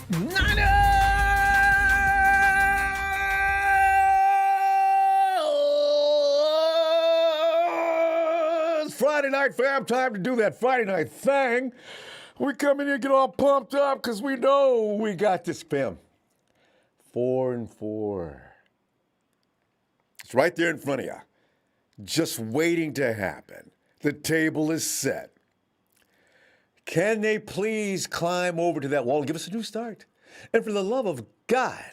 Niners! Friday night, fam. Time to do that Friday night thing. We come in here and get all pumped up because we know we got this, fam. 4-4. It's right there in front of you. Just waiting to happen. The table is set. Can they please climb over to that wall and give us a new start? And for the love of God,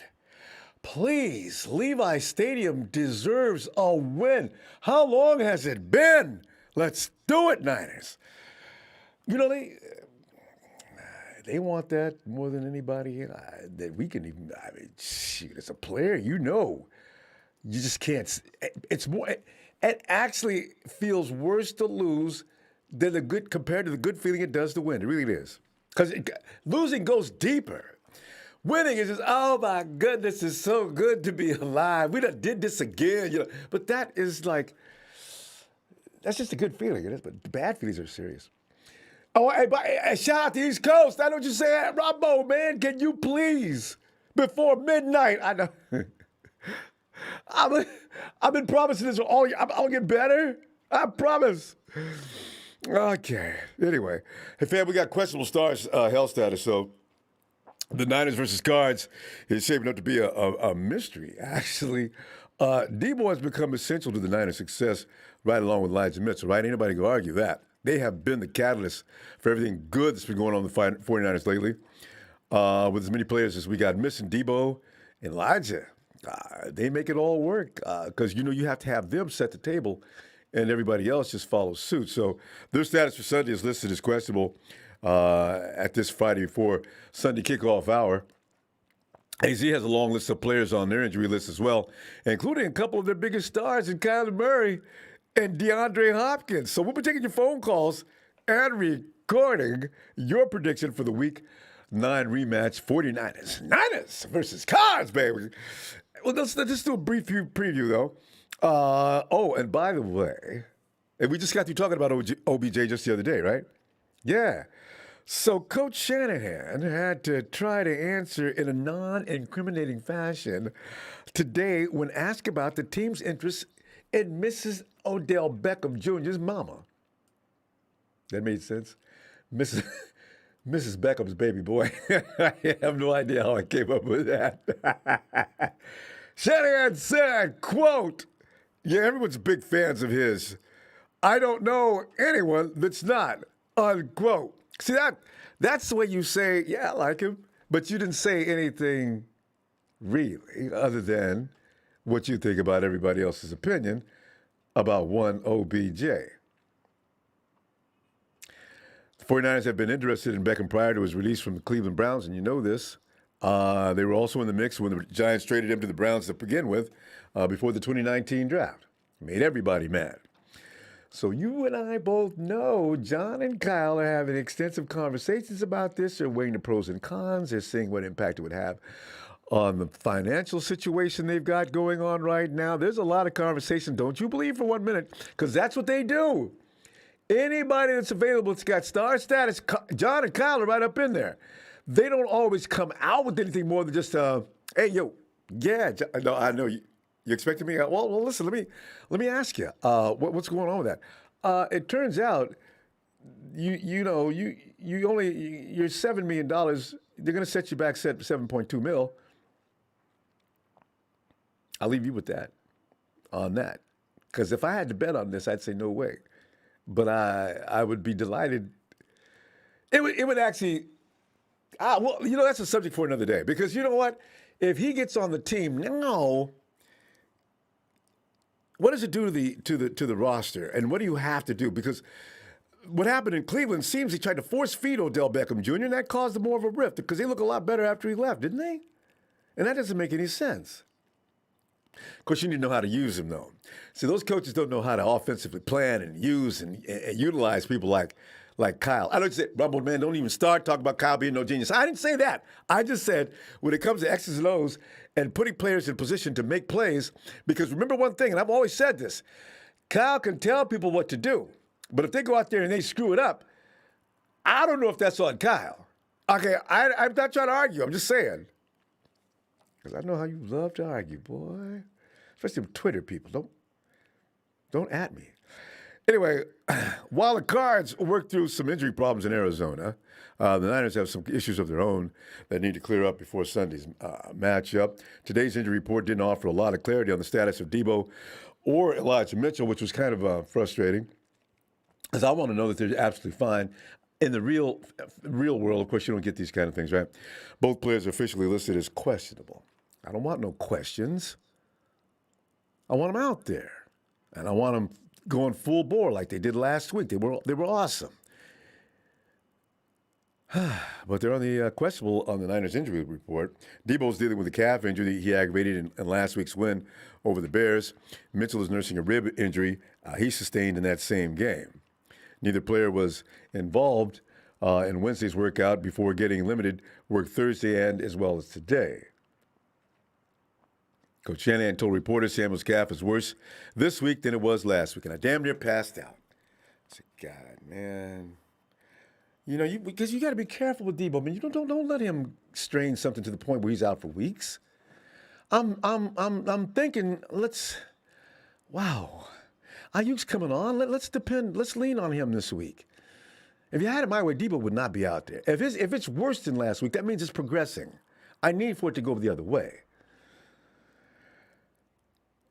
please, Levi Stadium deserves a win. How long has it been? Let's do it, Niners. You know, they want that more than anybody that we can even. I mean, shoot, as a player, you know, you just can't. It's more. It actually feels worse to lose than the good compared to the good feeling it does to win. It really is, because losing goes deeper. Winning is just, oh my goodness, it's so good to be alive. We done did this again, you know. But that is like, that's just a good feeling, it is. But the bad feelings are serious. Oh, hey, shout out to East Coast. I know what you're saying. Ronbo, man, can you please, before midnight, I know. I've been promising this all year. I'll get better. I promise. Okay. Anyway. Hey, fam, we got questionable stars health status, so the Niners versus Cards is shaping up to be a mystery, actually. Deebo has become essential to the Niners' success right along with Elijah Mitchell, right? Ain't nobody going to argue that. They have been the catalyst for everything good that's been going on with the 49ers lately. With as many players as we got missing, Deebo and Elijah, they make it all work because, you know, you have to have them set the table and everybody else just follows suit. So their status for Sunday is listed as questionable at this Friday before Sunday kickoff hour. AZ has a long list of players on their injury list as well, including a couple of their biggest stars in Kyler Murray and DeAndre Hopkins. So we'll be taking your phone calls and recording your prediction for the Week 9 rematch, 49ers. Niners versus Cards, baby. Well, let's do a brief preview, though. Oh, and by the way, and we just got through talking about OBJ just the other day, right? Yeah. So Coach Shanahan had to try to answer in a non-incriminating fashion today when asked about the team's interest in Mrs. Odell Beckham Jr.'s mama. That made sense? Mrs. Beckham's baby boy. I have no idea how I came up with that. Shanahan said, quote, yeah, everyone's big fans of his. I don't know anyone that's not, unquote. See, that's the way you say, yeah, I like him, but you didn't say anything really other than what you think about everybody else's opinion about one OBJ. The 49ers have been interested in Beckham prior to his release from the Cleveland Browns, and you know this. They were also in the mix when the Giants traded him to the Browns to begin with before the 2019 draft. Made everybody mad. So you and I both know John and Kyle are having extensive conversations about this. They're weighing the pros and cons. They're seeing what impact it would have on the financial situation they've got going on right now. There's a lot of conversation. Don't you believe for 1 minute, because that's what they do. Anybody that's available that's got star status, John and Kyle are right up in there. They don't always come out with anything more than just, hey, yo, yeah, no, I know you expected me. Well, listen, let me ask you, what's going on with that? It turns out, you're $7 million. They're going to set you back 7.2 mil. I'll leave you with that, on that, because if I had to bet on this, I'd say no way. But I would be delighted. It would actually. Well, you know, that's a subject for another day. Because you know what? If he gets on the team now, what does it do to the roster? And what do you have to do? Because what happened in Cleveland seems he tried to force feed Odell Beckham Jr., and that caused more of a rift because they look a lot better after he left, didn't they? And that doesn't make any sense. Of course, you need to know how to use him, though. See, those coaches don't know how to offensively plan and use and utilize people like Kyle. I don't say, Rumble, man, don't even start talking about Kyle being no genius. I didn't say that. I just said when it comes to X's and O's and putting players in position to make plays, because remember one thing, and I've always said this, Kyle can tell people what to do, but if they go out there and they screw it up, I don't know if that's on Kyle. Okay, I'm not trying to argue. I'm just saying. Because I know how you love to argue, boy. Especially with Twitter people. Don't at me. Anyway, while the Cards work through some injury problems in Arizona, the Niners have some issues of their own that need to clear up before Sunday's matchup. Today's injury report didn't offer a lot of clarity on the status of Deebo or Elijah Mitchell, which was kind of frustrating, because I want to know that they're absolutely fine. In the real world, of course, you don't get these kind of things, right? Both players are officially listed as questionable. I don't want no questions. I want them out there, and I want them going full bore like they did last week. They were awesome. But they're on the questionable on the Niners injury report. Deebo's dealing with a calf injury that he aggravated in last week's win over the Bears. Mitchell is nursing a rib injury he sustained in that same game. Neither player was involved in Wednesday's workout before getting limited work Thursday and as well as today. Coach Shanahan told reporters Samuel's calf is worse this week than it was last week, and I damn near passed out. I said, God, man. You know, because you got to be careful with Deebo. I mean, you don't let him strain something to the point where he's out for weeks. I'm thinking, wow, Ayuk's coming on. Let's lean on him this week. If you had it my way, Deebo would not be out there. If it's worse than last week, that means it's progressing. I need for it to go the other way.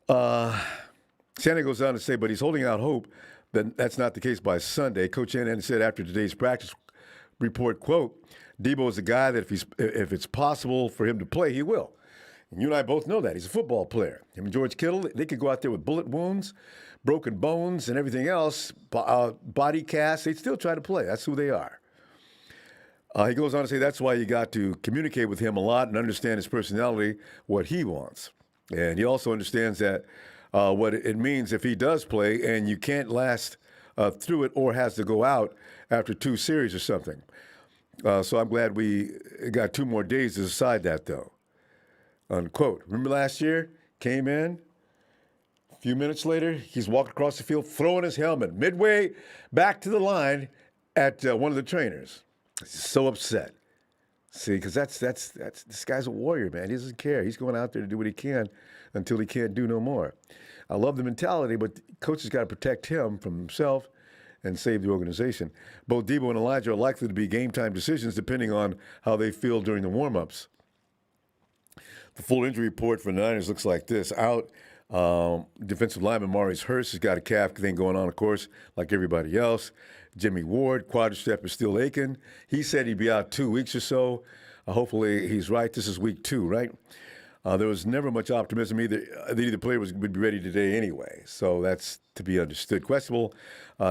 Shanahan goes on to say, but he's holding out hope that that's not the case by Sunday. Coach Shanahan said after today's practice report, quote, Deebo is a guy that if it's possible for him to play, he will. And you and I both know that. He's a football player. Him and George Kittle, they could go out there with bullet wounds, broken bones, and everything else, body cast. They'd still try to play. That's who they are. He goes on to say that's why you got to communicate with him a lot and understand his personality, what he wants. And he also understands that what it means if he does play and you can't last through it or has to go out after 2 series or something. So I'm glad we got 2 more days to decide that, though. Unquote. Remember last year? Came in. A few minutes later, he's walking across the field, throwing his helmet midway back to the line at one of the trainers. He's so upset. See, because that's this guy's a warrior, man. He doesn't care. He's going out there to do what he can until he can't do no more. I love the mentality, but coach has got to protect him from himself and save the organization. Both Deebo and Elijah are likely to be game-time decisions depending on how they feel during the warm-ups. The full injury report for the Niners looks like this. Out, defensive lineman Maurice Hurst has got a calf thing going on, of course, like everybody else. Jimmy Ward, quadricep is still aching. He said he'd be out 2 weeks or so. Hopefully he's right. This is week 2, right? There was never much optimism either. Either player would be ready today anyway, so that's to be understood. Questionable.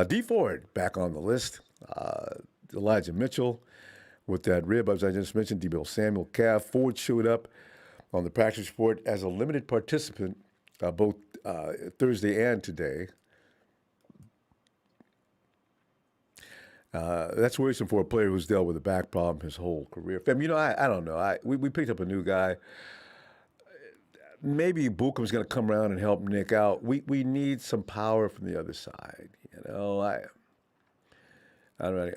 D Ford back on the list. Elijah Mitchell with that rib, as I just mentioned. Deebo Samuel calf. Ford showed up on the practice report as a limited participant both Thursday and today. That's worrisome for a player who's dealt with a back problem his whole career. I mean, I don't know. We picked up a new guy. Maybe Bucum's going to come around and help Nick out. We need some power from the other side. You know, I don't know.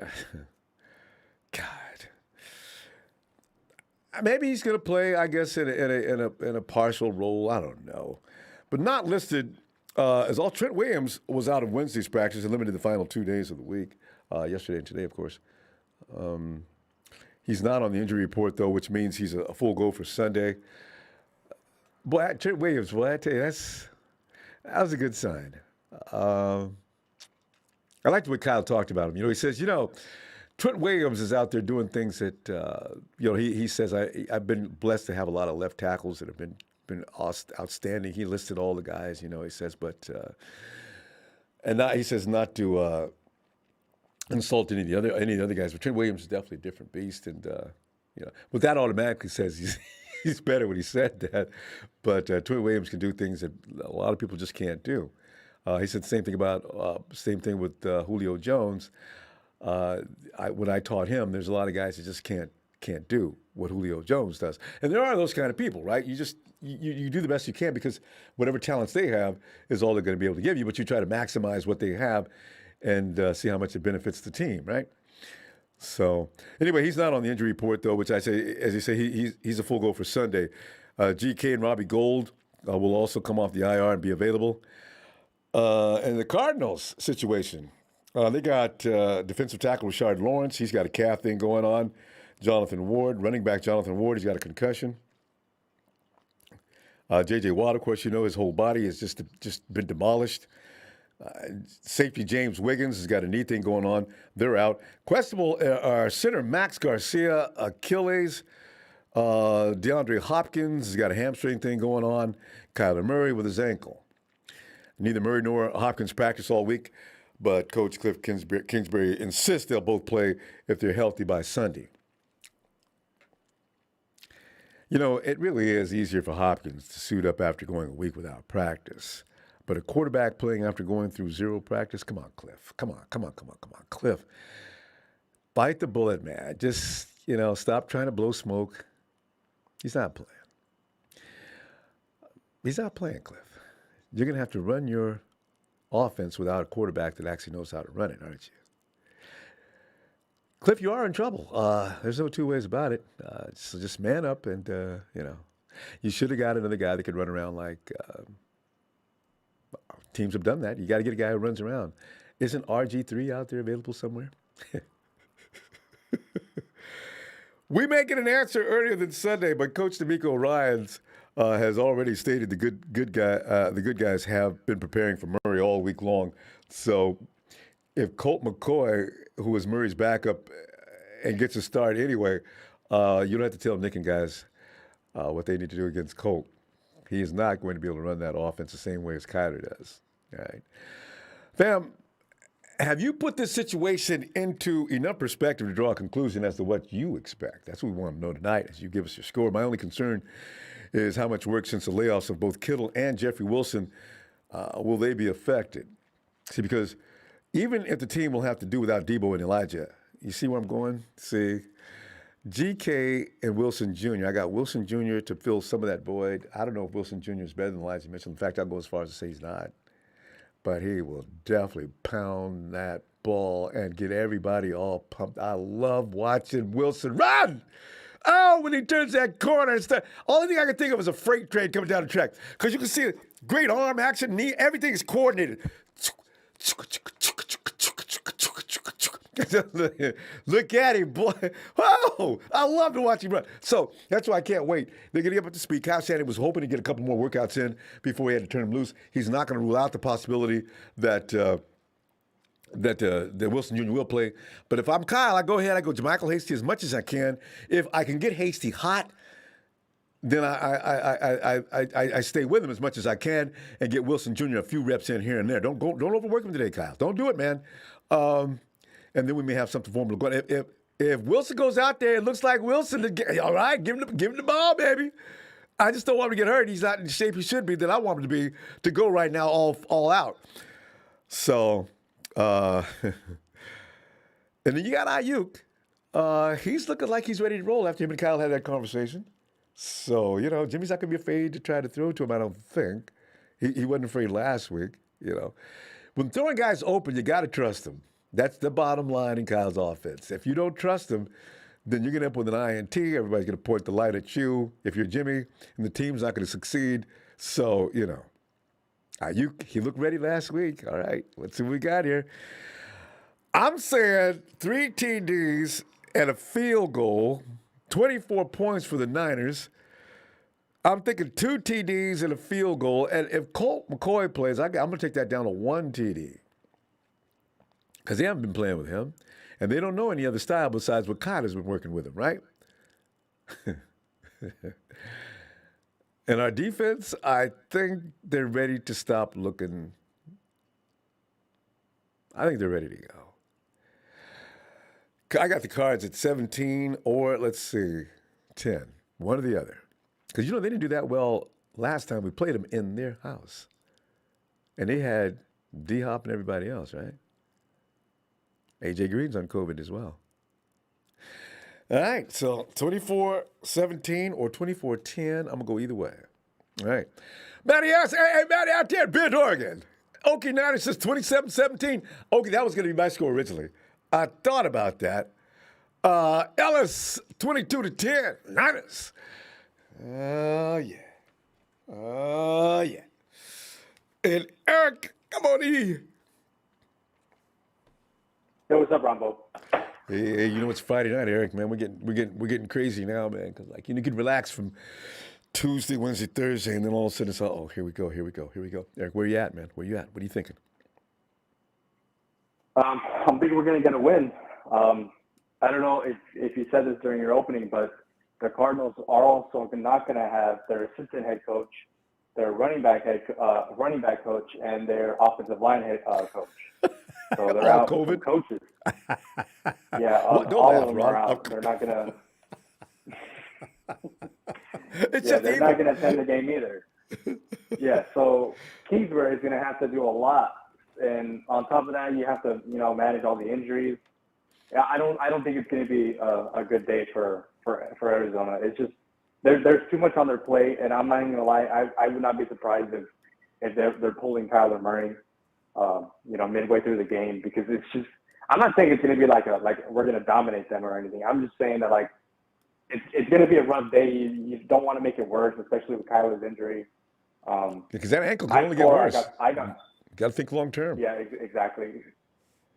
God. Maybe he's going to play, I guess, in a partial role. I don't know. But not listed as all. Trent Williams was out of Wednesday's practice and limited the final 2 days of the week. Yesterday and today, of course. He's not on the injury report, though, which means he's a full go for Sunday. Boy, Trent Williams, boy, I tell you, that was a good sign. I liked what Kyle talked about him. You know, he says, Trent Williams is out there doing things that, he says, I've been blessed to have a lot of left tackles that have been outstanding. He listed all the guys, he says, but, he says not to insult any of the other guys, but Trent Williams is definitely a different beast, and but that automatically says he's better when he said that. But Trent Williams can do things that a lot of people just can't do. He said the same thing with Julio Jones. When I taught him, there's a lot of guys that just can't do what Julio Jones does, and there are those kind of people, right? You just you do the best you can because whatever talents they have is all they're going to be able to give you, but you try to maximize what they have and see how much it benefits the team, right? So anyway, he's not on the injury report though, which I say, as you say, he's a full go for Sunday. GK and Robbie Gould will also come off the IR and be available. And the Cardinals situation, they got defensive tackle Rashard Lawrence. He's got a calf thing going on. Jonathan Ward, running back Jonathan Ward, he's got a concussion. J.J. Watt, of course, you know, his whole body has just been demolished. Safety James Wiggins has got a knee thing going on. They're out. Questionable are center Max Garcia, Achilles. DeAndre Hopkins has got a hamstring thing going on. Kyler Murray with his ankle. Neither Murray nor Hopkins practice all week, but Coach Cliff Kingsbury insists they'll both play if they're healthy by Sunday. You know, it really is easier for Hopkins to suit up after going a week without practice. But a quarterback playing after going through zero practice, come on, Cliff. Come on, Cliff. Bite the bullet, man. Just, stop trying to blow smoke. He's not playing. He's not playing, Cliff. You're going to have to run your offense without a quarterback that actually knows how to run it, aren't you? Cliff, you are in trouble. There's no two ways about it. So just man up and, you should have got another guy that could run around like teams have done that. You got to get a guy who runs around. Isn't RG3 out there available somewhere? We may get an answer earlier than Sunday, but Coach DeMeco Ryans has already stated the good guys have been preparing for Murray all week long. So if Colt McCoy, who is Murray's backup, and gets a start anyway, you don't have to tell Nick and guys what they need to do against Colt. He is not going to be able to run that offense the same way as Kyler does. All right. Fam, have you put this situation into enough perspective to draw a conclusion as to what you expect? That's what we want to know tonight as you give us your score. My only concern is how much work since the layoffs of both Kittle and Jeffrey Wilson will they be affected? See, because even if the team will have to do without Deebo and Elijah, you see where I'm going? See, GK and Wilson Jr. I got Wilson Jr. to fill some of that void. I don't know if Wilson Jr. is better than Elijah Mitchell. In fact, I'll go as far as to say he's not. But he will definitely pound that ball and get everybody all pumped. I love watching Wilson run. Oh, when he turns that corner and stuff. Only thing I can think of is a freight train coming down the track. Because you can see great arm action, knee, everything is coordinated. Look at him, boy. Whoa! I love to watch him run. So that's why I can't wait. They're going to get up to speed. Kyle Shanahan was hoping to get a couple more workouts in before he had to turn him loose. He's not going to rule out the possibility that Wilson Jr. will play. But if I'm Kyle, I go ahead. I go JaMychal Hasty as much as I can. If I can get Hasty hot, then I stay with him as much as I can and get Wilson Jr. a few reps in here and there. Don't overwork him today, Kyle. Don't do it, man. And then we may have something for him to go. If Wilson goes out there, it looks like Wilson. All right, give him the ball, baby. I just don't want him to get hurt. He's not in the shape he should be that I want him to be to go right now all out. So, and then you got Ayuk. He's looking like he's ready to roll after him and Kyle had that conversation. So, Jimmy's not going to be afraid to try to throw to him, I don't think. He wasn't afraid last week, When throwing guys open, you got to trust them. That's the bottom line in Kyle's offense. If you don't trust them, then you're going to end up with an INT. Everybody's going to point the light at you if you're Jimmy, and the team's not going to succeed. So, Ayuk, he looked ready last week. All right, let's see what we got here. I'm saying 3 TDs and a field goal, 24 points for the Niners. I'm thinking 2 TDs and a field goal. And if Colt McCoy plays, I'm going to take that down to 1 TD. Because they haven't been playing with him. And they don't know any other style besides what Kyler's been working with him, right? And our defense, I think they're ready to stop looking. I think they're ready to go. I got the Cards at 17 or, 10. One or the other. Because, they didn't do that well last time we played them in their house. And they had D-Hop and everybody else, right? A.J. Green's on COVID as well. All right, so 24-17 or 24-10. I'm going to go either way. All right. Matty out there in Bend, Oregon. Okie Niners says 27-17. Okie, that was going to be my score originally. I thought about that, Ellis, 22-10, Niners. Oh, yeah. Oh, yeah. And Eric, come on in. Hey, what's up, Ronbo? Hey, you know it's Friday night, Eric, man. We're getting crazy now, man. Because you can relax from Tuesday, Wednesday, Thursday, and then all of a sudden it's here we go. Eric, where you at, man? Where you at? What are you thinking? I'm thinking we're going to get a win. I don't know if you said this during your opening, but the Cardinals are also not going to have their assistant head coach, their running back coach, and their offensive line head coach. So they're out COVID? some coaches. Yeah, Don't all laugh, of them Ron. are out. They're not going to. It's Yeah, just they're evil. not going to attend the game either. Yeah, so Kingsbury is going to have to do a lot, and on top of that, you have to manage all the injuries. Yeah, I don't think it's going to be a good day for Arizona. It's just there's too much on their plate, and I'm not even going to lie. I would not be surprised if they're pulling Kyler Murray, midway through the game, because it's just. I'm not saying it's going to be like we're going to dominate them or anything. I'm just saying that it's going to be a rough day. You don't want to make it worse, especially with Kyler's injury. Because that ankle can only get worse. I got. You got to think long term. Yeah, exactly.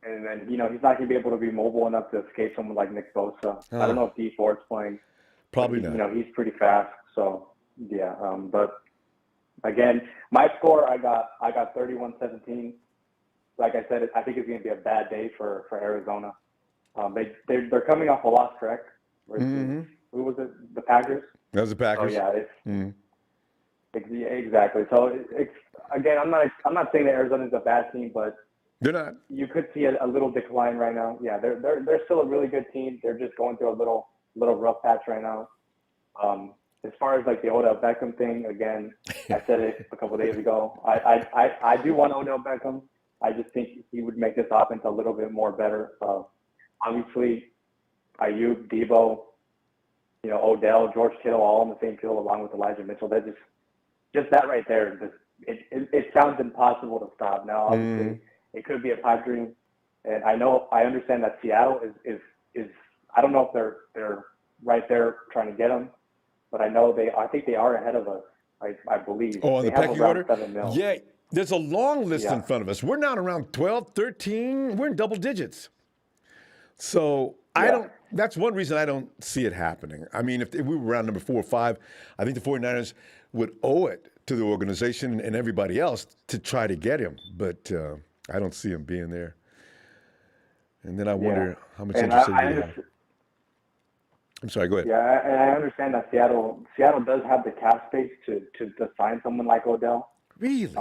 And then he's not going to be able to be mobile enough to escape someone like Nick Bosa. I don't know if D Ford's playing. Probably not. He's pretty fast. So yeah. But again, my score I got 31-17. Like I said, I think it's going to be a bad day for Arizona. They're coming off a loss, correct? Who was it? The Packers. That was the Packers. Oh yeah, exactly. So again, I'm not saying that Arizona's a bad team, but they're not. You could see a little decline right now. Yeah, they're still a really good team. They're just going through a little rough patch right now. As far as the Odell Beckham thing, again, I said it a couple of days ago. I do want Odell Beckham. I just think he would make this offense a little bit more better. Obviously, Ayuk, Deebo, Odell, George Kittle, all on the same field along with Elijah Mitchell. That just that right there. It sounds impossible to stop. Now, obviously, it could be a pipe dream, and I understand that Seattle is. I don't know if they're right there trying to get them, but I think they are ahead of us. I believe. Oh, on they the pecking order? $7 million. Yeah, there's a long list in front of us. We're not around 12, 13. We're in double digits. So that's one reason I don't see it happening. I mean, if we were around number 4 or 5, I think the 49ers would owe it to the organization and everybody else to try to get him. But I don't see him being there. And then I wonder how much interest they have. I'm sorry, go ahead. Yeah, and I understand that Seattle does have the cap space to sign someone like Odell. Really?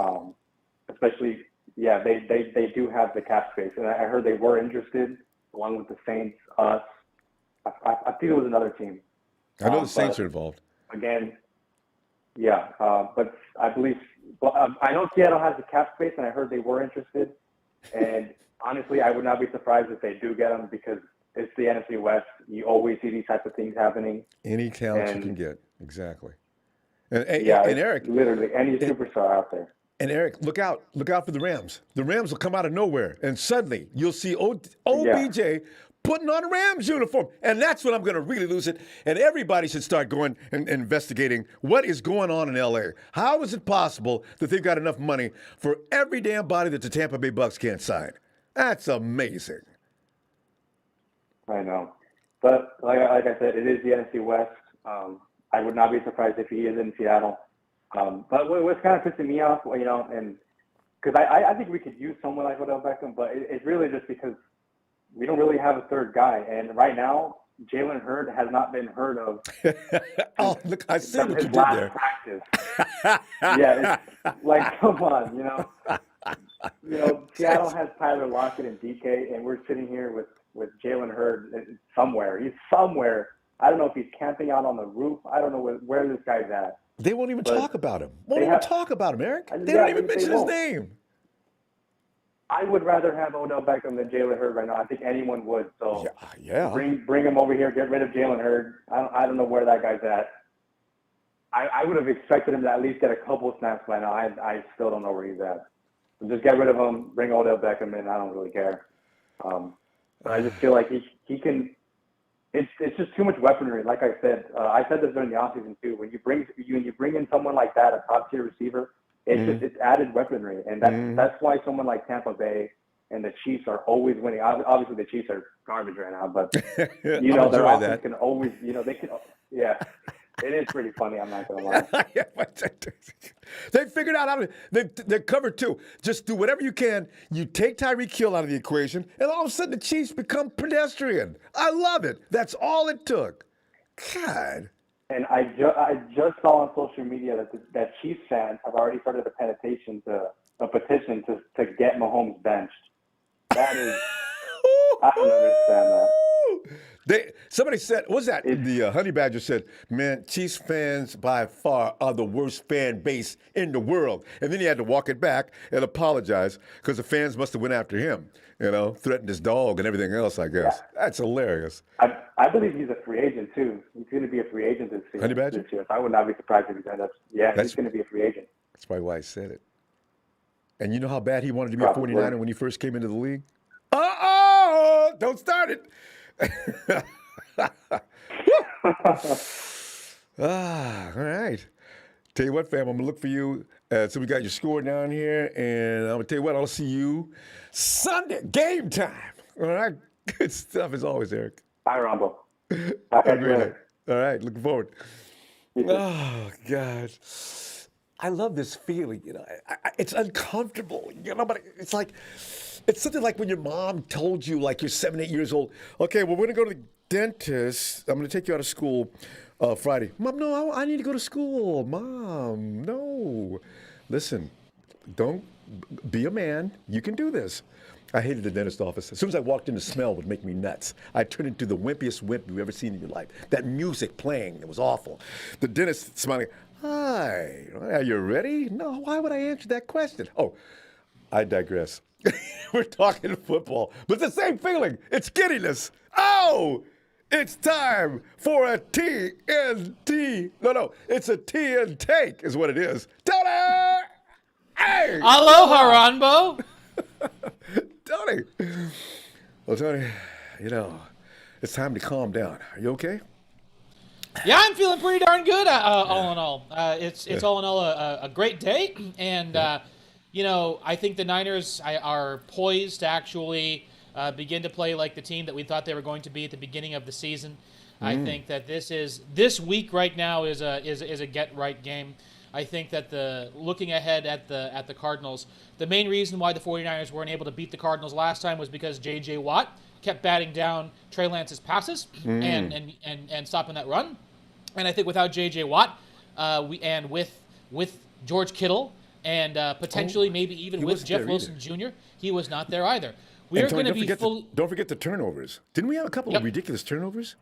Especially, yeah, they do have the cap space. And I heard they were interested, along with the Saints, us. I think it was another team. I know the Saints are involved. Again, yeah, but I believe I know Seattle has the cap space, and I heard they were interested. And honestly, I would not be surprised if they do get them, because it's the NFC West. You always see these types of things happening. Any talent you can get, exactly. And Eric, literally any superstar out there. And Eric, look out for the Rams. The Rams will come out of nowhere, and suddenly you'll see OBJ putting on a Rams uniform. And that's when I'm going to really lose it. And everybody should start going and investigating what is going on in L.A. How is it possible that they've got enough money for every damn body that the Tampa Bay Bucks can't sign? That's amazing. I know. But like I said, it is the NFC West. I would not be surprised if he is in Seattle. But what's kind of pissing me off, and because I think we could use someone like Odell Beckham, but it's really just because we don't really have a third guy. And right now, Jalen Hurd has not been heard of. Oh, look, I see what you did there. Practice. Yeah, it's come on, Seattle has Tyler Lockett and DK, and we're sitting here with Jalen Hurd somewhere. He's somewhere. I don't know if he's camping out on the roof. I don't know where this guy's at. They won't even talk about him. Talk about him, Eric. They don't even mention his name. I would rather have Odell Beckham than Jalen Hurd right now. I think anyone would. So yeah. Bring him over here. Get rid of Jalen Hurd. I don't know where that guy's at. I would have expected him to at least get a couple snaps by now. I still don't know where he's at. So just get rid of him. Bring Odell Beckham in. I don't really care. But I just feel like he can. it's just too much weaponry. Like I said this during the offseason too. When you bring in someone like that, a top tier receiver, it's added weaponry, and that's why someone like Tampa Bay and the Chiefs are always winning. Obviously, the Chiefs are garbage right now, but their offense can always, they can, yeah. It is pretty funny. I'm not gonna lie. They figured out how to. They're covered too. Just do whatever you can. You take Tyreek Hill out of the equation, and all of a sudden the Chiefs become pedestrian. I love it. That's all it took. God. And I just saw on social media that Chiefs fans have already started a petition to get Mahomes benched. That is, I don't understand that. Somebody said, what's that? The Honey Badger said, man, Chiefs fans by far are the worst fan base in the world. And then he had to walk it back and apologize because the fans must have went after him, threatened his dog and everything else, I guess. Yeah. That's hilarious. I believe he's a free agent, too. He's going to be a free agent this year. Honey Badger? I would not be surprised if he ends up. Yeah, he's going to be a free agent. That's probably why I said it. And you know how bad he wanted to be a 49er when he first came into the league? Uh-oh! Don't start it. All right. Tell you what, fam, I'm going to look for you. So we got your score down here, and I'm going to tell you what, I'll see you Sunday, game time. All right? Good stuff as always, Eric. Bye, Ronbo. All right, looking forward. Oh, God. I love this feeling, it's uncomfortable, but it's like, it's something like when your mom told you, like you're 7, 8 years old, okay, well, we're going to go to the dentist. I'm going to take you out of school Friday. Mom, no, I need to go to school. Mom, no. Listen, don't be a man. You can do this. I hated the dentist office. As soon as I walked in, the smell would make me nuts. I turned into the wimpiest wimp you've ever seen in your life. That music playing, it was awful. The dentist smiling, hi, are you ready? No, why would I answer that question? Oh, I digress. We're talking football, but it's the same feeling. It's giddiness. Oh, it's time for a TNT. No, it's a tea and take is what it is. Tony! Hey! Aloha, Ronbo. Tony. Well, Tony, it's time to calm down. Are you okay? Yeah, I'm feeling pretty darn good. All in all, it's all in all a great day, and I think the Niners are poised to actually begin to play like the team that we thought they were going to be at the beginning of the season. I think that this week right now is a get right game. I think that looking ahead at the Cardinals, the main reason why the 49ers weren't able to beat the Cardinals last time was because J.J. Watt kept batting down Trey Lance's passes and stopping that run. And I think without J.J. Watt, with George Kittle and potentially maybe even with Jeff Wilson Jr., he was not there either. We're going to be don't forget the turnovers. Didn't we have a couple of ridiculous turnovers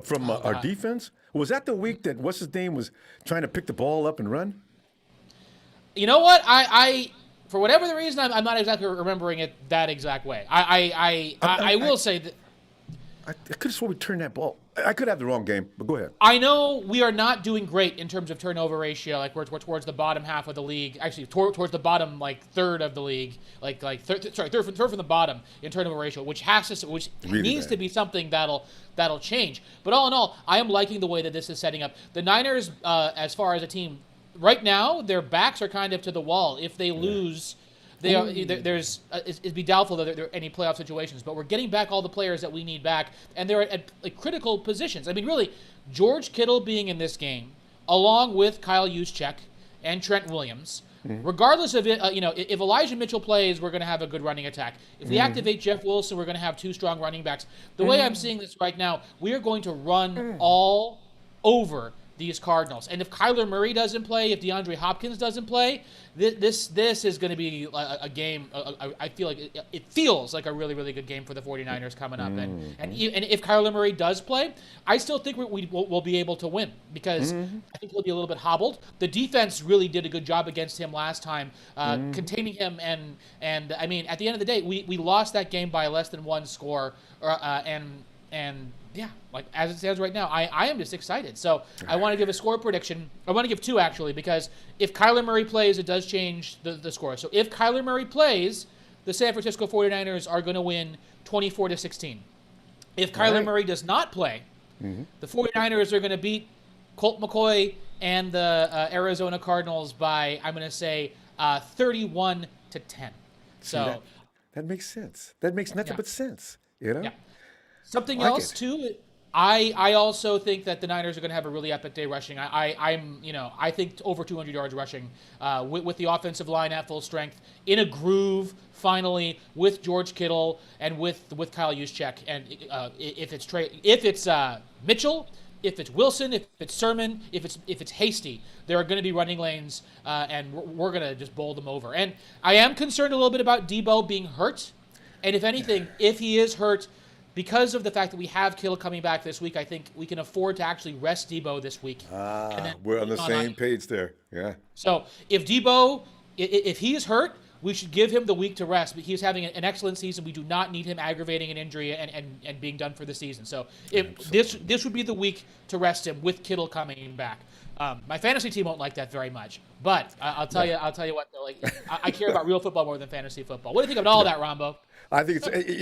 from our defense? Was that the week that what's his name was trying to pick the ball up and run? You know what? I for whatever the reason, I'm not exactly remembering it that exact way. I will say that I could have sworn we turned that ball. I could have the wrong game, but go ahead. I know we are not doing great in terms of turnover ratio. Like we're towards the bottom half of the league. Actually, towards the bottom third of the league. Third from the bottom in turnover ratio, which needs to be something that'll change. But all in all, I am liking the way that this is setting up. The Niners, as far as a team, right now their backs are kind of to the wall. If they lose. It'd be doubtful that there are any playoff situations, but we're getting back all the players that we need back, and they're at critical positions. I mean, really, George Kittle being in this game, along with Kyle Juszczyk and Trent Williams, regardless of it, if Elijah Mitchell plays, we're going to have a good running attack. If we activate Jeff Wilson, we're going to have two strong running backs. The way I'm seeing this right now, we are going to run all over these Cardinals. And if Kyler Murray doesn't play, if DeAndre Hopkins doesn't play, this is going to be a game. I feel like it feels like a really, really good game for the 49ers coming up. And if Kyler Murray does play, I still think we'll be able to win because I think he'll be a little bit hobbled. The defense really did a good job against him last time, containing him. And I mean, at the end of the day, we lost that game by less than one score. Yeah, like as it stands right now, I am just excited. So I want to give a score prediction. I want to give two, actually, because if Kyler Murray plays, it does change the score. So if Kyler Murray plays, the San Francisco 49ers are going to win 24-16. If Kyler Murray does not play, The 49ers are going to beat Colt McCoy and the Arizona Cardinals by, I'm going to say, 31-10. So that makes sense. That makes nothing but sense. You know? Yeah. Something I like else it. too. I also think that the Niners are going to have a really epic day rushing. I think over 200 yards rushing with the offensive line at full strength in a groove finally with George Kittle and with Kyle Juszczyk. And if it's Mitchell, if it's Wilson, if it's Sermon, if it's Hasty, there are going to be running lanes, and we're going to just bowl them over. And I am concerned a little bit about Deebo being hurt. And if anything, if he is hurt, because of the fact that we have Kittle coming back this week, I think we can afford to actually rest Deebo this week. We're on the same page there. Yeah. So if Deebo, if he is hurt, we should give him the week to rest. But he's having an excellent season. We do not need him aggravating an injury and being done for the season. So if this would be the week to rest him with Kittle coming back. My fantasy team won't like that very much, but I'll tell you what. Like, I care about real football more than fantasy football. What do you think of all that, Ronbo? I think it's,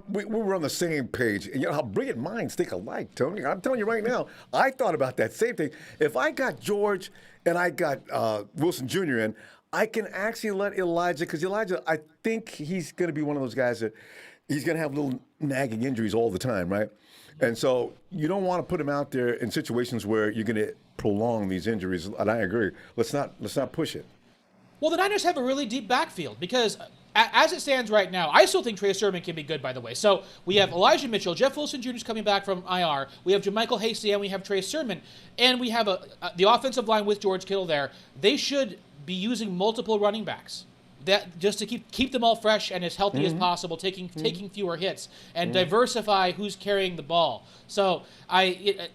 we were on the same page. And you know how brilliant minds think alike, Tony. I'm telling you right now, I thought about that same thing. If I got George and I got Wilson Jr. in, I can actually let Elijah, because Elijah, I think he's going to be one of those guys that he's going to have little nagging injuries all the time, right? And so you don't want to put him out there in situations where you're going to prolong these injuries. And I agree. Let's not push it. Well, the Niners have a really deep backfield because as it stands right now, I still think Trey Sermon can be good, by the way. So we have Elijah Mitchell, Jeff Wilson Jr. is coming back from IR. We have JaMychal Hasty, and we have Trey Sermon. And we have the offensive line with George Kittle there. They should be using multiple running backs. That just to keep them all fresh and as healthy as possible, taking fewer hits and diversify who's carrying the ball. So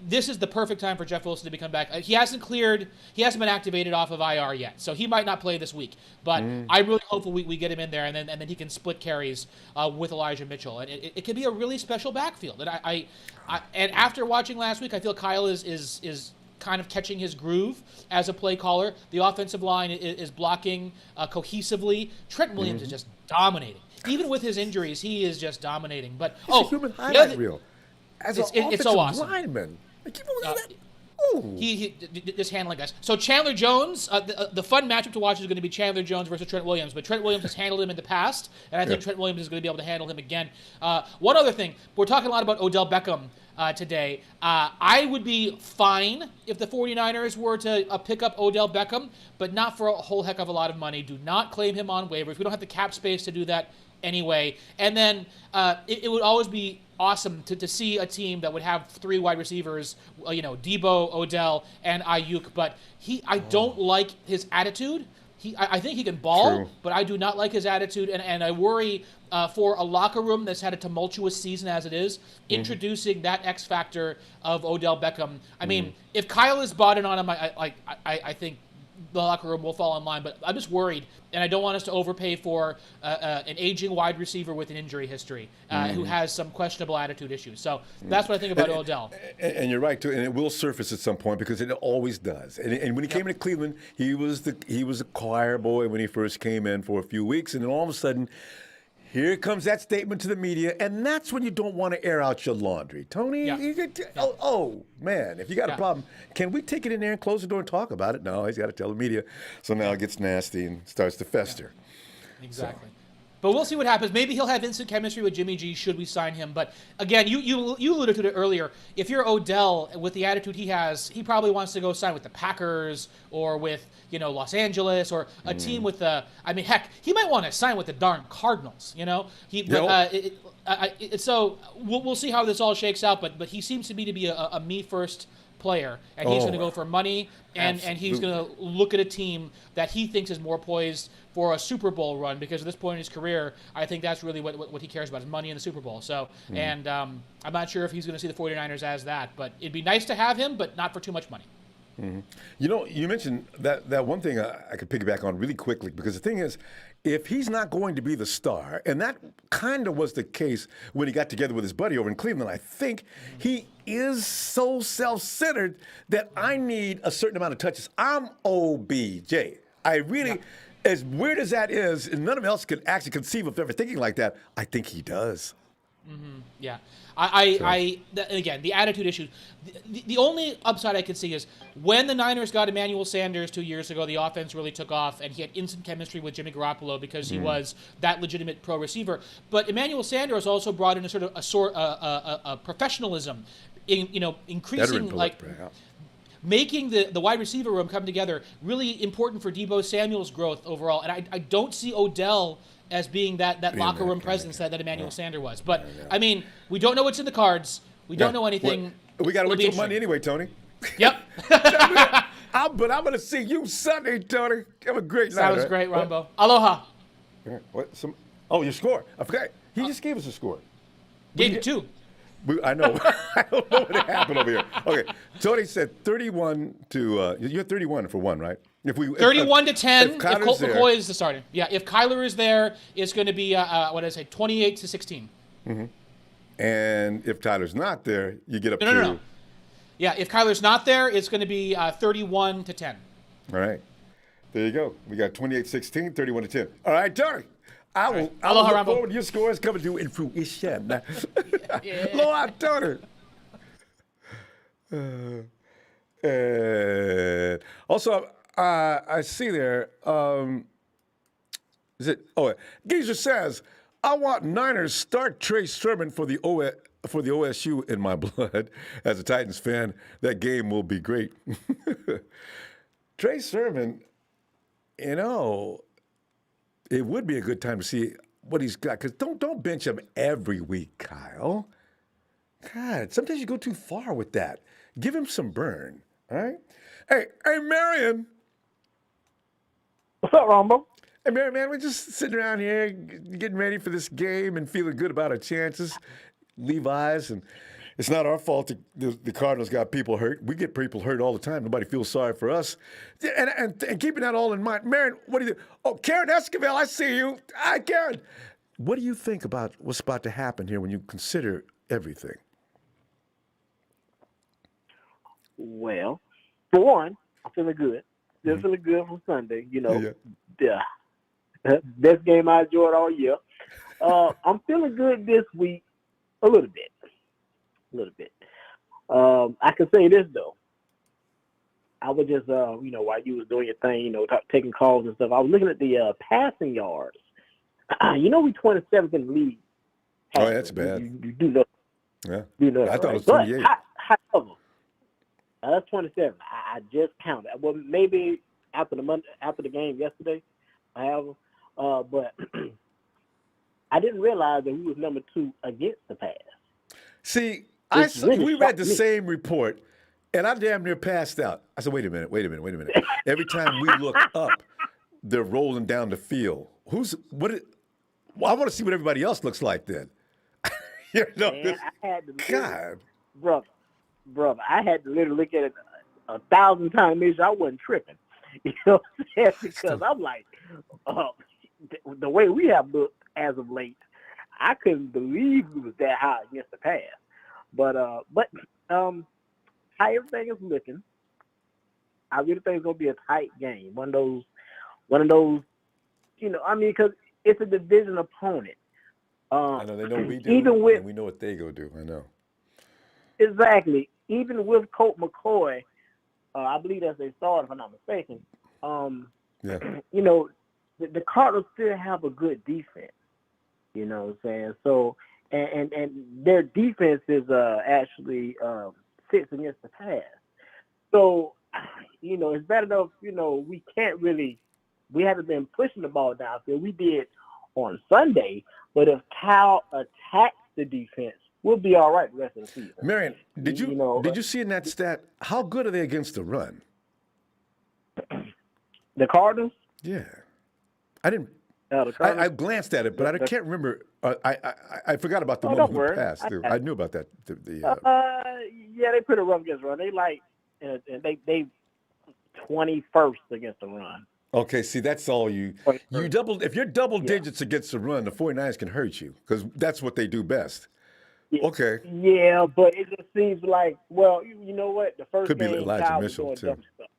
this is the perfect time for Jeff Wilson to become back. He hasn't been activated off of IR yet, so he might not play this week. But I'm really hopeful we get him in there, and then he can split carries with Elijah Mitchell, and it could be a really special backfield. And and after watching last week, I feel Kyle is kind of catching his groove as a play caller. The offensive line is blocking cohesively. Trent Williams is just dominating. Even with his injuries, he is just dominating. But it's a human highlight reel. As an offensive so awesome. lineman. I can't believe that. He just handling guys. So Chandler Jones, the fun matchup to watch is going to be Chandler Jones versus Trent Williams. But Trent Williams has handled him in the past, and I think Trent Williams is going to be able to handle him again. One other thing, we're talking a lot about Odell Beckham today. I would be fine if the 49ers were to pick up Odell Beckham, but not for a whole heck of a lot of money. Do not claim him on waivers. We don't have the cap space to do that anyway. And then it would always be awesome to see a team that would have three wide receivers, Deebo, Odell, and Ayuk. But I don't like his attitude. I think he can ball, but I do not like his attitude, and I worry for a locker room that's had a tumultuous season as it is, introducing that X factor of Odell Beckham. I mean, if Kyle is bought in on him, I think the locker room will fall in line, but I'm just worried, and I don't want us to overpay for an aging wide receiver with an injury history who has some questionable attitude issues. So that's what I think about Odell. And you're right too, and it will surface at some point because it always does. And when he came into Cleveland, he was a choir boy when he first came in for a few weeks, and then all of a sudden, here comes that statement to the media, and that's when you don't want to air out your laundry. Tony, oh, man, if you got a problem, can we take it in there and close the door and talk about it? No, he's got to tell the media. So now it gets nasty and starts to fester. Yeah. Exactly. So. But we'll see what happens. Maybe he'll have instant chemistry with Jimmy G should we sign him. But again, you alluded to it earlier. If you're Odell, with the attitude he has, he probably wants to go sign with the Packers or with Los Angeles or a team with heck, he might want to sign with the darn Cardinals. So we'll see how this all shakes out. But he seems to me to be a me first player, and he's going to go for money, and he's going to look at a team that he thinks is more poised for a Super Bowl run, because at this point in his career, I think that's really what he cares about is money in the Super Bowl. So, and I'm not sure if he's going to see the 49ers as that, but it'd be nice to have him, but not for too much money. You mentioned that one thing I could piggyback on really quickly, because the thing is, if he's not going to be the star, and that kind of was the case when he got together with his buddy over in Cleveland, I think he is so self-centered that I need a certain amount of touches. I'm OBJ. I really, as weird as that is, and none of else can actually conceive of ever thinking like that, I think he does. Yeah. Again, the attitude issue. The only upside I could see is when the Niners got Emmanuel Sanders 2 years ago, the offense really took off, and he had instant chemistry with Jimmy Garoppolo because he was that legitimate pro receiver. But Emmanuel Sanders also brought in a professionalism, increasing making the wide receiver room come together. Really important for Deebo Samuel's growth overall, and I don't see Odell as being that locker room presence that Emmanuel Sanders was. But, I mean, we don't know what's in the cards. We don't know anything. We got to wait till Monday anyway, Tony. Yep. But I'm going to see you Sunday, Tony. Have a great night. Sounds great, Ronbo. Aloha. Your score. I forgot. He just gave us a score. Gave you 2. I know. I don't know what happened over here. Okay. Tony said 31 to you're 31 for 1, right? 31 to 10 if Colt McCoy is the starter. Yeah, if Kyler is there, it's going to be 28 to 16. Mm-hmm. And if Tyler's not there, you get up to No. Yeah, if Kyler's not there, it's going to be 31 to 10. All right. There you go. We got 28-16, 31 to 10. All right, Tony. I will look forward to your scores coming to fruition. Aloha, Tony. And also, I see there, Geezer says, I want Niners start Trey Sermon for the OSU in my blood. As a Titans fan, that game will be great. Trey Sermon, it would be a good time to see what he's got. Because don't bench him every week, Kyle. God, sometimes you go too far with that. Give him some burn, all right? Hey, Marion. What's up, Ronbo? Hey, Marion, man, we're just sitting around here getting ready for this game and feeling good about our chances. Levi's, and it's not our fault the Cardinals got people hurt. We get people hurt all the time. Nobody feels sorry for us. And keeping that all in mind, Marion, what do you think? Oh, Karen Esquivel, I see you. Hi, Karen. What do you think about what's about to happen here when you consider everything? Well, for one, I'm feeling good. Still feeling good from Sunday. Best game I enjoyed all year. I'm feeling good this week a little bit. I can say this, though. I was just, while you was doing your thing, taking calls and stuff, I was looking at the passing yards. We 27th in the league. Oh, that's bad. You do know. Yeah. You know I thought it was but 28. However, that's 27. I just counted. Well, maybe after the game yesterday, I have. But I didn't realize that he was number 2 against the pass. See, Really we read the me. same report, and I damn near passed out. I said, wait a minute. Every time we look up, they're rolling down the field. I want to see what everybody else looks like then. I had to God. Brother, I had to literally look at it 1,000 times, make sure I wasn't tripping. You know what I'm saying? Because I'm like, the way we have looked as of late, I couldn't believe we was that high against the pass. But how everything is looking, I really think it's gonna be a tight game. One of those, because it's a division opponent. I know they know we do, and we know what they go do. I know. Exactly. Even with Colt McCoy, I believe that's their starter, if I'm not mistaken. The Cardinals still have a good defense. You know what I'm saying? So, and their defense is actually sits against the pass. So, it's bad enough. We haven't been pushing the ball downfield. We did on Sunday, but if Cal attacks the defense, we'll be all right the rest of the season. Marion, did you see in that stat how good are they against the run? The Cardinals? Yeah, I didn't. I glanced at it, but I can't remember. I forgot about the one who passed. I knew about that. Yeah, they put a rough against the run. They 21st against the run. Okay, see, that's all you double. If you're double digits against the run, the 49ers can hurt you because that's what they do best. Yeah, okay. Yeah, but it just seems like, well, you know what? The first could be game, Elijah Kyle Mitchell was too. doing dumb stuff.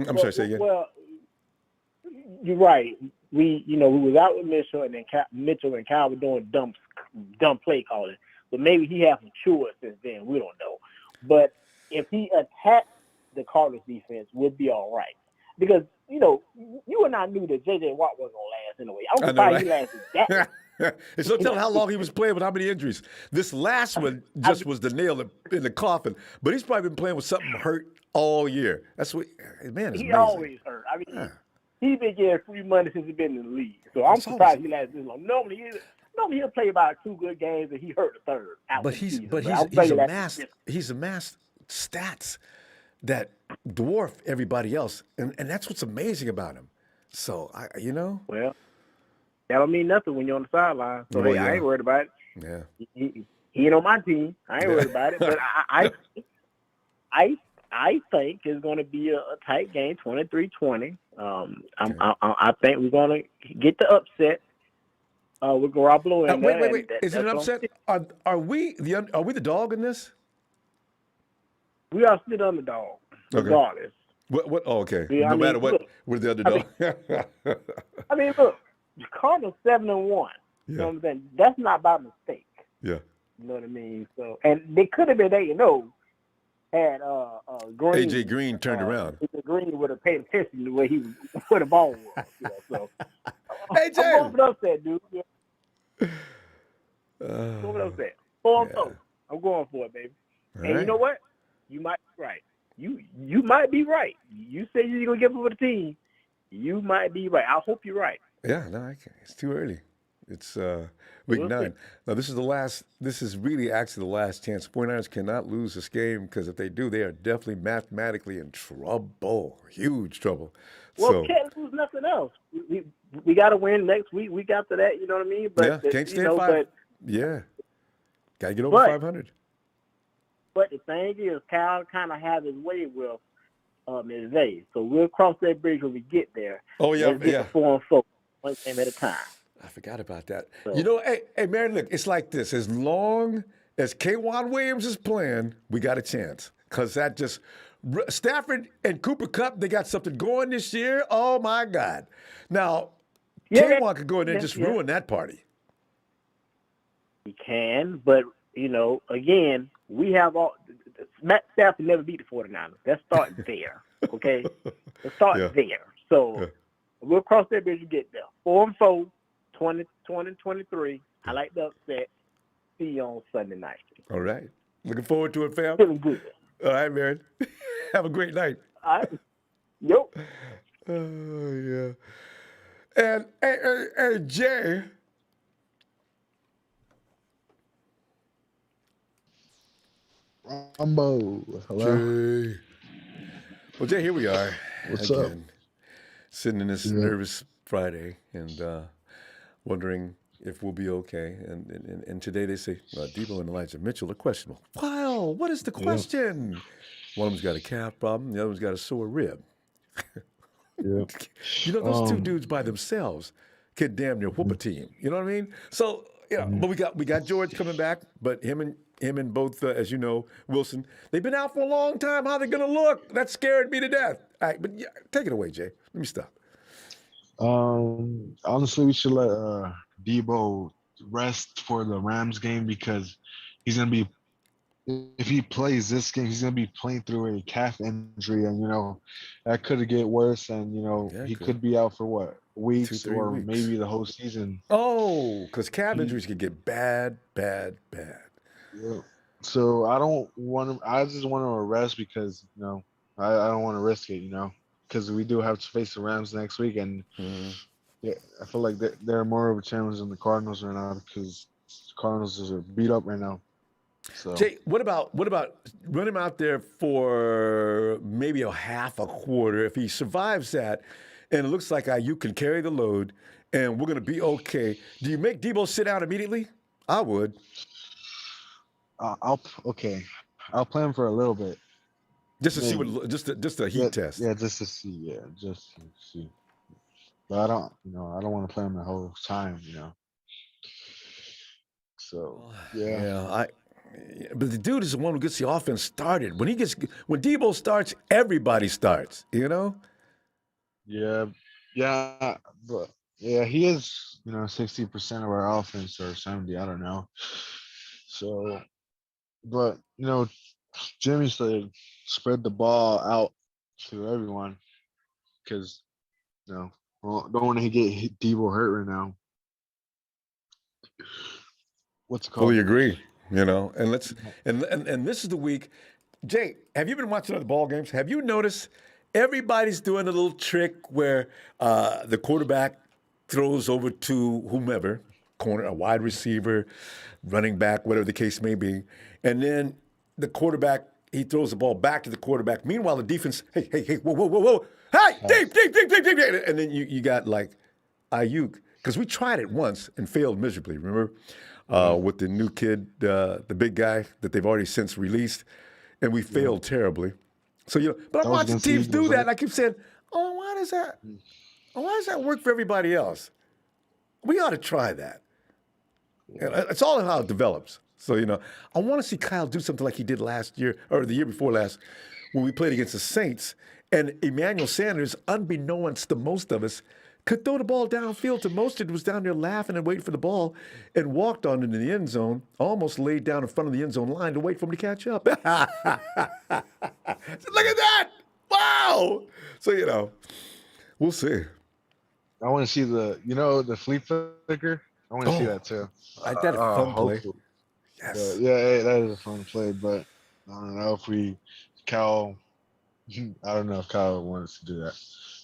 I'm sorry, say again. Well, you're right. We was out with Mitchell, and then Mitchell and Kyle were doing dumb dumb play calling. But maybe he has matured since then. We don't know. But if he attacks the Cardinals defense, we'll be all right. Because, you and I knew that J.J. Watt wasn't going to last anyway. I'm surprised he lasted that. It's no telling how long he was playing with how many injuries. This last one just was the nail in the coffin. But he's probably been playing with something hurt all year. That's what, man, it's He amazing. always hurt. I mean, he's been getting free money since he's been in the league. So I'm surprised he lasted this long. Normally he'll play about 2 good games and he hurt the third. But he's amassed stats that dwarf everybody else, and that's what's amazing about him. So Well, that don't mean nothing when you're on the sideline. So I ain't worried about it. Yeah. He ain't on my team. I ain't worried about it. But I think it's going to be a tight game, 23-20. I think we're going to get the upset with Garoppolo. And wait. Is it an upset? Are we the dog in this? We are still the underdog, regardless. What? Oh, okay. No matter what, we're the underdog. I mean, look, the Cardinals 7-1. Yeah. You know what I'm saying? That's not by mistake. Yeah. You know what I mean? So, and they could have been 8-0 had Green. AJ Green turned around. AJ Green would have paid attention to where the ball was. So, AJ, I'm going for the upset, dude. Yeah. Going for the upset. 4-4. I'm going for it, baby. All and right. you know what? You might be right. You might be right. You say you're gonna give it for the team. You might be right. I hope you're right. Yeah, no, I can't. It's too early. It's week 9. Now this is really actually the last chance. 49ers cannot lose this game because if they do, they are definitely mathematically in trouble. Huge trouble. Well, we can't lose nothing else. We got to win next week. We got to that, you know what I mean? But can't stay at 5. Yeah. Got to get over 500. But the thing is, Kyle kind of has his way with McVay. So we'll cross that bridge when we get there. Oh, yeah, Let's get the 4-4, one game at a time. I forgot about that. So, hey, Marion, look, it's like this. As long as K'Wan Williams is playing, we got a chance. Because that just – Stafford and Cooper Kupp, they got something going this year. Oh, my God. Now, K'Wan could go in there and just ruin that party. He can, but, again – we have all – Matt Stafford never beat the 49ers. Let's start there, okay? Let's start there. So we'll cross that bridge and get there. 4-4, 20-23. I like the upset. See you on Sunday night. All right. Looking forward to it, fam. Feeling good. All right, man. Have a great night. All right. Yep. Oh, yeah. And, hey, Jay – Ronbo. Hello. Jay. Well, Jay, here we are. What's again, sitting in this nervous Friday and wondering if we'll be okay. And today they say Deebo and Elijah Mitchell are questionable. Wow, what is the question? One of them's got a calf problem. The other one's got a sore rib. Yeah. Those two dudes by themselves can damn near whoop a team. You know what I mean? So, but we got George coming back, but him and both, as you know, Wilson, they've been out for a long time. How are they going to look? That scared me to death. All right, but take it away, Jay. Let me stop. Honestly, we should let Deebo rest for the Rams game because he's going to be, if he plays this game, he's going to be playing through a calf injury, and, that could get worse, and, he could be out for what? Weeks 2-3 or weeks. maybe the whole season. Oh, because calf injuries can get bad. Yeah. So I don't want him. I just want him to rest because I don't want to risk it. Because we do have to face the Rams next week, and I feel like they're more of a challenge than the Cardinals right now because the Cardinals are beat up right now. So Jay, what about run him out there for maybe a half a quarter if he survives that, and it looks like you can carry the load, and we're gonna be okay. Do you make Deebo sit down immediately? I would. I'll play him for a little bit, just to see what, just a heat test. Yeah, just to see. Just to see. But I don't want to play him the whole time. So but the dude is the one who gets the offense started. When Deebo starts, everybody starts. Yeah, but Yeah, he is, 60% of our offense or 70, I don't know. So, but, Jimmy said spread the ball out to everyone because, don't want to get Deebo hurt right now. What's it Fully called? agree. And this is the week. Jay, have you been watching other ball games? Have you noticed everybody's doing a little trick where the quarterback throws over to whomever, corner, a wide receiver, running back, whatever the case may be, and then the quarterback he throws the ball back to the quarterback. Meanwhile, the defense, hey, whoa, hey, deep, and then you got like Ayuk, because we tried it once and failed miserably. Remember, with the new kid, the big guy that they've already since released, and we failed terribly. So but I'm That was watching against the teams do Eagles, that, right? and I keep saying, "Oh, why does that? Why does that work for everybody else? We ought to try that." It's all in how it develops. So I want to see Kyle do something like he did last year or the year before last, when we played against the Saints, and Emmanuel Sanders, unbeknownst to most of us, could throw the ball downfield to Mostert, was down there laughing and waiting for the ball, and walked on into the end zone, almost laid down in front of the end zone line to wait for him to catch up. Look at that! Wow! So we'll see. I want to see the flea flicker. I want to see Oh, that too. I that a fun play. Hopefully. But Yes. yeah, hey, that is a fun play. But I don't know if Cal, I don't know if Kyle wants to do that.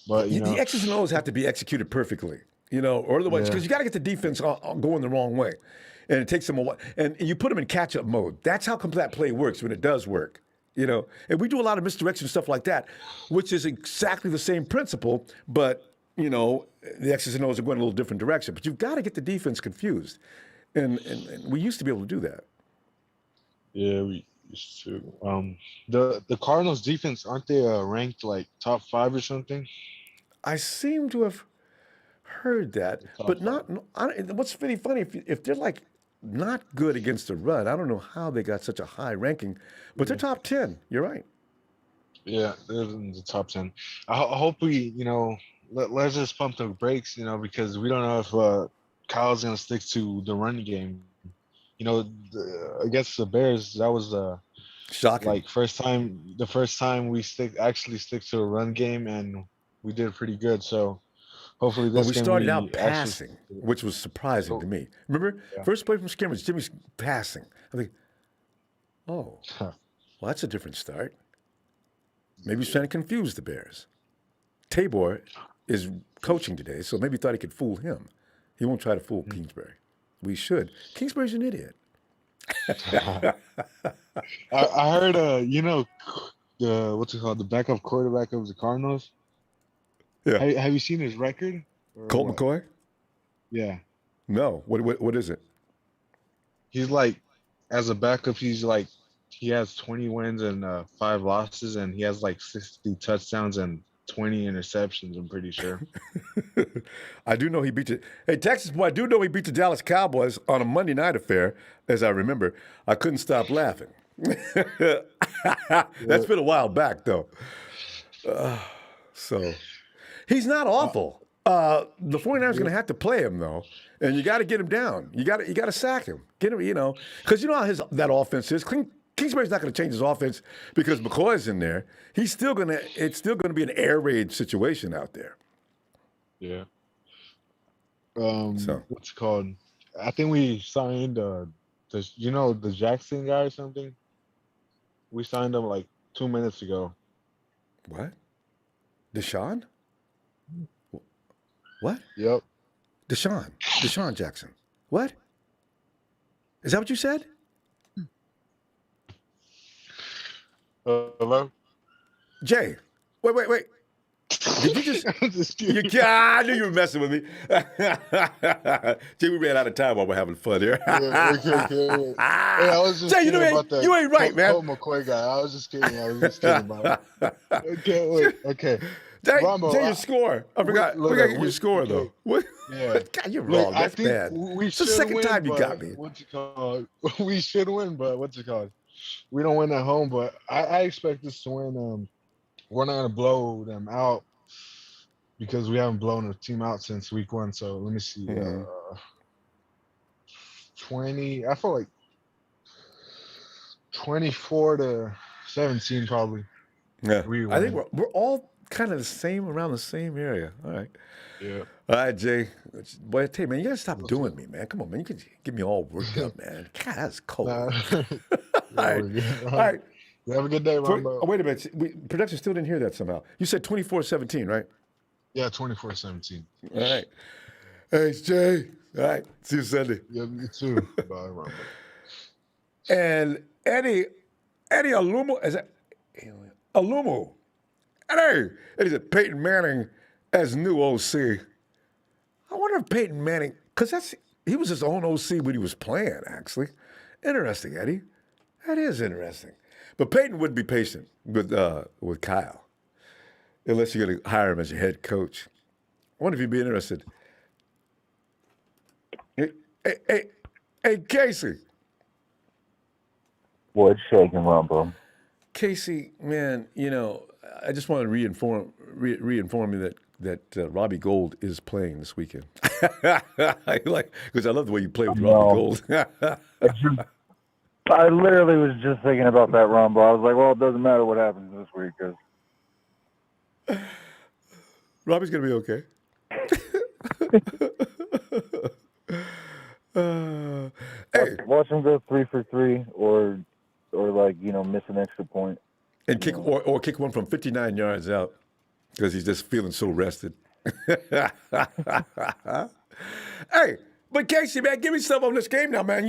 But The X's and O's have to be executed perfectly, or otherwise, yeah, because you got to get the defense going the wrong way, and it takes them a while. And you put them in catch-up mode. That's how that play works when it does work. And we do a lot of misdirection stuff like that, which is exactly the same principle, but the X's and O's are going a little different direction. But you've got to get the defense confused, and we used to be able to do that. yeah, we used to. The Cardinals defense, aren't they ranked like top 5 or something? I seem to have heard that, Top but 5. not. What's really funny if they're like not good against the run, I don't know how they got such a high ranking, but they're top 10. You're right. Yeah, they're in the top 10. I hope let's just pump the brakes, because we don't know if Kyle's gonna stick to the run game. Against the Bears, that was Shocking. the first time we actually stick to a run game, and we did pretty good. So hopefully Well, this we game started out we actually passing, which was surprising to me. Remember, yeah. first play from scrimmage, Jimmy's passing. I think, oh, well, that's a different start. Maybe he's trying to confuse the Bears. Tabor is coaching today, so maybe he thought he could fool him. He won't try to fool Kingsbury. We should. Kingsbury's an idiot. I heard the what's it called, the backup quarterback of the Cardinals. Yeah. Have you seen his record or Colt what? McCoy? Yeah, No. What is it? he's like, as a backup, he has 20 wins and 5 losses, and he has like 60 touchdowns and 20 interceptions. I'm pretty sure. I do know he beat the. Hey, Texas boy, I do know he beat the Dallas Cowboys on a Monday night affair, as I remember. I couldn't stop laughing. That's been a while back, though. So he's not awful. The 49ers are going to have to play him, though, and you got to get him down. You got to sack him. Get him, because you know how that offense is. Kingsbury's not going to change his offense because McCoy's in there. It's still going to be an air raid situation out there. Yeah. So What's it called? I think we signed the Jackson guy or something. We signed him like 2 minutes ago. what? Deshaun? What? Yep. Deshaun Jackson. What? Is that what you said? Hello. Jay, wait. Did you just? I'm just kidding. I knew you were messing with me. Jay, we ran out of time while we're having fun here. Yeah, okay. Hey, I was just Jay, kidding about that. you ain't right, man. Colt McCoy guy. I was just kidding about it. Okay, wait. Okay. Jay, Ronbo, your score. I forgot. We got to get your score, though. What? Yeah. God, you're Look, wrong. I That's think bad. we It's the should second win, time you but got me. what's it called? We should win, but what's it called? We don't win at home, but I expect us to win. We're not gonna blow them out. because we haven't blown a team out since week 1. So let me see. 20. I feel like 24-17 probably. Yeah, We I think win. we're all kind of the same, around the same area. All right. Yeah. All right, Jay. Boy, I tell you, man, you gotta stop What's doing up? me, man. Come on, man. You can get me all worked up, man. God, that's cold. Nah. All Yeah, right. we're good. All right. You have a good day, Ronbo. Oh, wait a minute. Production still didn't hear that somehow. You said 24-17, right? Yeah, 24-17. All right. Thanks, Jay. All right. See you Sunday. Yeah, you too. Bye, Ronbo. And Eddie Alumo, is that Alumo? Eddie said Peyton Manning as new OC. I wonder if Peyton Manning, because he was his own OC when he was playing, actually. Interesting, Eddie. That is interesting. But Peyton would be patient with Kyle, unless you're going to hire him as your head coach. I wonder if he'd be interested. Hey, Casey. What's shaking, Ronbo? Casey, man, I just want to reinform you that Robbie Gold is playing this weekend. Because I love the way you play with Robbie Gold. I literally was just thinking about that, Ronbo. I was like, well, it doesn't matter what happens this week because Robbie's gonna be okay. Hey, watch him go 3 for 3, or miss an extra point and kick or kick one from 59 yards out because he's just feeling so rested. Hey, but Casey, man, give me stuff on this game now, man.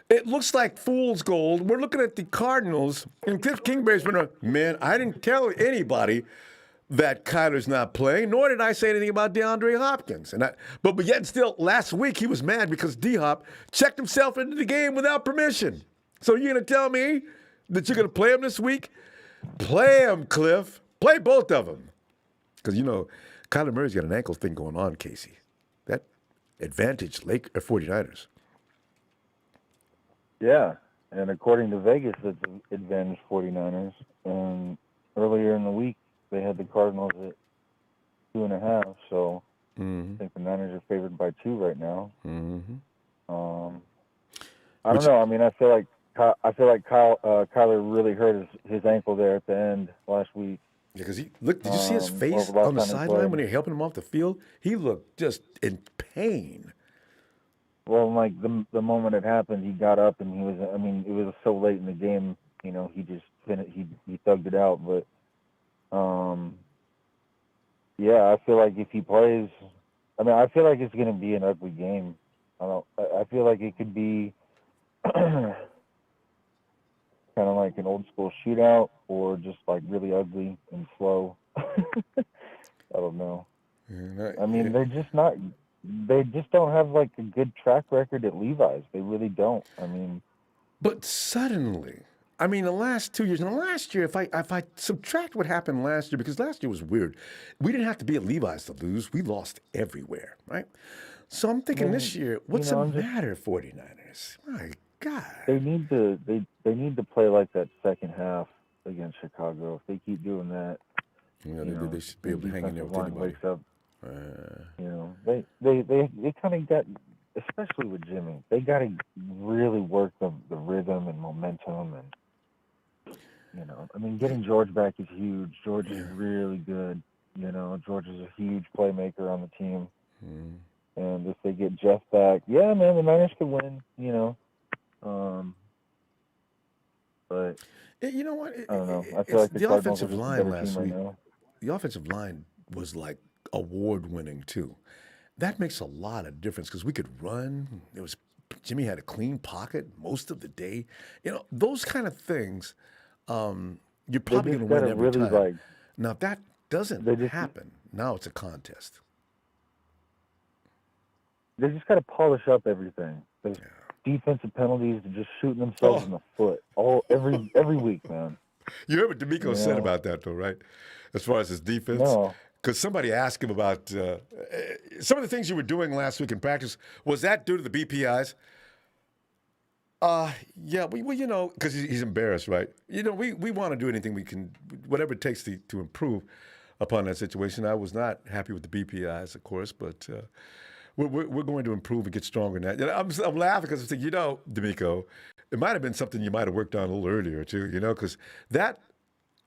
It looks like fool's gold. We're looking at the Cardinals, and Cliff Kingsbury's been man, I didn't tell anybody that Kyler's not playing, nor did I say anything about DeAndre Hopkins. But yet still, last week he was mad because D-Hop checked himself into the game without permission. So you're going to tell me that you're going to play him this week? Play him, Cliff. Play both of them. Because, Kyler Murray's got an ankle thing going on, Casey. That advantage 49ers. Yeah, and according to Vegas, it's advantage 49ers. And earlier in the week, they had the Cardinals at 2.5. So I think the Niners are favored by 2 right now. I don't know. I mean, I feel like Kyler really hurt his ankle there at the end last week. Yeah, because did you see his face on the sideline when they were helping him off the field? He looked just in pain. Well, like the moment it happened, he got up and he was. I mean, it was so late in the game. He just finished. He thugged it out. But, yeah, I feel like if he plays, I feel like it's going to be an ugly game. I feel like it could be kind of like an old school shootout, or just like really ugly and slow. I don't know. I mean, they're just not. They just don't have like a good track record at Levi's. They really don't. But suddenly, the last 2 years, and last year, if I subtract what happened last year, because last year was weird, we didn't have to be at Levi's to lose. We lost everywhere, right? So I'm thinking this year, what's the matter, 49ers? My God. They need to play like that second half against Chicago. If they keep doing that, they should be able to hang in there with anybody. They kind of got, especially with Jimmy, they got to really work the rhythm and momentum, and getting George back is huge. George is really good. George is a huge playmaker on the team, and if they get Jeff back, yeah, man, the Niners could win. But you know what? I don't know. I feel like the offensive line last week. Right now. The offensive line was like award-winning too. That makes a lot of difference because we could run. Jimmy had a clean pocket most of the day. Those kind of things. You're probably going to win every time. Now, if that doesn't happen, now it's a contest. They just got to polish up everything. Those defensive penalties, just shooting themselves in the foot every week, man. You heard what D'Amico said about that, though, right? As far as his defense? No. Because somebody asked him about some of the things you were doing last week in practice. Was that due to the BPIs? Yeah, because he's embarrassed, right? We want to do anything we can, whatever it takes to improve. upon that situation. I was not happy with the BPIs, of course, but we're going to improve and get stronger in that. I'm laughing because I'm thinking, D'Amico, it might have been something you might have worked on a little earlier too, because that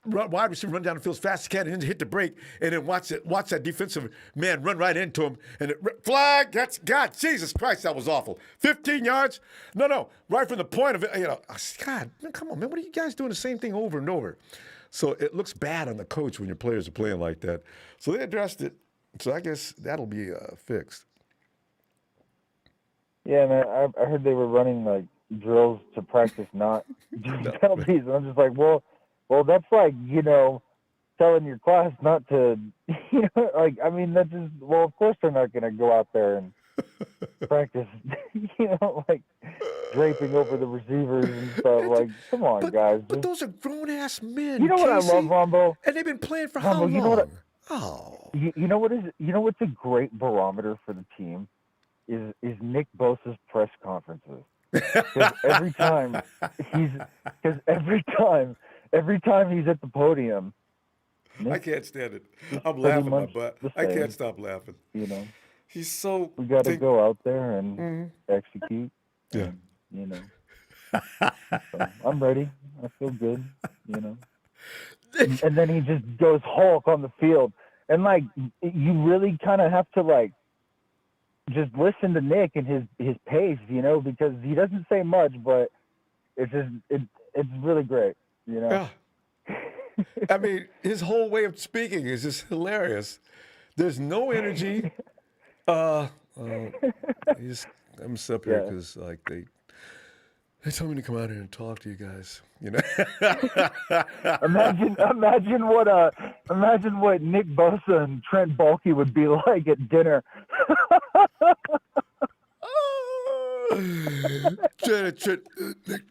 wide receiver run down the field as fast as he can and hit the break, and then watch that defensive man run right into him, and flag. That's God, Jesus Christ, that was awful. 15 yards? No, right from the point of it. God, come on, man, what are you guys doing the same thing over and over? So it looks bad on the coach when your players are playing like that. So they addressed it. So I guess that'll be fixed. Yeah, man, I heard they were running like drills to practice not doing penalties, and I'm just like, well, that's like, telling your class not to, that's just, well, of course they're not going to go out there and practice, like draping over the receivers and stuff. Like, come on, guys. But those are grown-ass men, You know what Casey? I love, Ronbo? And they've been playing for Ronbo, how long? you know what? Oh. You know what's a great barometer for the team is Nick Bosa's press conferences. Because every time he's at the podium, I can't stand it. I'm laughing my butt. I can't stop laughing. He's so. We got to go out there and execute. Yeah. And, so I'm ready. I feel good. And then he just goes Hulk on the field, and like you really kind of have to like just listen to Nick and his pace, because he doesn't say much, but it's just it's really great, Yeah. I mean, his whole way of speaking is just hilarious. There's no energy. I'm just up here because like they told me to come out here and talk to you guys. Imagine what Nick Bosa and Trent Baalke would be like at dinner. Trent, Nick,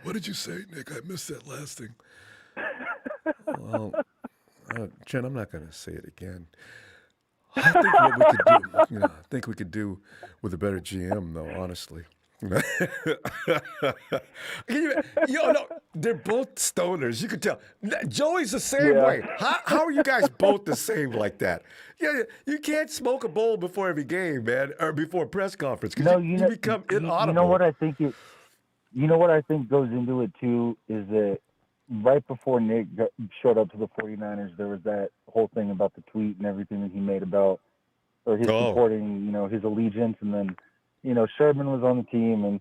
what did you say, Nick? I missed that last thing. Well, Trent, I'm not going to say it again. I think what we could do, I think we could do with a better GM, though, honestly. No, they're both stoners. You could tell. Joey's the same way. How are you guys both the same like that? Yeah, you can't smoke a bowl before every game, man, or before a press conference because you become inaudible. You know what I think goes into it too is that right before Nick showed up to the 49ers, there was that whole thing about the tweet and everything that he made about or his supporting, his allegiance, and then. Sherman was on the team, and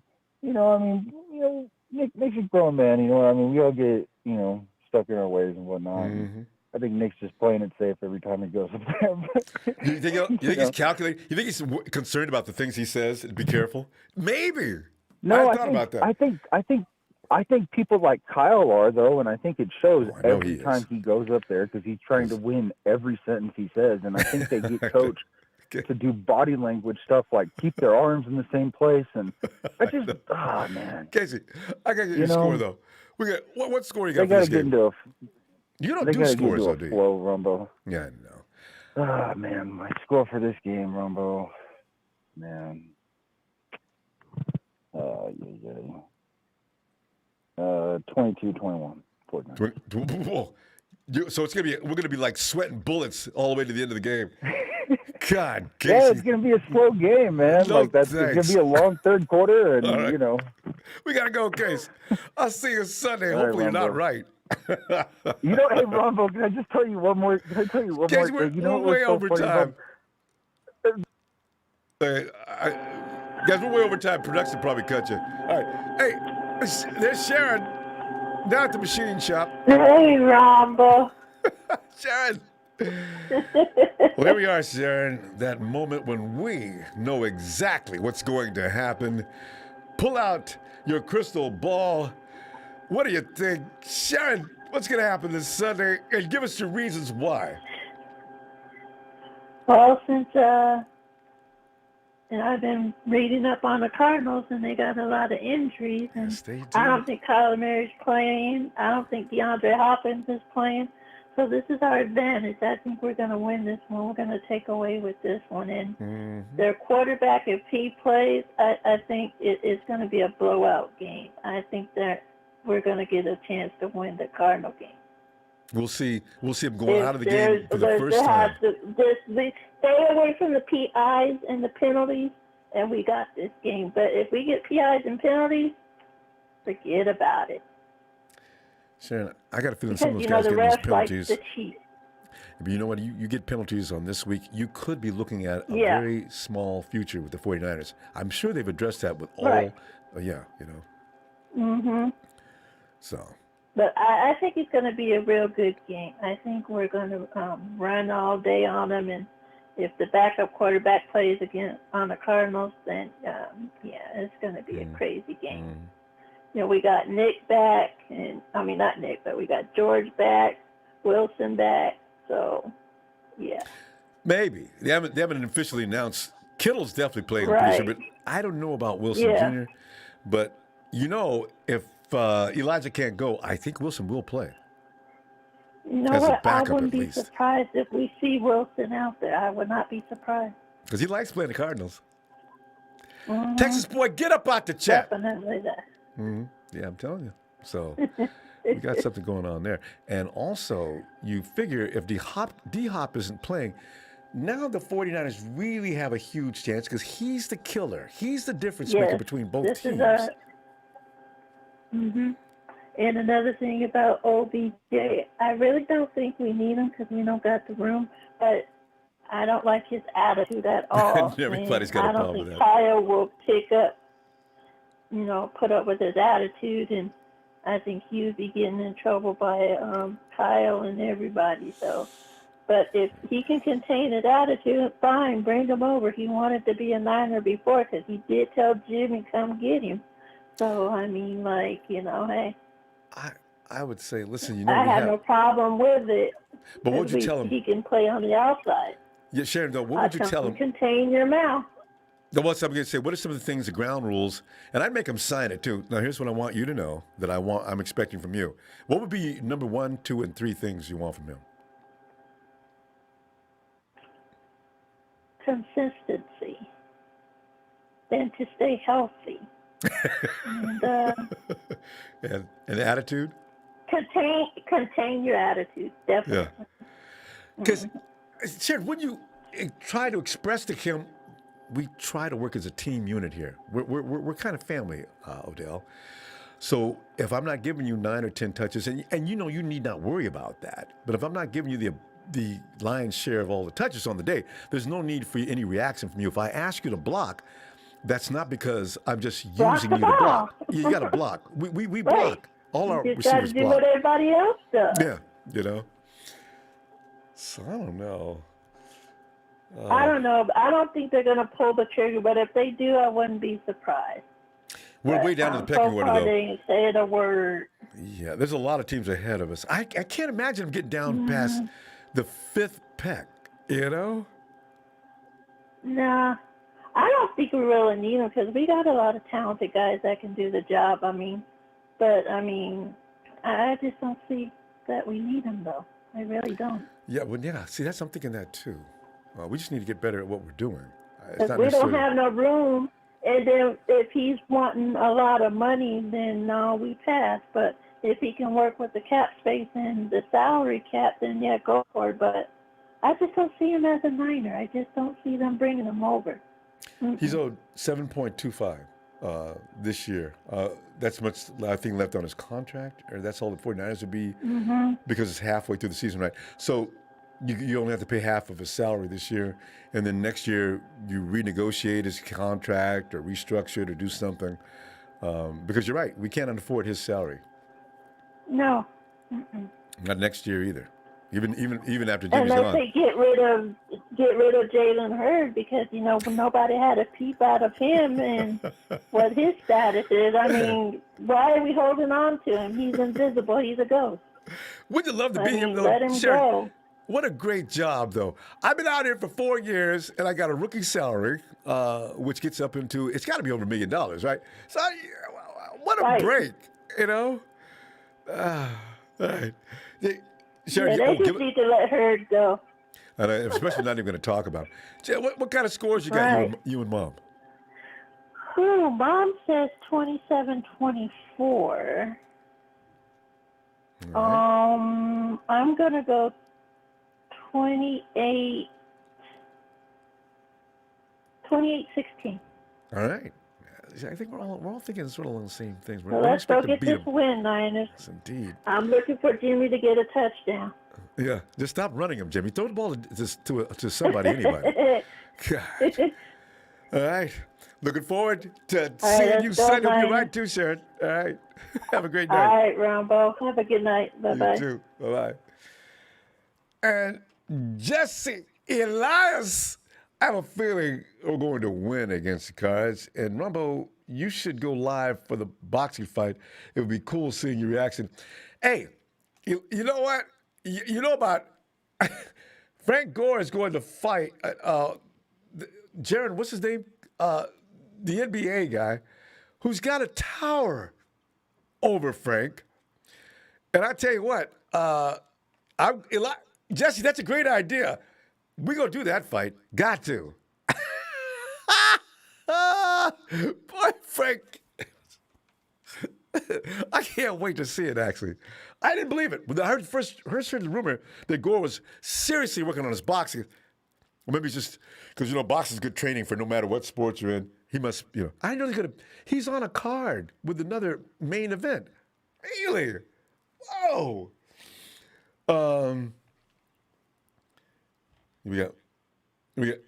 Nick's a grown man. We all get stuck in our ways and whatnot. Mm-hmm. I think Nick's just playing it safe every time he goes up there. You think he's calculating? You think he's concerned about the things he says? Be careful. Maybe. No, I thought about that. I think people like Kyle are though, and I think it shows every time he goes up there because he's trying to win every sentence he says, and I think they get coached. To do body language stuff like keep their arms in the same place, and I just man. Casey, I gotta get your score though. We got what score you got for this game? You don't do scores, though, do you? Flow, Ronbo. Yeah, no. Man, my score for this game, Ronbo. Man. 22-21. 49. So we're gonna be like sweating bullets all the way to the end of the game. God, Casey. Yeah, it's gonna be a slow game, man. It's gonna be a long third quarter, and right. We gotta go, Case. I'll see you Sunday. Hopefully, you're not right. Hey, Ronbo, can I just tell you one more? Can I tell you one Case, more thing? We're way over time. Guys, we're way over time. Production probably cut you. All right. Hey, there's Sharon down at the machine shop. Hey, Ronbo. Sharon. Well, here we are, Sharon. That moment when we know exactly what's going to happen. Pull out your crystal ball. What do you think? Sharon, what's going to happen this Sunday? And give us your reasons why. Well, since I've been reading up on the Cardinals, and they got a lot of injuries, and Yes, they do. I don't think Kyler Murray's playing. I don't think DeAndre Hopkins is playing. So this is our advantage. I think we're going to win this one. We're going to take away with this one. And their quarterback, if he plays, I think it's going to be a blowout game. I think that we're going to get a chance to win the Cardinal game. We'll see him going out of the There's- game for the there- first there time. has to- stay away from the PIs and the penalties, and we got this game. But if we get PIs and penalties, forget about it. Sharon, I got a feeling Because, some of those you know, guys the getting those ref likes penalties. to cheat. But you know what? You get penalties on this week. You could be looking at a Yeah. very small future with the 49ers. I'm sure they've addressed that with all, Right. yeah, you know. Mm-hmm. So, But I think it's going to be a real good game. I think we're going to run all day on them, and if the backup quarterback plays again on the Cardinals, then it's going to be a crazy game. You know, we got Nick back, and not Nick, but we got George back, Wilson back. So, yeah. maybe. They haven't officially announced. Kittle's definitely playing, I'm pretty sure, but I don't know about Wilson Yeah. Jr. But, you know, if Elijah can't go, I think Wilson will play. You know As a what? I backup, wouldn't at be least. surprised if we see Wilson out there. I would not be surprised. Because he likes playing the Cardinals. Mhm. Texas boy, get up out the chat. Definitely that. Yeah, I'm telling you. So we got something going on there. And also, you figure if D-Hop isn't playing, now the 49ers really have a huge chance because he's the killer. He's the difference maker Yes, between both this teams. is And another thing about OBJ, I really don't think we need him because we don't got the room. But I don't like his attitude at all. Everybody's got a I don't problem with think that. Kyle will put up with his attitude, and I think he would be getting in trouble by Kyle and everybody. So, but if he can contain his attitude, fine, bring him over. He wanted to be a Niner before because he did tell Jimmy come get him. So hey. I would say, listen, you know, I we have have. no problem with it. But what would you tell him? He can play on the outside. Yeah, Sharon, though, what would you tell him? Contain your mouth. No, what's I'm going to say? What are some of the things, the ground rules? And I'd make him sign it too. Now, here's what I want you to know that I'm expecting from you. What would be number 1, 2, and 3 things you want from him? Consistency. Then to stay healthy. And attitude? Contain your attitude, definitely. Yeah. Because, Sharon, when you try to express to him, we try to work as a team unit here. We're kind of family, Odell. So if I'm not giving you 9 or 10 touches, and you know you need not worry about that, but if I'm not giving you the lion's share of all the touches on the day, there's no need for any reaction from you. If I ask you to block, that's not because I'm just using you to block. You got to block. We block. Right. All our You just got to receivers do block. what everybody else does. Yeah, you know. So I don't know. I don't know. I don't think they're going to pull the trigger, but if they do, I wouldn't be surprised. We're way down to the pecking order, far though. they ain't said a word. Yeah, there's a lot of teams ahead of us. I can't imagine them getting down past the 5th peck, you know? Nah, I don't think we really need them because we got a lot of talented guys that can do the job. I just don't see that we need them, though. I really don't. Yeah, well, yeah. See, I'm thinking that too. We just need to get better at what we're doing. It's If not we don't necessarily- have no room, and then if he's wanting a lot of money, then no, we pass. But if he can work with the cap space and the salary cap, then yeah, go for it. But I just don't see him as a Niner. I just don't see them bringing him over. He's owed $7.25 this year. That's much, I think, left on his contract, or that's all the 49ers would be because it's halfway through the season, right? So you only have to pay half of his salary this year, and then next year you renegotiate his contract or restructure it or do something. Because you're right, we can't afford his salary. No. Not next year either. Even after Jimmy's Unless gone. they get rid of Jalen Hurd because nobody had a peep out of him and what his status is. I mean, why are we holding on to him? He's invisible. He's a ghost. Wouldn't you love to be him, though? Let him go. What a great job, though. I've been out here for 4 years, and I got a rookie salary, which gets up into, it's got to be over $1 million, right? So, what a Right. break, you know? All right. Sharon, They just need to let Hurd go. and I'm especially not even going to talk about it. What kind of scores you got, Right. you and Mom? Mom says 27-24. I'm gonna go 28-16. All right. I think we're all thinking sort of along the same things. So We let's go expect to get beat this them. win, Niners. Yes, indeed. I'm looking for Jimmy to get a touchdown. Yeah, just stop running him, Jimmy. Throw the ball to somebody, anybody. God. All right. Looking forward to seeing let's you go, Sunday. You'll be Niners. right too, Sharon. All right. Have a great All night. right, Ronbo. Have a good night. Bye-bye. You too. Bye-bye. And Jesse Elias, I have a feeling we're going to win against the Cards. And Ronbo, you should go live for the boxing fight. It would be cool seeing your reaction. Hey, you know what? You know about Frank Gore is going to fight Jaron, what's his name? The NBA guy who's got a tower over Frank. And I tell you what, Jesse, that's a great idea. We're going to do that fight. Got to. Boy, Frank. I can't wait to see it, actually. I didn't believe it. When I heard the rumor that Gore was seriously working on his boxing, or maybe it's just because, boxing is good training for no matter what sport you're in. He must, I didn't know he's on a card with another main event. Really? Whoa. We got. There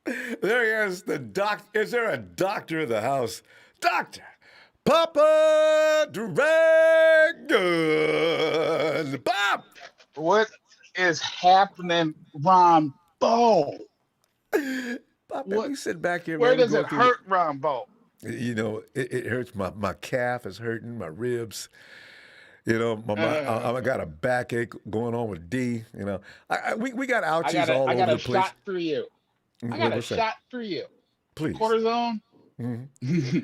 he is, the doc. Is there a doctor in the house? Doctor Papa Dragon. Bob. What is happening, Ronbo? Bob, let me sit back here. Where man. does it hurt, Ronbo? It hurts. My calf is hurting. My ribs. I got a backache going on with D. We got ouchies all over the place. I got a shot for you. I got a shot for you. Please. Cortisone. Mm-hmm.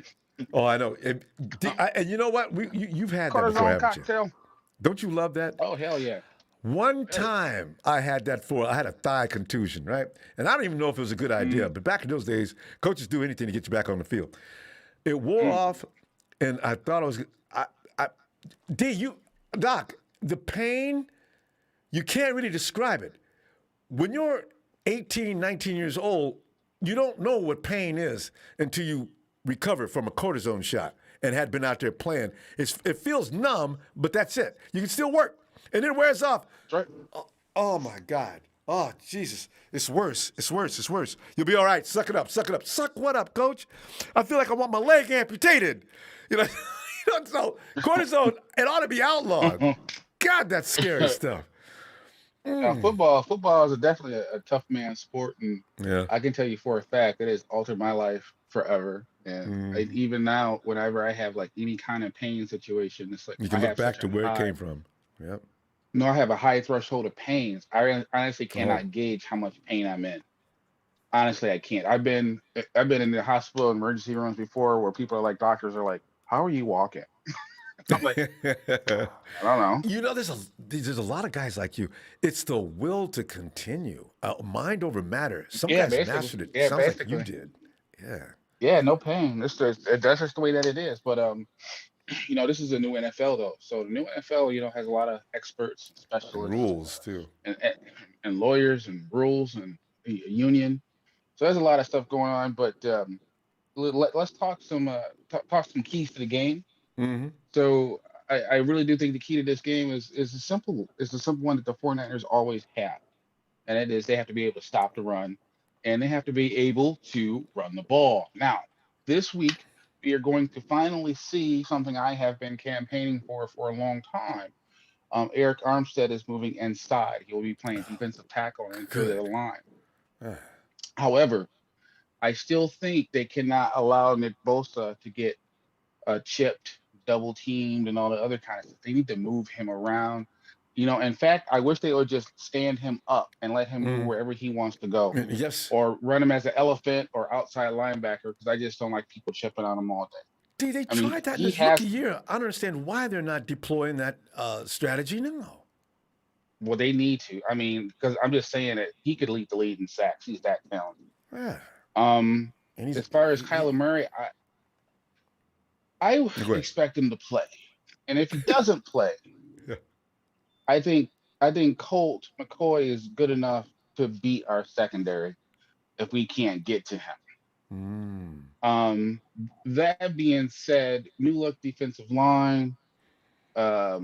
Oh, I know. And you know what? You've had that before, haven't cocktail. You? Don't you love that? Oh, hell yeah. One time I had that I had a thigh contusion, right? And I don't even know if it was a good idea, but back in those days, coaches do anything to get you back on the field. It wore off, and I thought I was. Doc, the pain, you can't really describe it. When you're 18, 19 years old, you don't know what pain is until you recover from a cortisone shot and had been out there playing. It feels numb, but that's it. You can still work, and then it wears off. That's right. Oh my God. Oh, Jesus. It's worse. It's worse. It's worse. You'll be all right. Suck it up. Suck it up. Suck what up, coach? I feel like I want my leg amputated. So cortisone, it ought to be outlawed. God, that's scary stuff. Football is definitely a tough man sport, and Yeah. I can tell you for a fact it has altered my life forever. And even now, whenever I have like any kind of pain situation, it's like You can look back to where it came from. Yep. No, I have a high threshold of pains. I honestly cannot gauge how much pain I'm in. Honestly, I can't. I've been in the hospital emergency rooms before where people are like, doctors are like, "How are you walking?" I'm like, I don't know. There's a lot of guys like you. It's the will to continue. Mind over matter. Some guys mastered it. Sounds like you did. Yeah. Yeah, no pain. That's just the way that it is. But this is a new NFL though. So the new NFL, has a lot of experts, specialists, Rules too, and lawyers and rules and a union. So there's a lot of stuff going on. But let's talk some keys to the game. Mm-hmm. So I really do think the key to this game is the simple one that the 49ers always have, and it is they have to be able to stop the run, and they have to be able to run the ball. Now, this week we are going to finally see something I have been campaigning for a long time. Eric Armstead is moving inside. He will be playing defensive tackle into the line. However, I still think they cannot allow Nick Bosa to get chipped, double teamed, and all the other kind of stuff. They need to move him around. In fact, I wish they would just stand him up and let him go wherever he wants to go. Yes. Or run him as an elephant or outside linebacker, because I just don't like people chipping on him all day. They tried that in his rookie year. I don't understand why they're not deploying that strategy now. Well, they need to. Because I'm just saying that he could lead the lead in sacks. He's that talented. Yeah. As far as Kyler Murray, I expect him to play. And if he doesn't play, Yeah. I think Colt McCoy is good enough to beat our secondary if we can't get to him. That being said, new look defensive line. I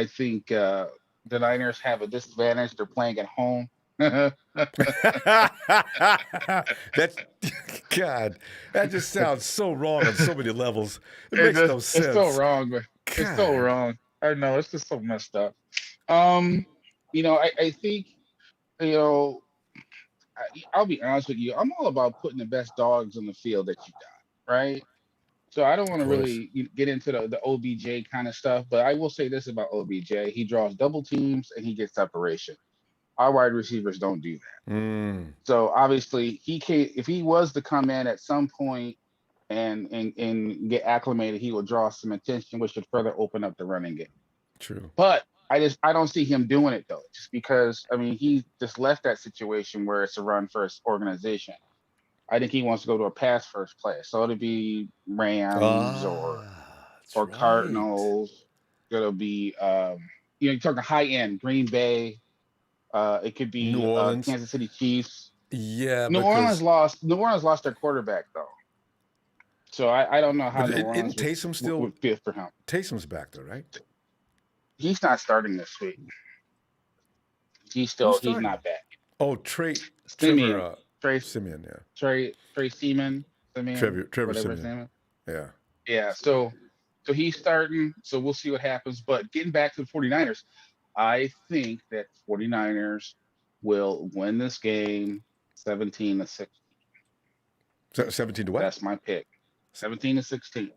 think the Niners have a disadvantage. They're playing at home. That's God. That just sounds so wrong on so many levels. It makes no sense. It's so wrong, but it's so God. wrong. I know it's just so messed up. I think, I'll be honest with you. I'm all about putting the best dogs on the field that you got, right? So I don't want to really get into the OBJ kind of stuff, but I will say this about OBJ: he draws double teams and he gets separation. Our wide receivers don't do that. So obviously, if he was to come in at some point and get acclimated, he will draw some attention, which should further open up the running game. True. But I don't see him doing it though, just because he just left that situation where it's a run first organization. I think he wants to go to a pass first play. So it'll be Rams or Cardinals. It'll be you're talking high end, Green Bay. It could be New Orleans, Kansas City Chiefs. Yeah, New Orleans lost their quarterback though. So I don't know how New Orleans would fit for him. Taysom's back though, right? He's not starting this week. He's not back. Oh, Trey Simeon. Simeon, yeah. Trey Seaman. Trevor whatever his Simeon. name is. Yeah. Yeah. So he's starting. So we'll see what happens. But getting back to the 49ers, I think that 49ers will win this game 17-16. 17 to what? That's my pick. 17-16.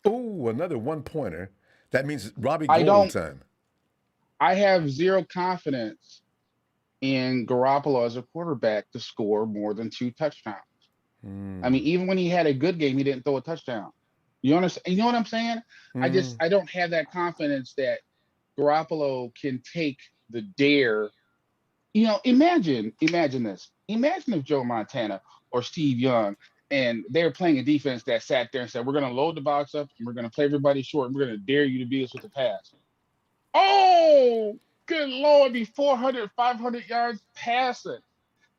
Oh, another 1-pointer. That means Robbie Gould time. I have zero confidence in Garoppolo as a quarterback to score more than 2 touchdowns. Even when he had a good game, he didn't throw a touchdown. You understand? You know what I'm saying? I don't have that confidence that Garoppolo can take the dare. Imagine this. Imagine if Joe Montana or Steve Young and they're playing a defense that sat there and said, we're going to load the box up and we're going to play everybody short and we're going to dare you to beat us with the pass. Oh, good Lord, be 400, 500 yards passing.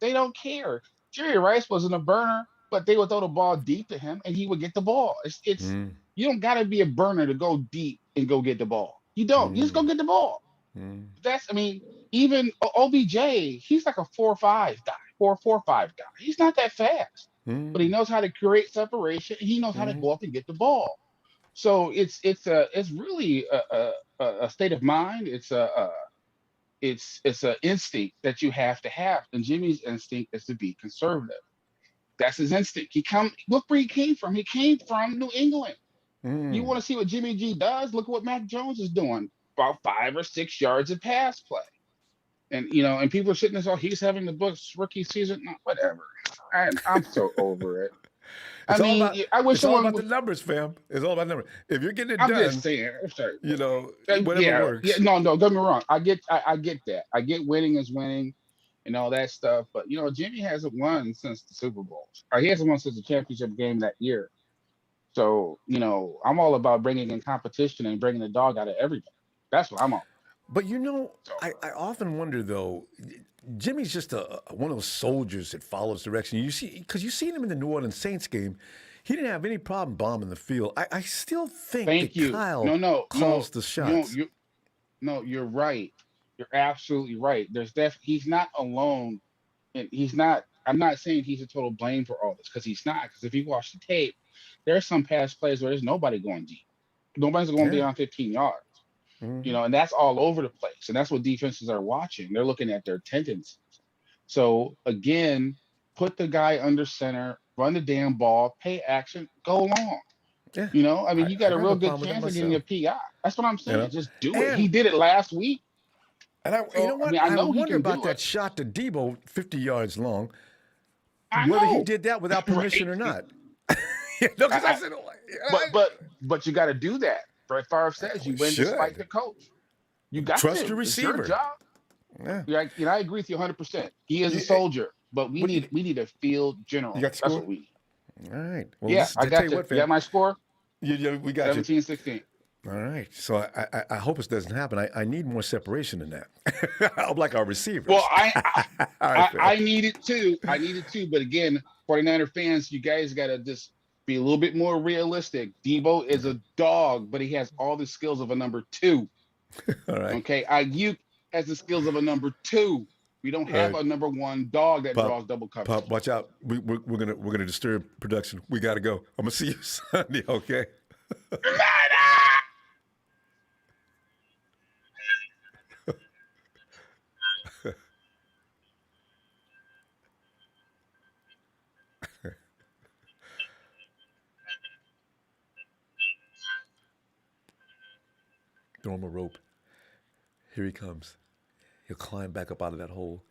They don't care. Jerry Rice wasn't a burner, but they would throw the ball deep to him and he would get the ball. You don't got to be a burner to go deep and go get the ball. You don't. You just go get the ball. Even OBJ, he's like a 4-5 guy, 4-4-5 guy. He's not that fast, but he knows how to create separation. He knows how to go up and get the ball. So it's really a state of mind. It's an instinct that you have to have. And Jimmy's instinct is to be conservative. That's his instinct. Look where he came from. He came from New England. You want to see what Jimmy G does? Look at what Mac Jones is doing. About 5 or 6 yards of pass play. And and people are sitting there, he's having the Bucs rookie season. No, whatever. I'm so over it. I wish it's all about the numbers, fam. It's all about numbers. If you're getting it done, I'm just saying. I'm sorry. Whatever works. Yeah, no, don't get me wrong. I get that. I get winning is winning and all that stuff. But Jimmy hasn't won since the Super Bowls. He hasn't won since the championship game that year. So I'm all about bringing in competition and bringing the dog out of everybody. That's what I'm on. But I often wonder though. Jimmy's just one of those soldiers that follows direction. You see, because you've seen him in the New Orleans Saints game, he didn't have any problem bombing the field. I still think Kyle calls the shots. You're right. You're absolutely right. He's not alone, and he's not. I'm not saying he's a total blame for all this because he's not. Because if you watch the tape, there's some pass plays where there's nobody going deep. Nobody's going beyond 15 yards. And that's all over the place. And that's what defenses are watching. They're looking at their tendencies. So again, put the guy under center, run the damn ball, pay action, go long. Yeah. You got a real good chance of getting a PI. That's what I'm saying. Just do it. He did it last week. And I wonder about that shot to Deebo, 50 yards long. Whether he did that without permission or not. But you got to do that. Brett Favre says you win despite the coach. You got trust to. your receiver. It's your job. Yeah. I agree with you 100%. He is a soldier, but we need a field general. You got the That's score? what we need. All right. Well, I got you. You got my score? We got 17-16. All right. So I hope it doesn't happen. I need more separation than that. I'm like our receivers. Well, All right, I need it too. I need it too. But again, 49er fans, you guys got to just be a little bit more realistic. Deebo is a dog, but he has all the skills of a number 2. All right. Okay. Ayuk has the skills of a number 2. We don't have a number 1 dog that draws double coverage. Pop, watch out. We're gonna disturb production. We gotta go. I'm gonna see you Sunday, okay? Throw him a rope. Here he comes. He'll climb back up out of that hole.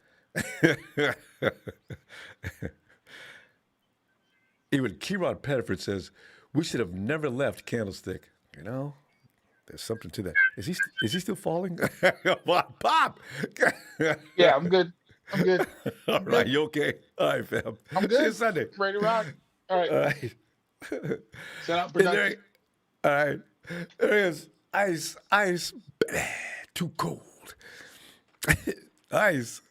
Even Keyron Pettiford says, we should have never left Candlestick. You know, there's something to that. Is he still falling? Pop! Yeah, I'm good. I'm good. All right, you okay? All right, fam. I'm good. See you Sunday. Ready to rock. All right. All right. Set up production. All right. There is ice. Too cold. Ice.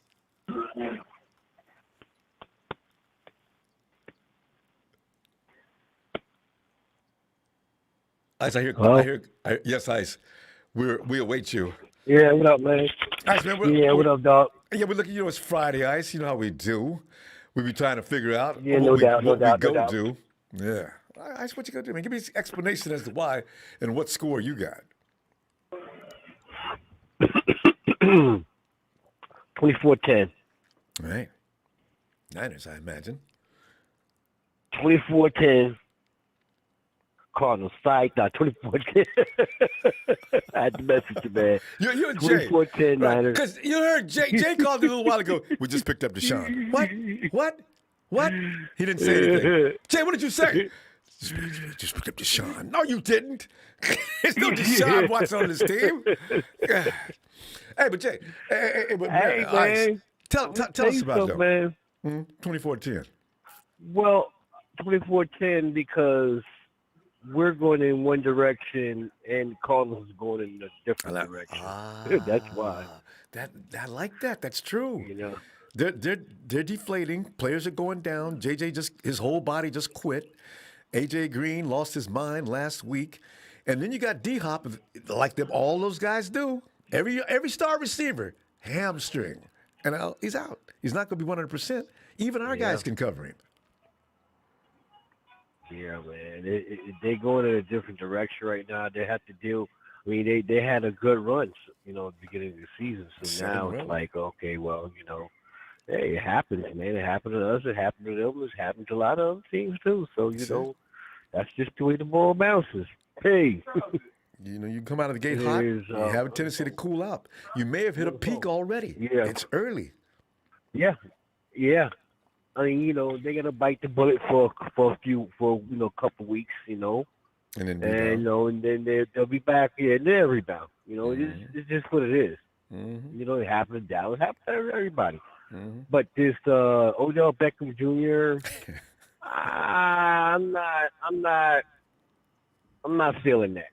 Ice, I hear. Yes, Ice. We await you. Yeah, what up, man? Ice, man. What up, dog? Yeah, we're looking. You know, it's Friday, Ice. You know how we do. We be trying to figure out Yeah, what no doubt. go do. Yeah. Ice, what you gonna do, man? Give me an explanation as to why and what score you got. 24-10. All right. Niners, I imagine. 24-10. Cardinals fight. 24-10. I had to message you, man. You're Jay. 24-10 Niners. Because you heard Jay. Jay called you a little while ago. We just picked up Deshaun. What? He didn't say anything. Jay, what did you say? Just picked up Deshaun. No, you didn't. There's no Deshaun Watson on this team. Hey, but Jay. Hey, man. Ice, tell us about it, man. 24-10. Well, 24-10 because we're going in one direction and Cardinals is going in a different direction. That's why. I like that. That's true. You know, they're deflating. Players are going down. JJ his whole body just quit. AJ Green lost his mind last week, and then you got D-Hop, like them. All those guys do. Every star receiver hamstring, and he's out. He's not going to be 100%. Even our guys can cover him. Yeah, man. They're going in a different direction right now. They have to deal. I mean, they had a good run, at the beginning of the season. So now it's like, okay, well, hey, it happens, man. It happened to us. It happened to them. It's happened to a lot of other teams too. So that's just the way the ball bounces. Hey. You come out of the gate hot. You have a tendency to cool out. You may have hit a peak already. Yeah, it's early. Yeah. I mean, they're gonna bite the bullet for a couple weeks, and then and then they'll be back here and they'll rebound. It's just what it is. Mm-hmm. It happened to Dallas, it happened to everybody. Mm-hmm. But this Odell Beckham Jr. I'm not feeling that.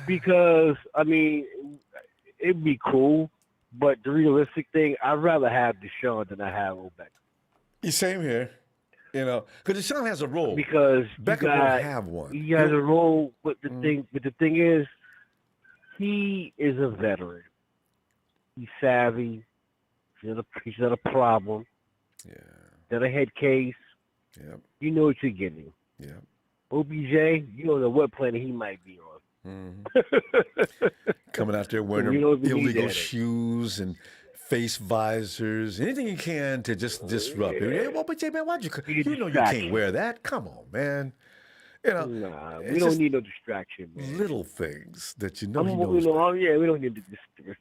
Because I mean, it'd be cool, but the realistic thing, I'd rather have Deshaun than I have Beckham. Same here, because Deshaun has a role. Because Beckham won't have one. He has a role, but the thing is, he is a veteran. He's savvy. He's not a problem. Yeah. Not a head case. Yep. You know what you're getting. Yeah. OBJ, you don't know what planet he might be on. Mm-hmm. Coming out there wearing illegal shoes and face visors, anything you can to just disrupt. Hey, OBJ, man, why'd you can't wear that. Come on, man. Nah, we don't need no distraction, man. Little things that he we knows. don't need the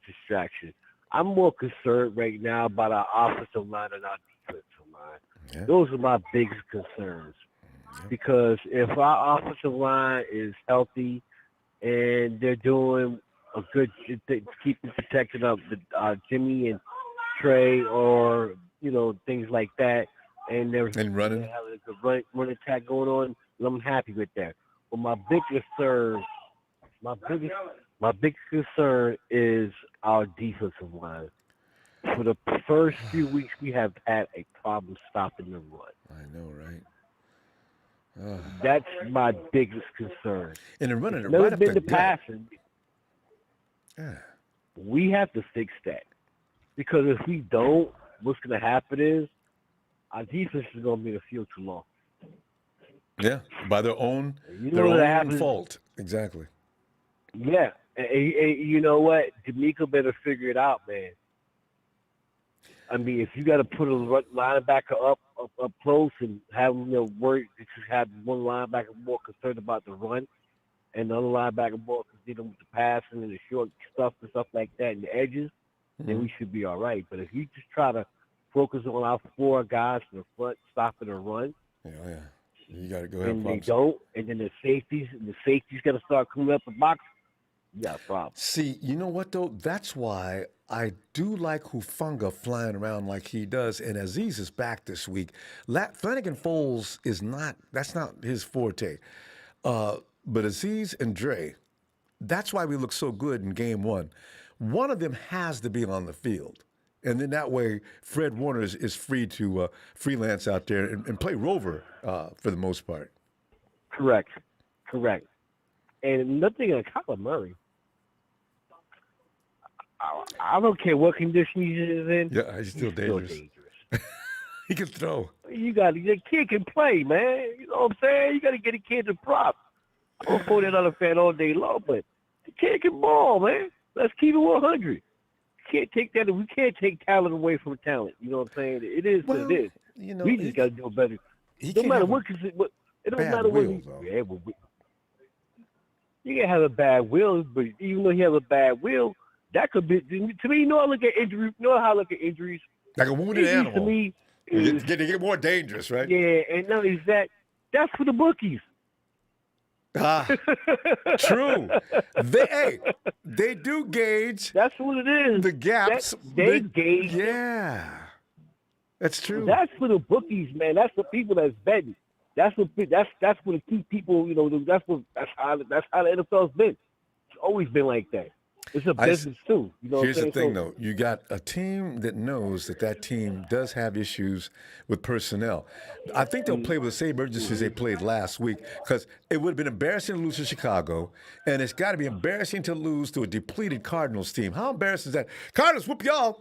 distraction. I'm more concerned right now about our offensive line and our defensive line. Yeah. Those are my biggest concerns. Yeah. Because if our offensive line is healthy and they're doing a good, keeping protecting up Jimmy and Trey, or things like that, and they're running, having a good run attack going on, I'm happy with that. But my biggest concern is our defensive line. For the first few weeks, we have had a problem stopping the run. I know, right? That's my biggest concern. And they're running It's it never right up been the the gut. passing. Yeah. We have to fix that. Because if we don't, what's going to happen is our defense is going to be in the field too long. Yeah, by their own, You their know what own happens? fault. Exactly. Yeah. And you know what? D'Amico better figure it out, man. I mean, if you got to put a linebacker up close and have worry, just have one linebacker more concerned about the run, and the other linebacker more concerned with the passing and the short stuff and stuff like that and the edges, then we should be all right. But if you just try to focus on our 4 guys in the front stopping the run, Yeah. You got to go ahead and and they don't, and then the safeties got to start coming up the box, you got a problem. See, you know what, though? That's why I do like Hufanga flying around like he does, and Aziz is back this week. Flanagan Foles that's not his forte. But Aziz and Dre, that's why we look so good in game 1. One of them has to be on the field. And then that way, Fred Warner is free to freelance out there and play rover for the most part. Correct. And nothing on Kyler Murray. I don't care what condition he's in. Yeah, he's still dangerous. He can throw. The kid can play, man. You know what I'm saying? You got to get a kid to prop. I'm gonna that other fan all day long, but the kid can ball, man. Let's keep it 100. Can't take that. We can't take talent away from talent. You know what I'm saying? It is what it is. You know, we just got to do better. It don't matter what. It don't matter what. You can have a bad will, but even though he has a bad will, that could be to me. You know, I look at injuries. You know how I look at injuries. Like a wounded injuries animal. To me, they get more dangerous, right? Yeah, and not only that, that's for the bookies. True. They do gauge. That's what it is. The gaps. They gauge. Yeah, that's true. That's for the bookies, man. That's the people that's betting. That's for the key people. You know, that's how the NFL's been. It's always been like that. It's a business too. You know. Here's the thing, though. You got a team that knows that team does have issues with personnel. I think they'll play with the same urgency as they played last week, because it would have been embarrassing to lose to Chicago, and it's got to be embarrassing to lose to a depleted Cardinals team. How embarrassing is that? Cardinals whoop y'all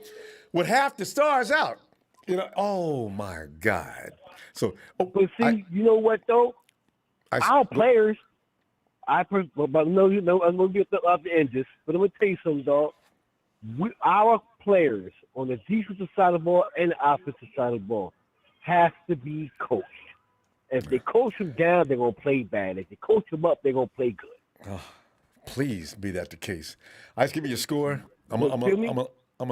with half the stars out. You know. Oh my God. So, but see, you know what though? Our players. But no, I'm gonna get up the edges. But I'm gonna tell you something, dog. Our players on the defensive side of the ball and the offensive side of the ball have to be coached. If they coach them down, they're gonna play bad. If they coach them up, they're gonna play good. Oh, please be that the case. I just give me your score. I'm gonna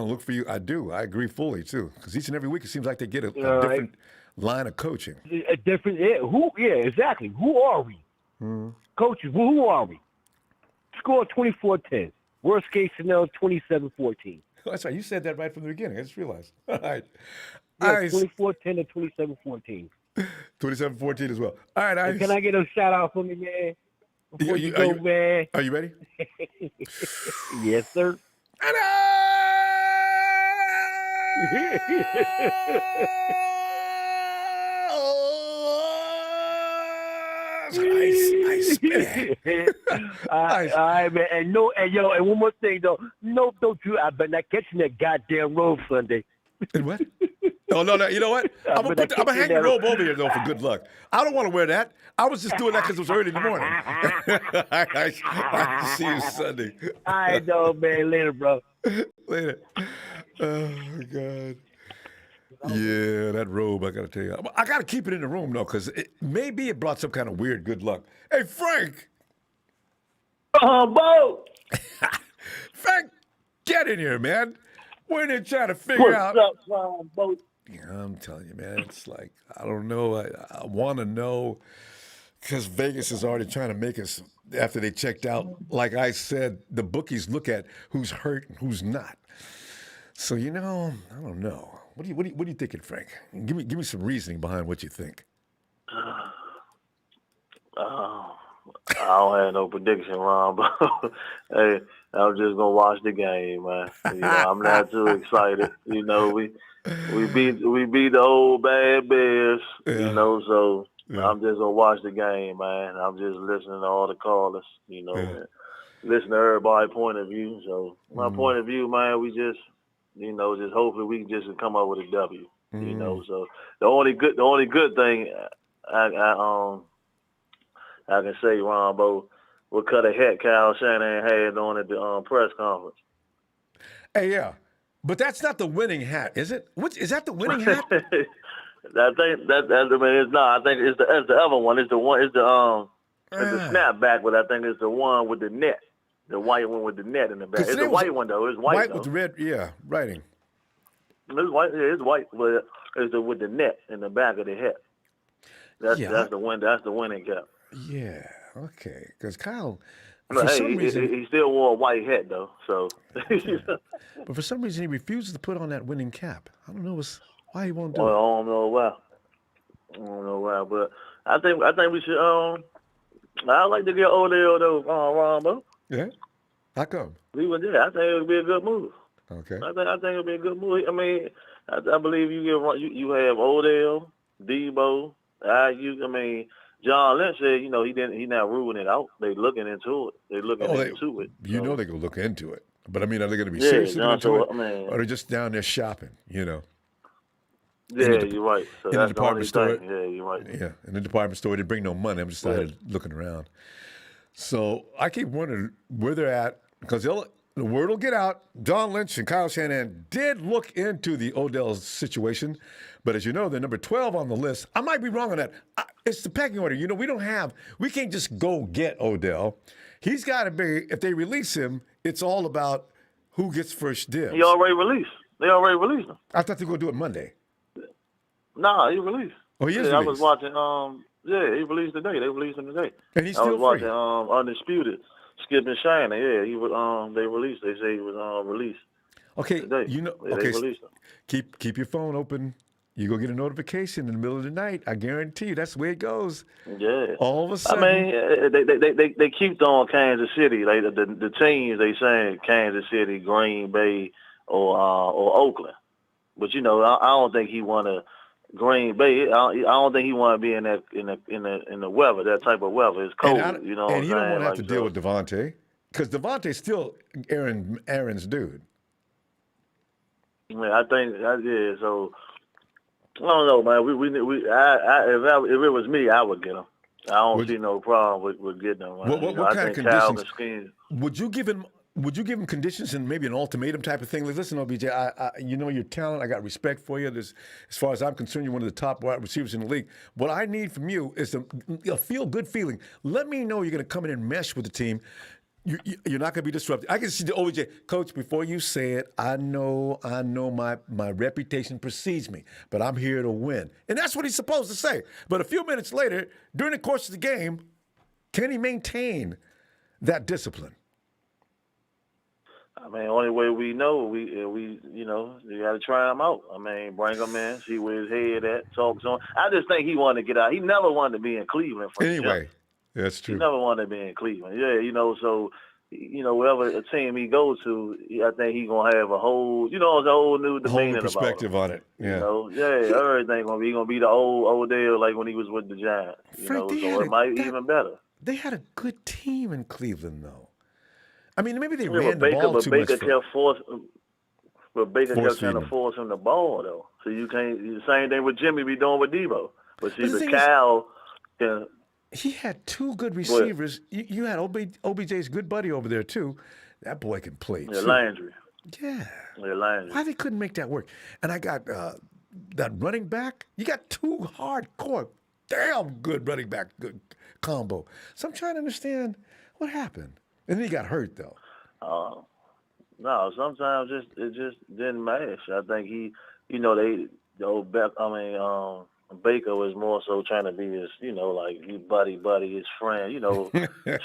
look for you. I do. I agree fully too, because each and every week it seems like they get a different line of coaching. A different. Yeah, exactly. Who are we? Coaches, who are we? Score 24-10. Worst case scenario, 27-14. That's right. You said that right from the beginning. I just realized. All right. Yeah, 24-10 and 27-14. 27-14 as well. All right, Ice. Can I get a shout out for me, man? Before you go, man. Are you ready? Yes, sir. Ice, man. All right, man. And one more thing though. No, don't you? I better not catching that goddamn robe Sunday. And what? No. You know what? I'm gonna hang the robe over here though for good luck. I don't want to wear that. I was just doing that because it was early in the morning. I see you Sunday. I know, man. Later, bro. Later. Oh my God. Yeah, that robe, I got to tell you. I got to keep it in the room, though, because maybe it brought some kind of weird good luck. Hey, Frank. Bo. Frank, get in here, man. We're in there trying to figure out. What's up, Bo? Yeah, I'm telling you, man, it's like, I don't know. I want to know, because Vegas is already trying to make us, after they checked out, like I said, the bookies look at who's hurt and who's not. So, I don't know. What are you thinking, Frank? Give me some reasoning behind what you think. I don't have no prediction, Ron, but hey, I'm just gonna watch the game, man. I'm not too excited. We beat the old bad Bears, Yeah. so Yeah. I'm just gonna watch the game, man. I'm just listening to all the callers, Yeah. and listen to everybody's point of view. So my point of view, man, we just just hopefully we can just come up with a W. So the only good thing I can say, Ronbo, what cut a hat Kyle Shanahan had on at the press conference. Hey, yeah. But that's not the winning hat, is it? Is that the winning hat? I think it's not. I think it's the other one. It's the one. It's the snapback, but I think it's the one with the net, the white one with the net in the back. It's the white one though. It's white though. With the red, writing. It's white. Yeah, it's white, but it's with the net in the back of the hat. That's the win. That's the winning cap. Yeah. Okay. Because Kyle, for some reason, he still wore a white hat though. So. But for some reason, he refuses to put on that winning cap. I don't know why he won't do it. I don't know why. But I think we should. I'd like to get Odell though, Ronbo. Yeah. How come? I think it would be a good move. Okay. I think it would be a good move. I mean, I believe you have Odell, Deebo, I mean, John Lynch said, he's not ruling it out. They're looking into it. They're looking into it. You know they're going to look into it. But, I mean, are they going to be serious into it? Or they're just down there shopping, Yeah, you're right. So in that's the department store. Yeah, you're right. Yeah, in the department store, they bring no money. I'm just looking around. So I keep wondering where they're at because the word will get out. John Lynch and Kyle Shanahan did look into the Odell situation. But as you know, they're number 12 on the list. I might be wrong on that. It's the pecking order. We can't just go get Odell. He's got to be, if they release him, it's all about who gets first dibs. He already released. They already released him. I thought they were going to do it Monday. Nah, he released. Oh, he is released? I was watching, he released today. They released him today. And he's still free. I was watching Undisputed, Skip and Shiner. Yeah, he was, they released. They say he was released. Okay, today. They released him. Keep your phone open. You go get a notification in the middle of the night. I guarantee you, that's the way it goes. Yeah. All of a sudden. I mean, they keep throwing Kansas City. Like the teams they saying Kansas City, Green Bay, or Oakland. But I don't think he want to Green Bay. I don't think he want to be in the weather, that type of weather. It's cold. And he don't want to have to deal with Devontae because Devontae's still Aaron's dude. I think so. I don't know, man. If it was me, I would get him. I don't see no problem with getting him. What kind of conditions? Would you give him conditions and maybe an ultimatum type of thing? Like, listen, OBJ, your talent. I got respect for you. As far as I'm concerned, you're one of the top wide receivers in the league. What I need from you is a feel-good feeling. Let me know you're going to come in and mesh with the team. You're not going to be disrupted. I can see the OBJ. Coach, before you say it, I know my reputation precedes me, but I'm here to win. And that's what he's supposed to say. But a few minutes later, during the course of the game, can he maintain that discipline? I mean, only way we know, you got to try him out. I mean, bring him in, see where his head at, talk to him. I just think he wanted to get out. He never wanted to be in Cleveland. Anyway. That's true. He never wanted to be in Cleveland. Yeah, so, whatever a team he goes to, I think he's going to have a whole, a whole new demeanor about perspective on it. Yeah. Everything going to be the old Odell like when he was with the Giants. So it might be even better. They had a good team in Cleveland, though. I mean, maybe they ran the ball too much. But Baker kept trying to force him the ball, though. So you can't, the same thing with Jimmy be doing with Deebo. But see, the Cal can... He had two good receivers. You had OBJ's good buddy over there, too. That boy can play, too. Landry. Yeah. Landry. Why they couldn't make that work? And I got that running back. You got two hardcore, damn good running back combo. So I'm trying to understand what happened. And then he got hurt, though. No, sometimes it just didn't match. I think Baker was more so trying to be his, he buddy, his friend,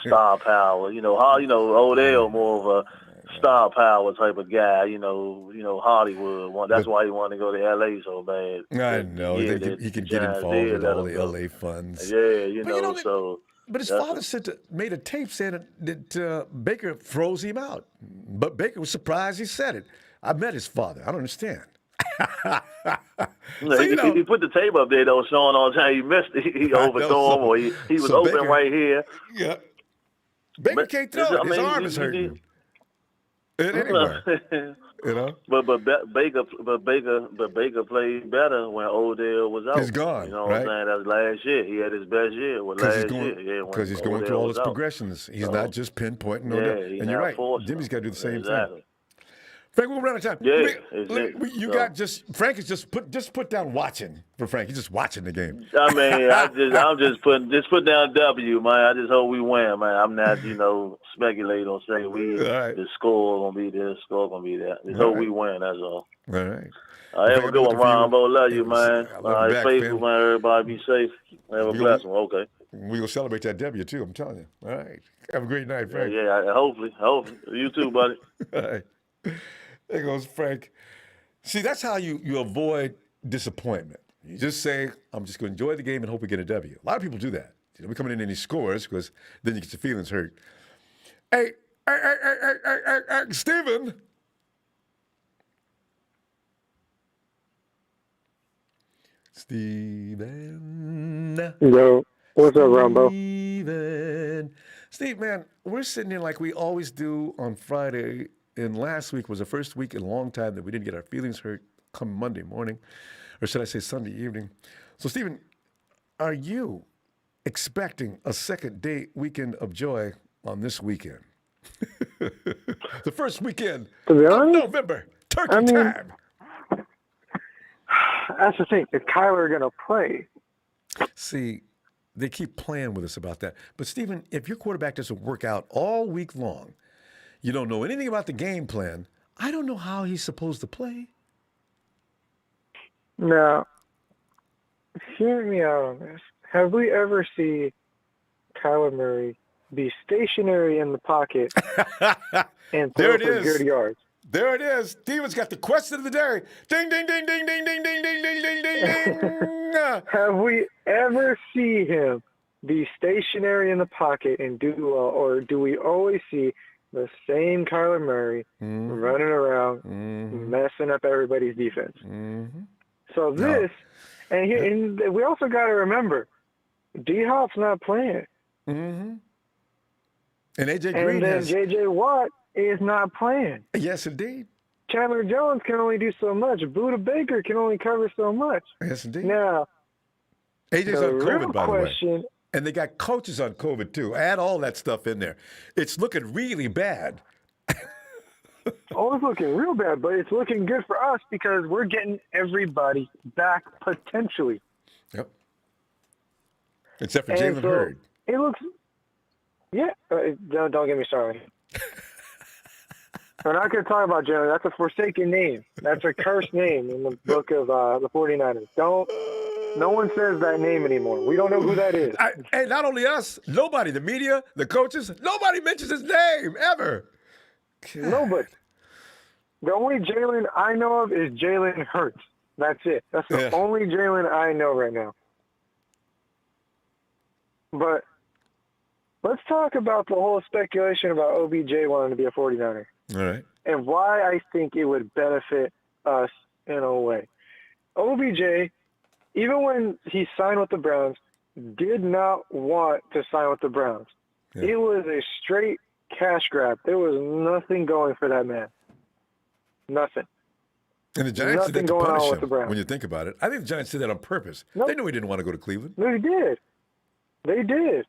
star power. Odell more of a star power type of guy. Hollywood. That's why he wanted to go to L.A. so bad. I know. He can get involved with all the L.A. funds. Yeah, so. But his father made a tape saying that Baker froze him out. But Baker was surprised he said it. I met his father. I don't understand. No, he put the tape up there though, showing all the time he missed it. He overthrew him, or he was open Baker, right here. Yeah, Baker can't throw it. His arm is hurting. Anyway, But Baker played better when Odell was out. He's gone. You know right? what I'm saying? That's last year. He had his best year. Because he's going through all his progressions. He's not just pinpointing. And you're right. Jimmy's got to do the same thing. Frank, we're running out of time. Yeah, Frank is just put down watching for Frank. He's just watching the game. I mean, I'm just put down W, man. I just hope we win, man. I'm not, speculate or say the score gonna be this, score gonna be that. Just hope we win. That's all. All right. Have a good one, Ronbo. Love you, man. Faithful, man. Everybody be safe. Have a blessed one. Okay. We will celebrate that W too. I'm telling you. All right. Have a great night, Frank. Yeah. Hopefully. You too, buddy. All right. There goes Frank. See, that's how you avoid disappointment. You just say, I'm just going to enjoy the game and hope we get a W. A lot of people do that. You don't be coming in any scores because then you get your feelings hurt. Hey, Steven. Yo, what's up, Ronbo? Steve, man, we're sitting here like we always do on Friday. And last week was the first week in a long time that we didn't get our feelings hurt come Monday morning, or should I say Sunday evening. So, Stephen, are you expecting a second day weekend of joy on this weekend? The first weekend of November, turkey time. That's the thing. Is Kyler going to play? See, they keep playing with us about that. But, Stephen, if your quarterback doesn't work out all week long, you don't know anything about the game plan, I don't know how he's supposed to play. Now, hear me out on this. Have we ever seen Kyler Murray be stationary in the pocket and throw for good yards? There it is. Steven's got the question of the day. Ding, ding, ding, ding, ding, ding, ding, ding, ding, ding, ding. Have we ever seen him be stationary in the pocket and do well, or do we always see the same Kyler Murray running around, messing up everybody's defense? So this, and we also got to remember, D-Hop's not playing. And A.J. Green and then J.J. Watt is not playing. Yes, indeed. Chandler Jones can only do so much. Buda Baker can only cover so much. Yes, indeed. Now, A.J.'s on COVID, by the way. And they got coaches on COVID, too. Add all that stuff in there. It's looking really bad. It's looking real bad, but it's looking good for us because we're getting everybody back potentially. Yep. Except for Jalen Hurd. It looks, don't get me started. We're not going to talk about Jalen. That's a forsaken name. That's a cursed name in the book of the 49ers. No one says that name anymore. We don't know who that is. And not only us, nobody, the media, the coaches, nobody mentions his name ever. Nobody. The only Jalen I know of is Jalen Hurts. That's it. That's the only Jalen I know right now. But let's talk about the whole speculation about OBJ wanting to be a 49er. All right. And why I think it would benefit us in a way. OBJ, even when he signed with the Browns, did not want to sign with the Browns. Yeah. It was a straight cash grab. There was nothing going for that man. Nothing. And the Giants did that to punish him, when you think about it. I think the Giants did that on purpose. Nope. They knew he didn't want to go to Cleveland. No, they did. They did.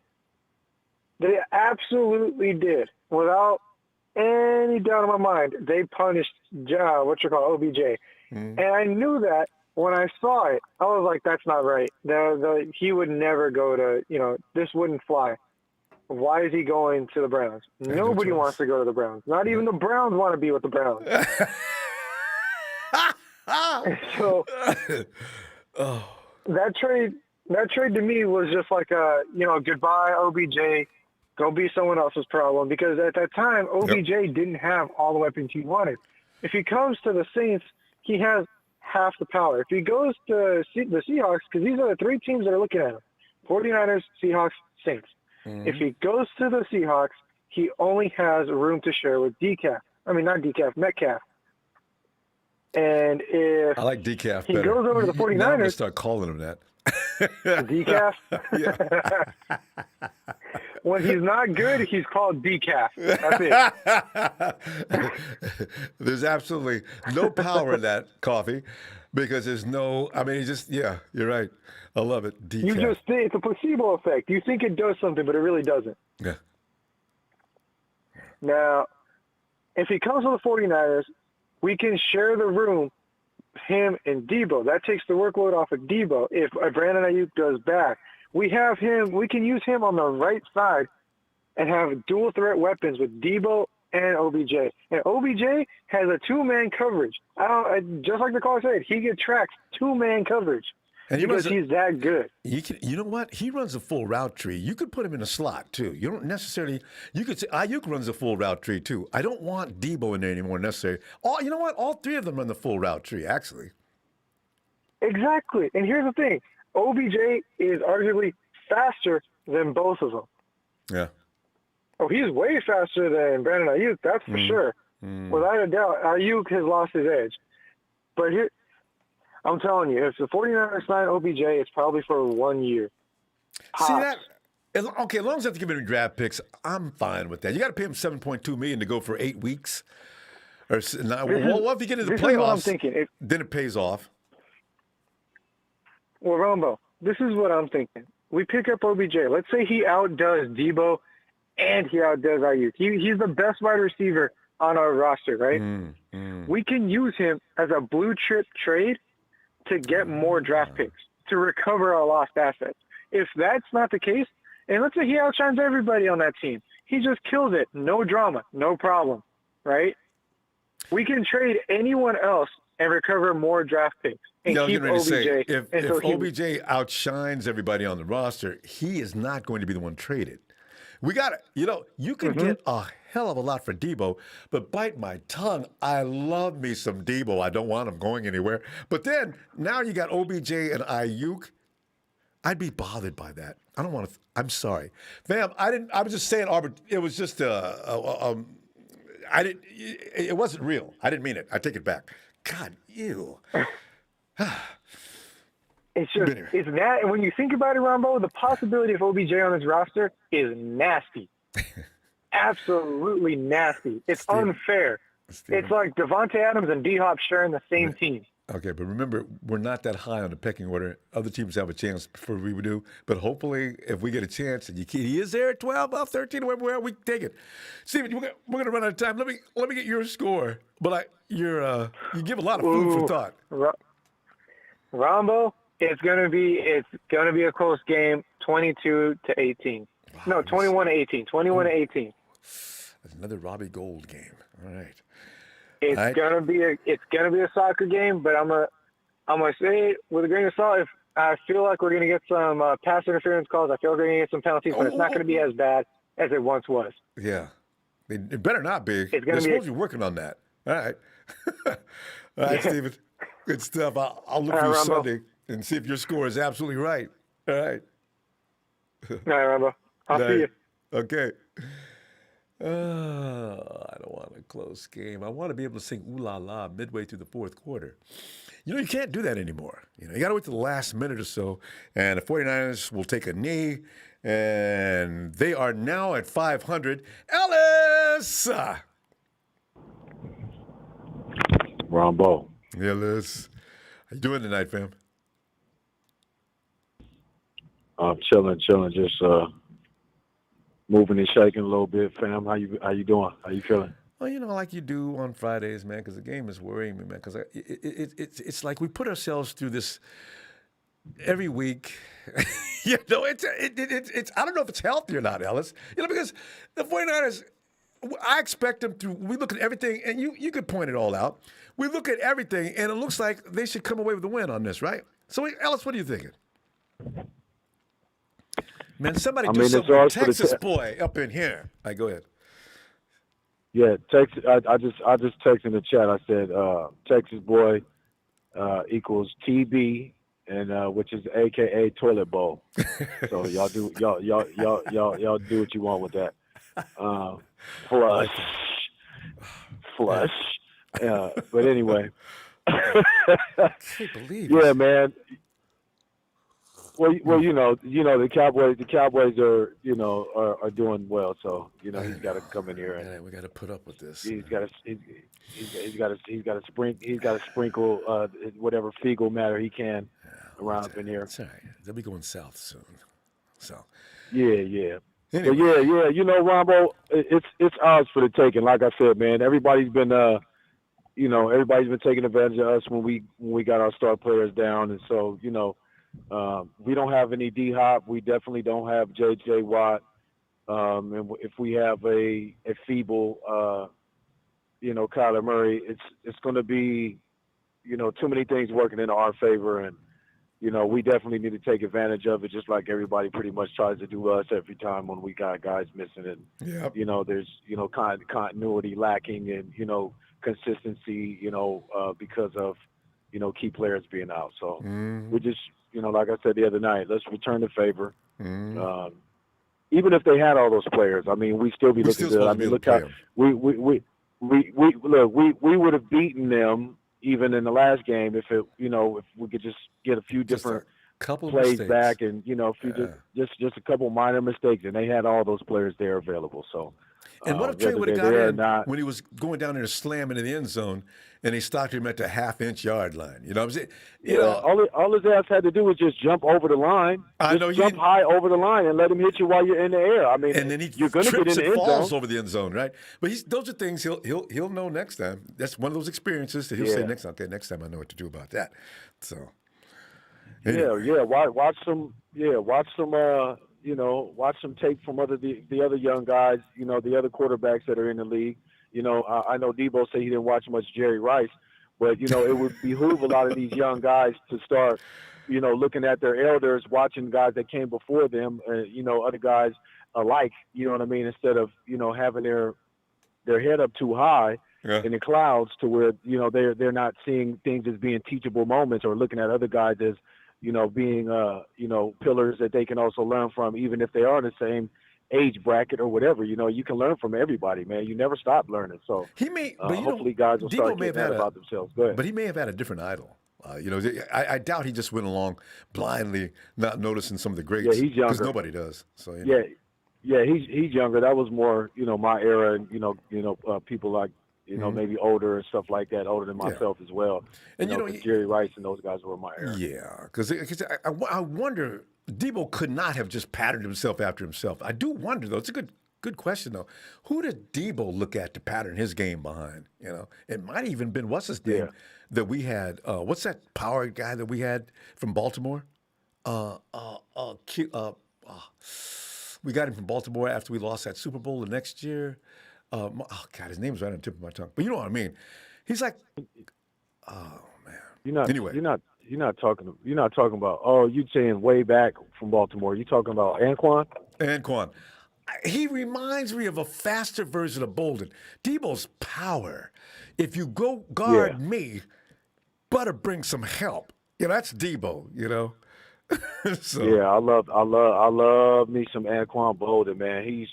They absolutely did. Without any doubt in my mind, they punished OBJ. And I knew that when I saw it. I was like, that's not right. He would never go to, this wouldn't fly. Why is he going to the Browns? Nobody wants to go to the Browns. Not even the Browns want to be with the Browns. So that trade to me was just like goodbye OBJ, go be someone else's problem, because at that time OBJ didn't have all the weapons he wanted. If he comes to the Saints, he has half the power. If he goes to the Seahawks, because these are the three teams that are looking at him: 49ers, Seahawks, Saints. If he goes to the Seahawks, he only has room to share with Metcalf. And if I like decaf he better. goes over to the 49ers, now I'm gonna start calling him that. decaf. When he's not good, he's called decaf. That's it. There's absolutely no power in that coffee because there's no. I mean, you're right. I love it. Decaf. You just think it's a placebo effect. You think it does something, but it really doesn't. Yeah. Now, if he comes to the 49ers, we can share the room, him and Deebo. That takes the workload off of Deebo. If Brandon Ayuk goes back, we have him. We can use him on the right side and have dual threat weapons with Deebo and OBJ. And OBJ has a two-man coverage. Just like the caller said, he attracts two-man coverage. And because he's that good. You know what? He runs a full route tree. You could put him in a slot, too. You don't necessarily – you could say Ayuk runs a full route tree, too. I don't want Deebo in there anymore necessarily. You know what? All three of them run the full route tree, actually. Exactly. And here's the thing. OBJ is arguably faster than both of them. Yeah. Oh, he's way faster than Brandon Ayuk, that's for sure. Without a doubt, Ayuk has lost his edge. But here – I'm telling you, if the 49ers sign OBJ, it's probably for 1 year. See that? Okay, as long as they have to give him draft picks, I'm fine with that. You got to pay him $7.2 million to go for 8 weeks. What if you get into the playoffs? Is what I'm thinking. Then it pays off. Well, Ronbo, this is what I'm thinking. We pick up OBJ. Let's say he outdoes Deebo and he outdoes Ayuk. He's the best wide receiver on our roster, right? We can use him as a blue chip trade to get more draft picks, to recover our lost assets. If that's not the case, and let's say he outshines everybody on that team, he just kills it, no drama, no problem, right? We can trade anyone else and recover more draft picks and keep OBJ. If OBJ outshines everybody on the roster, he is not going to be the one traded. We got it. You can get a hell of a lot for Deebo, but bite my tongue. I love me some Deebo. I don't want him going anywhere. But then now you got OBJ and Ayuk. I'd be bothered by that. I don't want to. I'm sorry, fam. I was just saying. It was just I didn't. It wasn't real. I didn't mean it. I take it back. God, ew. It's just, it's that. And when you think about it, Ronbo, the possibility of OBJ on his roster is nasty. Absolutely nasty. It's unfair. It's like Devontae Adams and D-Hop sharing the same team. Okay, but remember, we're not that high on the pecking order. Other teams have a chance before we do. But hopefully, if we get a chance, and he is there at 12, 13, wherever we take it. Steven, we're going to run out of time. Let me get your score. But you give a lot of food for thought. Ronbo, it's gonna be a close game, 22-18. Wow, no, 21-18. 21-18. That's another Robbie Gold game. All right. It's gonna be a soccer game, but I'm gonna say it with a grain of salt. If I feel like we're gonna get some pass interference calls, I feel like we're gonna get some penalties, but it's not gonna be as bad as it once was. Yeah, it better not be. They're supposed to be working on that. All right. All right, Steven. Good stuff. I'll look for you Sunday and see if your score is absolutely right. All right. All right, Ronbo. I'll see you. Okay. I don't want a close game. I want to be able to sing "Ooh La La" midway through the fourth quarter. You can't do that anymore. You got to wait to the last minute or so, and the 49ers will take a knee, and they are now at 500. Ellis! Ronbo. Ellis. How you doing tonight, fam? I'm chilling. Just moving and shaking a little bit, fam. How you doing? How you feeling? Well, like you do on Fridays, man, because the game is worrying me, man. Because it's like we put ourselves through this every week. It's I don't know if it's healthy or not, Ellis. Because the 49ers, I expect them to. We look at everything, and you could point it all out. We look at everything, and it looks like they should come away with a win on this, right? So, Ellis, what are you thinking? Man, somebody do something with Texas boy up in here. All right, go ahead. Yeah, Texas. I just texted in the chat. I said Texas boy equals TB and which is AKA toilet bowl. So y'all do what you want with that. Flush. But anyway. I can't believe yeah, it. man. Well, the Cowboys are doing well. So he's got to come in here and we got to put up with this. he's got to sprinkle whatever fecal matter he can around up in here. That's all right. They'll be going south soon. So. Yeah. Anyway. But yeah. Ronbo, it's ours for the taking. Like I said, man, everybody's been taking advantage of us when we got our star players down, and so we don't have any D-Hop. We definitely don't have J.J. Watt. And if we have a feeble, Kyler Murray, it's going to be, too many things working in our favor, and we definitely need to take advantage of it, just like everybody pretty much tries to do us every time when we got guys missing, and there's continuity lacking, and consistency, because of key players being out. So we just, like I said the other night, let's return the favor. Even if they had all those players, I mean, we still be looking good. I mean, look how we would have beaten them even in the last game if we could just get a few different couple plays mistakes back, and just a couple minor mistakes, and they had all those players there available. So. And what if Trey would have got in when he was going down there to slam into the end zone, and he stopped him at the half-inch yard line? You know what I'm saying? All his ass had to do was just jump over the line. Jump high over the line and let him hit you while you're in the air. I mean, and then you're going to get in the end falls zone. over the end zone, right? But those are things he'll know next time. That's one of those experiences that he'll say next time. Okay, next time I know what to do about that. So. Anyway. Yeah. Watch some. Watch some tape from the other young guys, the other quarterbacks that are in the league. I know Deebo said he didn't watch much Jerry Rice, but, it would behoove a lot of these young guys to start, looking at their elders, watching guys that came before them, other guys alike, you know what I mean, instead of, having their head up too high in the clouds to where, they're not seeing things as being teachable moments, or looking at other guys as, being, pillars that they can also learn from, even if they are in the same age bracket or whatever. You can learn from everybody, man. You never stop learning. So hopefully guys will start getting that about themselves. Go ahead. But he may have had a different idol. I doubt he just went along blindly, not noticing some of the greats. Yeah, he's younger. Because nobody does. So yeah, he's younger. That was more, my era, and people like, maybe older and stuff like that, older than myself as well. And Jerry Rice and those guys were my era. Yeah, because I wonder, Deebo could not have just patterned himself after himself. I do wonder, though. It's a good question, though. Who did Deebo look at to pattern his game behind? It might have even been, what's his name, that we had. What's that power guy that we had from Baltimore? We got him from Baltimore after we lost that Super Bowl the next year. Oh God, his name's right on the tip of my tongue. But you know what I mean. He's like, oh man. Anyway, you're not talking about. Oh, you saying way back from Baltimore? You talking about Anquan? Anquan. He reminds me of a faster version of Bolden. Deebo's power. If you go guard me, better bring some help. That's Deebo. So. Yeah, I love me some Anquan Bolden, man.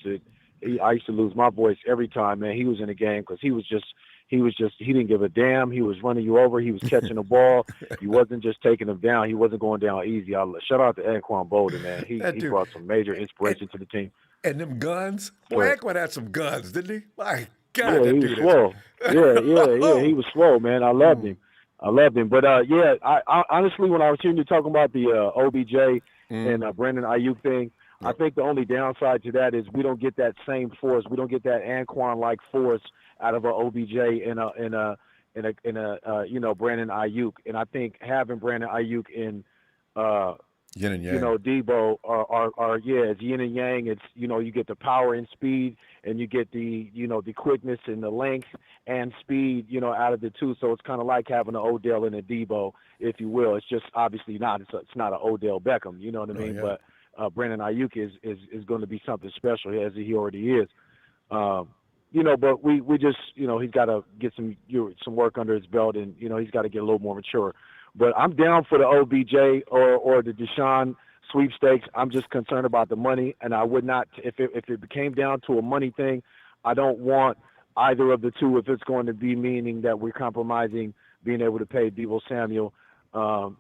I used to lose my voice every time, man. He was in the game because he didn't give a damn. He was running you over. He was catching the ball. He wasn't just taking them down. He wasn't going down easy. Shout out to Anquan Bolden, man. He brought some major inspiration to the team. And them guns. Boy, Anquan had some guns, didn't he? My God, yeah, he was swole. Yeah, he was swole, man. I loved him. But I honestly, when I was hearing you talking about the OBJ and Brandon Ayuk thing, I think the only downside to that is we don't get that same force. We don't get that Anquan-like force out of a OBJ and a Brandon Ayuk. And I think having Brandon Ayuk in yin and yang. Deebo are it's yin and yang. It's you get the power and speed, and you get the the quickness and the length and speed out of the two. So it's kind of like having an Odell and a Deebo, if you will. It's just obviously not. It's not an Odell Beckham. You know what I mean? But Brandon Ayuk is going to be something special, as he already is. But we just he's got to get some work under his belt, and he's got to get a little more mature But I'm down for the OBJ or the Deshaun sweepstakes. I'm just concerned about the money, and I would not if it came down to a money thing. I don't want either of the two if it's going to be meaning that we're compromising being able to pay Deebo Samuel or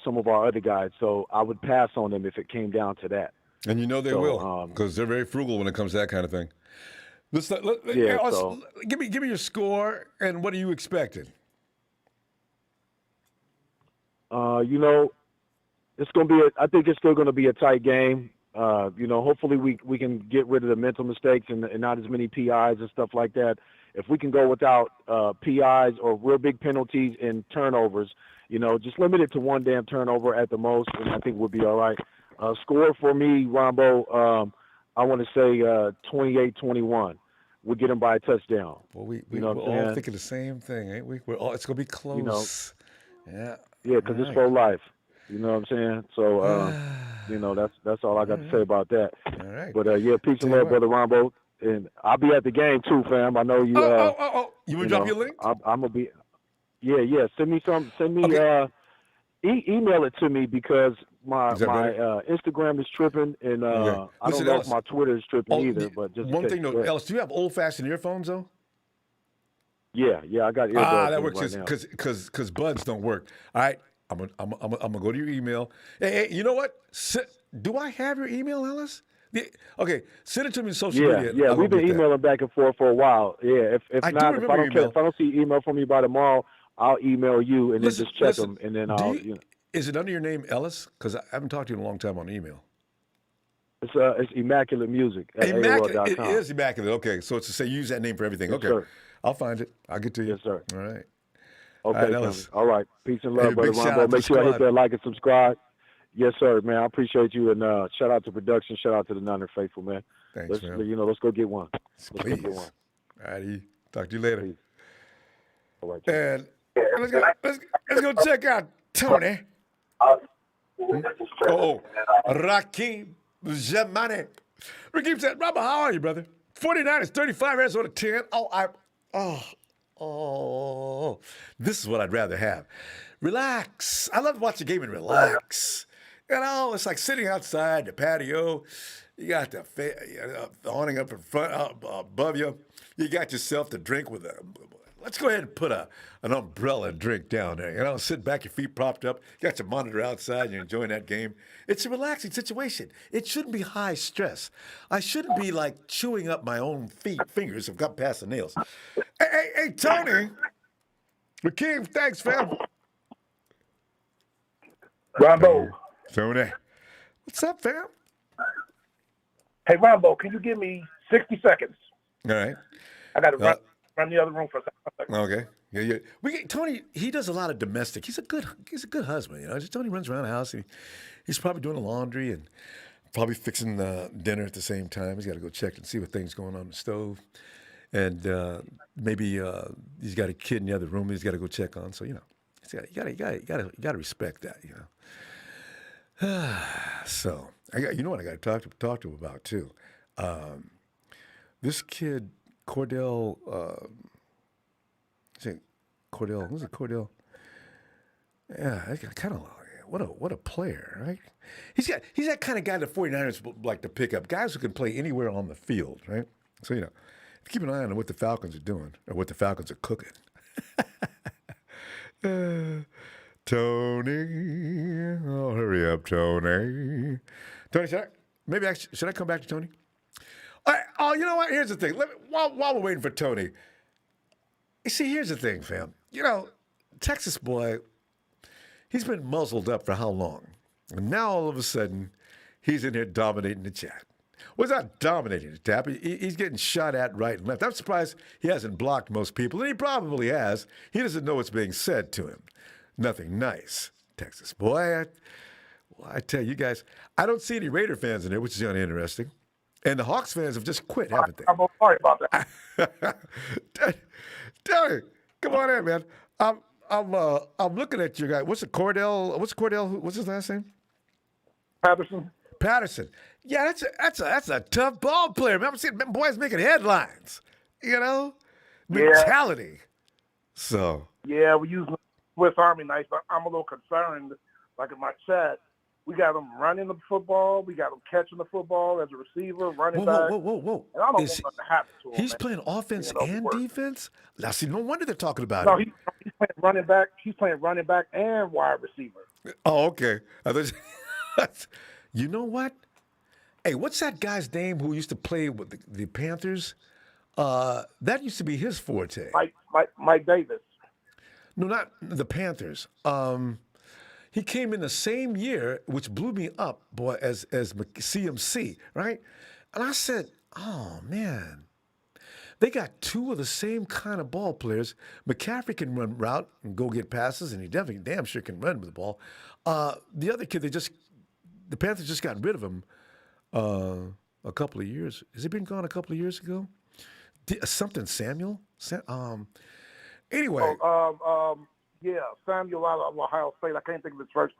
some of our other guys. So I would pass on them if it came down to that. And you know they will, because they're very frugal when it comes to that kind of thing. Give me your score and what are you expecting? It's going to be. I think it's still going to be a tight game. Hopefully we can get rid of the mental mistakes and not as many PIs and stuff like that. If we can go without PIs or real big penalties and turnovers, just limit it to one damn turnover at the most, and I think we'll be all right. Score for me, Ronbo, I want to say 28-21. We'll get them by a touchdown. Well, we're all thinking the same thing, ain't we? It's going to be close. Yeah. Yeah, because it's for life. You know what I'm saying? So, that's all I got to say about that. All right. But, peace and love, Brother Ronbo. And I'll be at the game, too, fam. I know you. You want to drop your link? I'm going to be. Yeah. Send me some. Send me. Email it to me because my Instagram is tripping, and I don't know if my Twitter is tripping either. But just one thing, though, Ellis, do you have old-fashioned earphones, though? Yeah, I got earbuds. That works right because buds don't work. All right, I'm gonna go to your email. Hey, you know what? Do I have your email, Ellis? Okay, send it to me on social media. Yeah, we've been emailing back and forth for a while. Yeah, if I don't see email from you by tomorrow, I'll email you and then just check them, and then I'll. Is it under your name, Ellis? Because I haven't talked to you in a long time on email. It's Immaculate Music at AOL.com. It is Immaculate. Okay, so it's to say use that name for everything. Okay, sir. I'll find it. I'll get to you. Yes, sir. All right. Okay, Ellis. All right. Peace and love, Brother Ronbo. Make sure I hit that like and subscribe. Yes, sir, man. I appreciate you, and shout out to production. Shout out to the Niner faithful, man. Thanks, man. Let's go get one. Please. Go get one. All righty. Talk to you later. Please. All right. And let's go check out Tony. Rakim Jamani. Rakim said, Robert, how are you, brother? 49ers, 35, Arizona 10. This is what I'd rather have. Relax. I love to watch the game and relax. It's like sitting outside the patio. You got the awning up in front, above you. You got yourself to drink with let's go ahead and put an umbrella drink down there. Sit back, your feet propped up. You got your monitor outside, and you're enjoying that game. It's a relaxing situation. It shouldn't be high stress. I shouldn't be like chewing up my own fingers if I've got past the nails. Hey, Tony. Rakeem, thanks, fam. Ronbo. Tony. What's up, fam? Hey, Ronbo, can you give me 60 seconds? All right. I got to run the other room for a second. Okay. Yeah. Tony, he does a lot of domestic. He's a good husband. Tony runs around the house. He's probably doing the laundry and probably fixing dinner at the same time. He's got to go check and see what things going on the stove. And maybe he's got a kid in the other room he's got to go check on. So, you got to respect that, So, you know what I got to talk to him about too. This kid, Cordell, who's it, Cordell? Yeah, kind of what a player, right? He's that kind of guy the 49ers like to pick up, guys who can play anywhere on the field, right? So, keep an eye on what the Falcons are doing or what the Falcons are cooking. Tony, hurry up, Tony. Tony, should I come back to Tony? All right, you know what? Here's the thing. While we're waiting for Tony, you see, here's the thing, fam. Texas boy, he's been muzzled up for how long? And now all of a sudden, he's in here dominating the chat. Well, he's not dominating the chat. He's getting shot at right and left. I'm surprised he hasn't blocked most people, and he probably has. He doesn't know what's being said to him. Nothing nice. Texas boy, I tell you guys, I don't see any Raider fans in there, which is uninteresting. And the Hawks fans have just quit, haven't they? I'm sorry about that. Tony, come on in, man. I'm looking at your guy. What's Cordell? What's his last name? Patterson. Yeah, that's a tough ball player. Man, I'm seeing boys making headlines. Mentality. So. Yeah, we use Swiss Army knife. But I'm a little concerned. Like in my chat, we got him running the football. We got him catching the football as a receiver, running back. Whoa. And I don't want nothing to happen to him. He's man. playing offense and worse. defense? Now, see, no wonder they're talking about No, it. he's playing running back. He's playing running back and wide receiver. Oh, okay. I thought, you know what? Hey, what's that guy's name who used to play with the Panthers? That used to be his forte. Mike Davis. No, not the Panthers. He came in the same year, which blew me up, boy, as CMC, right? And I said, oh, man. They got two of the same kind of ball players. McCaffrey can run route and go get passes, and he definitely damn sure can run with the ball. The other kid, the Panthers just got rid of him a couple of years. Has he been gone a couple of years ago? Something Samuel? Anyway. Yeah, Samuel out of Ohio State. I can't think of his first.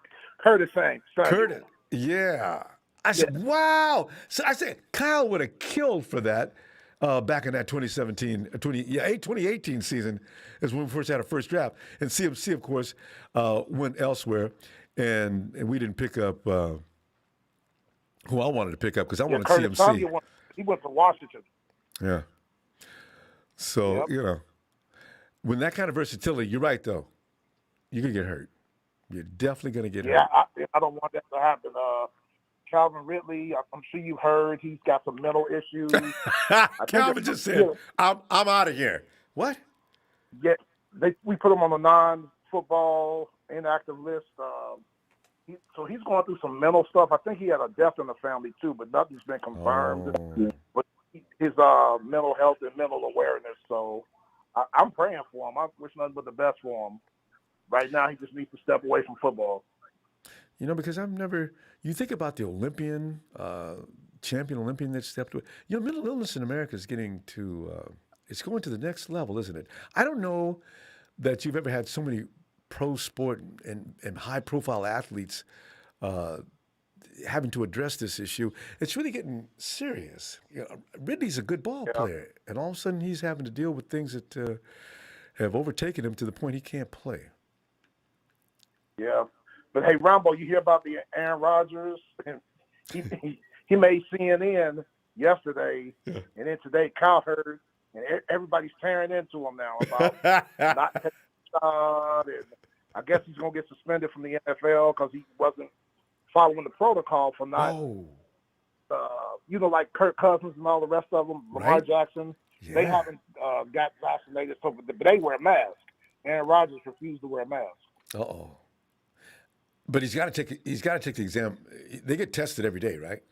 Curtis Samuel. Curtis. Yeah. I said, wow. So I said, Kyle would have killed for that back in that 2018 season is when we first had our first draft. And CMC, of course, went elsewhere. And we didn't pick up who I wanted to pick up because I wanted Curtis CMC. Samuel he went to Washington. Yeah. So, when that kind of versatility, you're right, though. You're going to get hurt. You're definitely going to get hurt. Yeah, I don't want that to happen. Calvin Ridley, I'm sure you've heard he's got some mental issues. Calvin just said, I'm out of here. What? Yeah, we put him on the non-football inactive list. So he's going through some mental stuff. I think he had a death in the family, too, but nothing's been confirmed. But his mental health and mental awareness. So I'm praying for him. I wish nothing but the best for him. Right now, he just needs to step away from football. Because you think about the Olympian, champion Olympian that stepped away. Mental illness in America is it's going to the next level, isn't it? I don't know that you've ever had so many pro sport and high-profile athletes having to address this issue. It's really getting serious. Ridley's a good ball player, and all of a sudden he's having to deal with things that have overtaken him to the point he can't play. Yeah. But, hey, Ronbo, you hear about the Aaron Rodgers? He made CNN yesterday, and then today Kyle heard, and everybody's tearing into him now about not taking a shot. And I guess he's going to get suspended from the NFL because he wasn't following the protocol for not, like Kirk Cousins and all the rest of them, Lamar Jackson. Yeah. They haven't got vaccinated, but they wear a mask. Aaron Rodgers refused to wear a mask. Uh-oh. But he's got to take the exam. They get tested every day, right?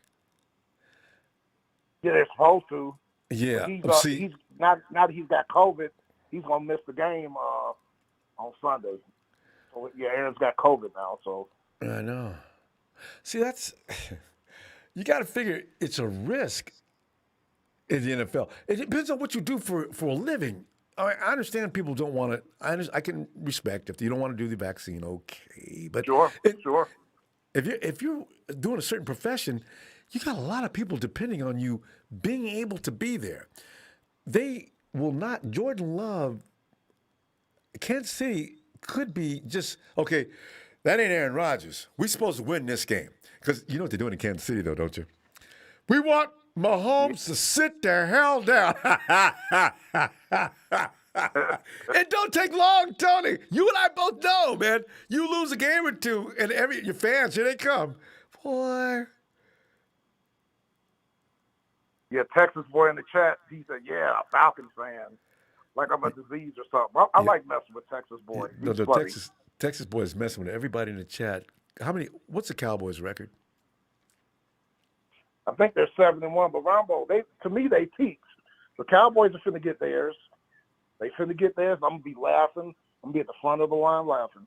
Yeah, they're supposed to. Yeah. He's now that he's got COVID, he's gonna miss the game on Sunday. So Aaron's got COVID now. So I know. See, that's you got to figure it's a risk in the NFL. It depends on what you do for a living. I understand people don't want to. I can respect if you don't want to do the vaccine. Okay, but sure. If you're doing a certain profession, you got a lot of people depending on you being able to be there. They will not. Jordan Love, Kansas City could be just okay. That ain't Aaron Rodgers. We're supposed to win this game because you know what they're doing in Kansas City, though, don't you? We want Mahomes to sit the hell down. It don't take long, Tony. You and I both know, man. You lose a game or two, and your fans, here they come. Boy. Yeah, Texas boy in the chat, he said, a Falcons fan. Like I'm a disease or something. I like messing with Texas boy. No, Texas boy is messing with everybody in the chat. What's the Cowboys' record? I think they're 7-1, but Ronbo, to me, they peaked. The Cowboys are finna get theirs. They finna get theirs. I'm gonna be laughing. I'm gonna be at the front of the line laughing.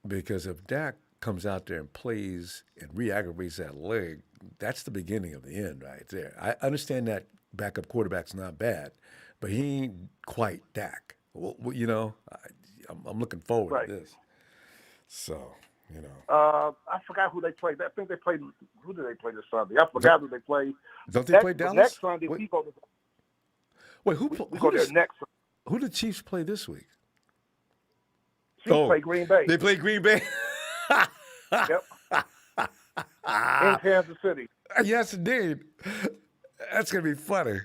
Because if Dak comes out there and plays and re-aggravates that leg, that's the beginning of the end right there. I understand that backup quarterback's not bad, but he ain't quite Dak. Well, I'm looking forward to this. So, I forgot who they played. I think they played. Who did they play this Sunday? I forgot who they played. Don't they play Dallas? Next Sunday, we go there next. Who did Chiefs play this week? Chiefs play Green Bay. They play Green Bay. Yep. In Kansas City. Yes, indeed. That's gonna be funny.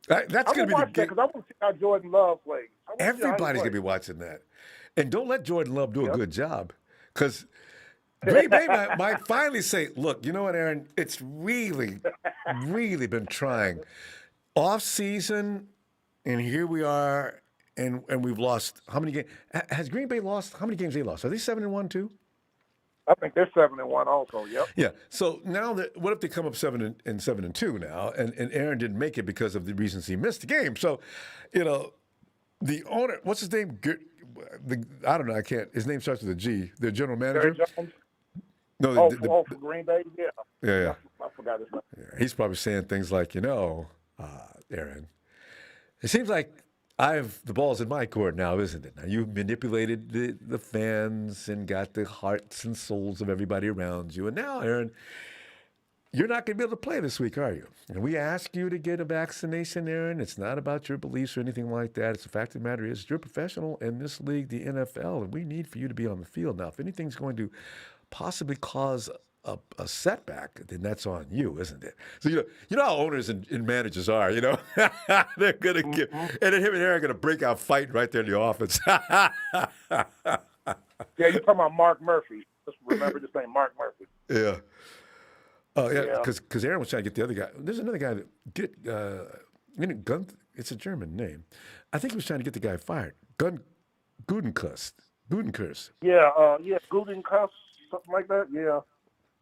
That's I'm gonna be watch the that because I want to see how Jordan Love plays. Everybody's gonna be watching that, and don't let Jordan Love do a good job, because Green Bay might finally say, "Look, you know what, Aaron? It's really, really been trying off season, and here we are, and we've lost how many games? Has Green Bay lost? How many games they lost? Are they 7-1 too? I think they're 7-1 also. Yep. Yeah. So now what if they come up 7-2 now, and Aaron didn't make it because of the reasons he missed the game? So, the owner, what's his name? I don't know. I can't. His name starts with a G. The general manager. Jerry Jones. No. For Green Bay. Yeah. Yeah. I forgot his name. Yeah, he's probably saying things like, Aaron, it seems like the ball's in my court now, isn't it? Now you've manipulated the fans and got the hearts and souls of everybody around you. And now, Aaron, you're not going to be able to play this week, are you? And we ask you to get a vaccination, Aaron. It's not about your beliefs or anything like that. It's the fact of the matter is you're a professional in this league, the NFL, and we need for you to be on the field. Now, if anything's going to possibly cause a setback, then that's on you, isn't it? So you know how owners and managers are, they're gonna get, and then him and Aaron are gonna break out fighting right there in the office. Yeah, you're talking about Mark Murphy. Just remember this name, Mark Murphy. Yeah. Oh yeah, because Aaron was trying to get the other guy. There's another guy that it's a German name. I think he was trying to get the guy fired. Gutenkurs. Yeah, Gutenkurs, something like that. Yeah.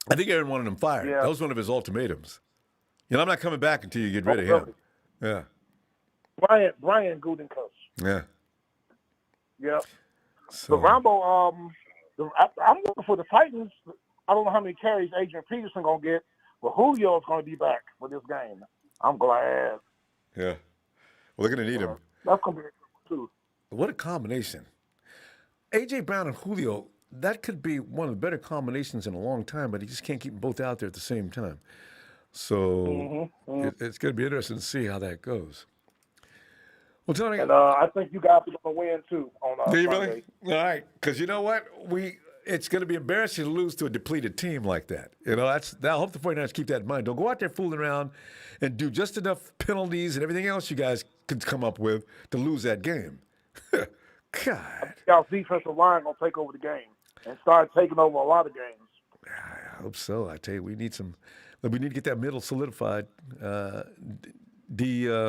I think Aaron wanted him fired. Yeah. That was one of his ultimatums. I'm not coming back until you get rid of him. Yeah. Brian Gutenkurs. Yeah. Yeah. So, But Ronbo, I'm looking for the Titans. I don't know how many carries Adrian Peterson gonna get, but Julio is gonna be back for this game. I'm glad. Yeah. Well, they're gonna need him. That's gonna be too. What a combination. A.J. Brown and Julio, that could be one of the better combinations in a long time, but he just can't keep them both out there at the same time. So it's going to be interesting to see how that goes. Well, Tony. And I think you guys are going to win, too, on Do you Sunday. really? All right. Because you know what? It's going to be embarrassing to lose to a depleted team like that. I hope the 49ers keep that in mind. Don't go out there fooling around and do just enough penalties and everything else you guys can come up with to lose that game. God. Y'all defensive line going to take over the game and start taking over a lot of games. I hope so. I tell you, we need to get that middle solidified.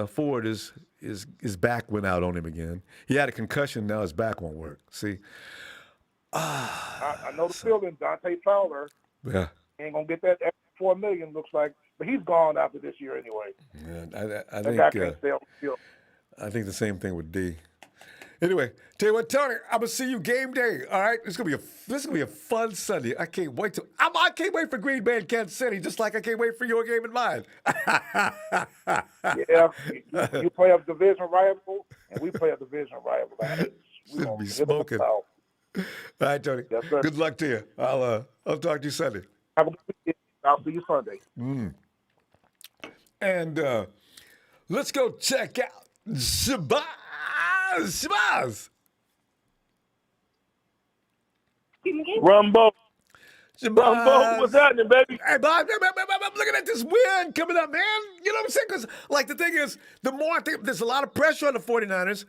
Ford his back went out on him again. He had a concussion. Now his back won't work. See. I know the feeling. Dante Fowler. Yeah. He ain't gonna get that extra $4 million. Looks like, but he's gone after this year anyway. Yeah, I that think. guy can't stay on the field. I think the same thing with D. Anyway, tell you what, Tony, I'm gonna see you game day. All right, this is gonna be a fun Sunday. I can't wait I can't wait for Green Bay and Kansas City, just like I can't wait for your game and mine. Yeah, you play a division rival, and we play a division rival. Should be smoking. All right, Tony. Yes, sir. Good luck to you. I'll talk to you Sunday. Have a good weekend. I'll see you Sunday. And let's go check out Shabazz. Ronbo, what's happening, baby? Hey, Bob, I'm looking at this win coming up, man. You know what I'm saying? Because, the thing is, the more I think there's a lot of pressure on the 49ers,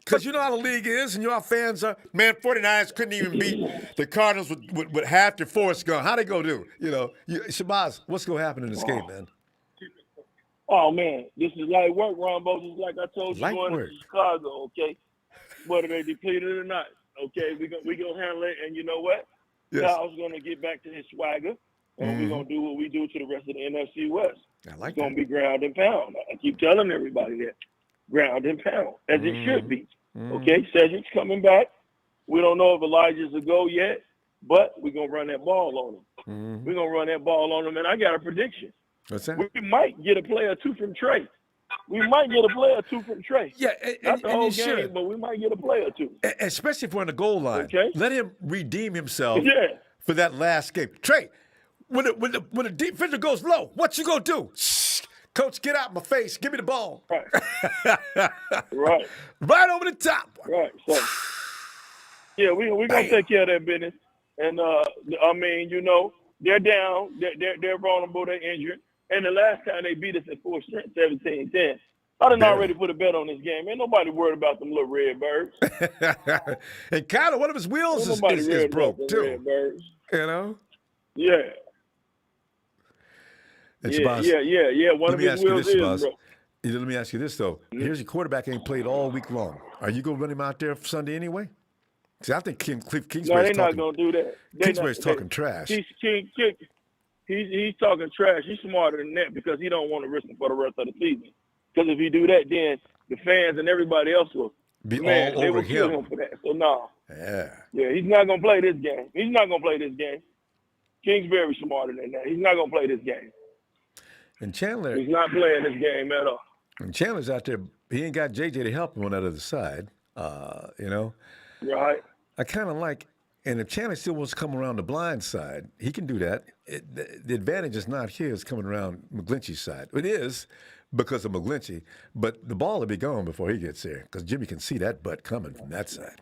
because you know how the league is and you know how fans are. Man, 49ers couldn't even beat the Cardinals with half their force gone. How'd they go do? Shabazz, what's going to happen in this game, man? Oh, man, this is light work, Ronbo. Just like I told you Light going work. to Chicago, okay? Whether they depleted or not, okay? We gonna handle it, and you know what? Yes. Kyle's going to get back to his swagger, and we're going to do what we do to the rest of the NFC West. I like it's going to be ground and pound. I keep telling everybody that. Ground and pound, as it should be. Okay, Cedric's coming back. We don't know if Elijah's a go yet, but we're going to run that ball on him. We're going to run that ball on him, and I got a prediction. What's that? We might get a player or two from Trey. Yeah, Not the whole you game, should. but we might get a player or two. Especially if we're on the goal line. Okay. Let him redeem himself Yeah. for that last game. Trey, when the defender goes low, what you gonna do? Shh, coach, get out my face. Give me the ball. Right. Right. Right over the top. Right. So Yeah, we gonna take care of that business. And I mean, you know, they're down, they're vulnerable, they're injured. And the last time they beat us at full strength, 17-10. I done already put a bet on this game. Ain't nobody worried about them little red birds. And kind of one of his wheels is broke too. Red birds. You know? Yeah. And Yeah. Shabazz, One of his wheels is broke. Let me ask you this though. Here's your quarterback ain't played all week long. Are you gonna run him out there for Sunday anyway? See, I think Kingsbury's no, they're not gonna do that. Kingsbury's talking trash. He's talking trash. He's smarter than that because he don't want to risk it for the rest of the season. Because if he do that, then the fans and everybody else will be all over kill him for that. So no. Yeah, he's not gonna play this game. He's not gonna play this game. Kingsbury's smarter than that. He's not gonna play this game. And Chandler, he's not playing this game at all. And Chandler's out there. He ain't got JJ to help him on that other side. You know. Right. I kind of like, and if Chandler still wants to come around the blind side, he can do that. The advantage is not his coming around McGlinchey's side. It is because of McGlinchey, but the ball will be gone before he gets there because Jimmy can see that butt coming from that side.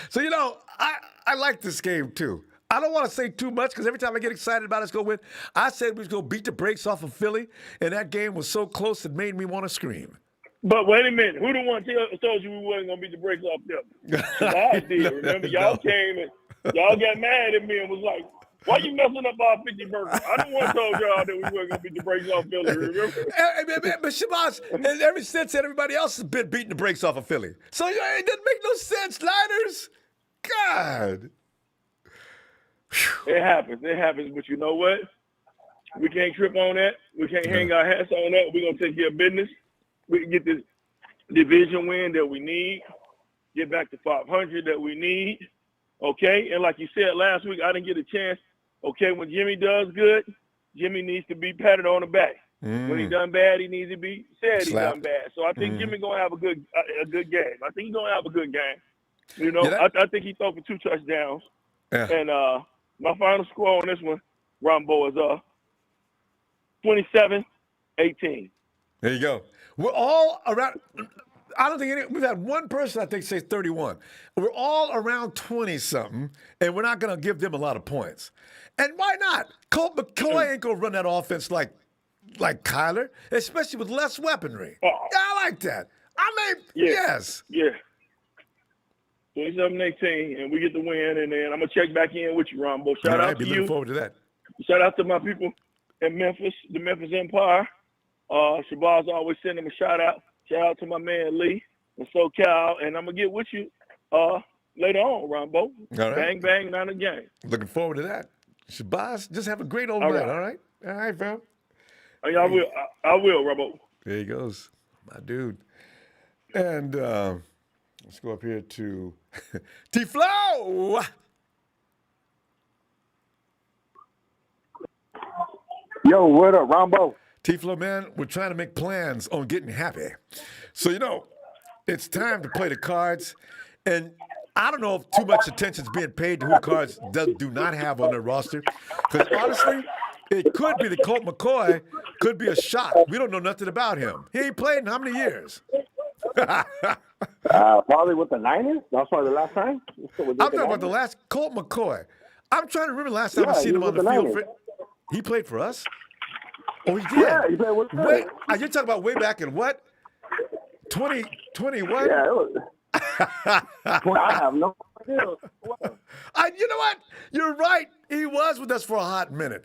So, you know, I like this game too. I don't want to say too much because every time I get excited about us going to win, I said we was going to beat the brakes off of Philly, and that game was so close it made me want to scream. But wait a minute. Who the one told you we wasn't going to beat the brakes off them? I did. Remember, y'all came and y'all got mad at me and was like, why you messing up our 50 burgers? I don't want to told y'all that we weren't going to beat the brakes off Philly, remember? But Shabazz, and ever since everybody else has been beating the brakes off of Philly. So it doesn't make no sense, Liners. God. It happens. But you know what? We can't trip on that. We can't hang our hats on that. We're going to take care of business. We can get this division win that we need, get back to 500 that we need, okay? And like you said last week, I didn't get a chance. Okay, when Jimmy does good, Jimmy needs to be patted on the back. When he done bad, he needs to be said he done bad. So I think Jimmy gonna have a good game. I think he's gonna have a good game. You know, I think he threw for 2 touchdowns. Yeah. And my final score on this one, Ronbo, is 27-18. There you go. We're all around. I don't think we've had one person I think say 31. We're all around 20-something, and we're not going to give them a lot of points. And why not? Colt McCoy ain't going to run that offense like Kyler, especially with less weaponry. I like that. I mean, yes. Yeah. 27-18, and we get the win, and then I'm going to check back in with you, Ronbo. Shout out to you. Looking forward to that. Shout out to my people in Memphis, the Memphis Empire. Shabazz always send him a shout out. Shout out to my man Lee and SoCal, and I'm gonna get with you later on, Ronbo. All right. Bang bang, not a game. Looking forward to that. Shabazz, just have a great old night. All right, fam. I will, Ronbo. There he goes, my dude. And let's go up here to T-Flow. Yo, what up, Ronbo? T-Flow, man, we're trying to make plans on getting happy. So, you know, it's time to play the cards. And I don't know if too much attention is being paid to who the Cards do not have on their roster. Because honestly, it could be the Colt McCoy, could be a shock. We don't know nothing about him. He ain't played in how many years? Probably with the Niners. That's probably the last time. I'm talking about the last Colt McCoy. I'm trying to remember the last time I seen him on the field. He played for us? Oh, he did? Yeah, he played with us. Wait, you're talking about way back in what? 2021? Yeah, it was. I have no idea. You know what? You're right. He was with us for a hot minute.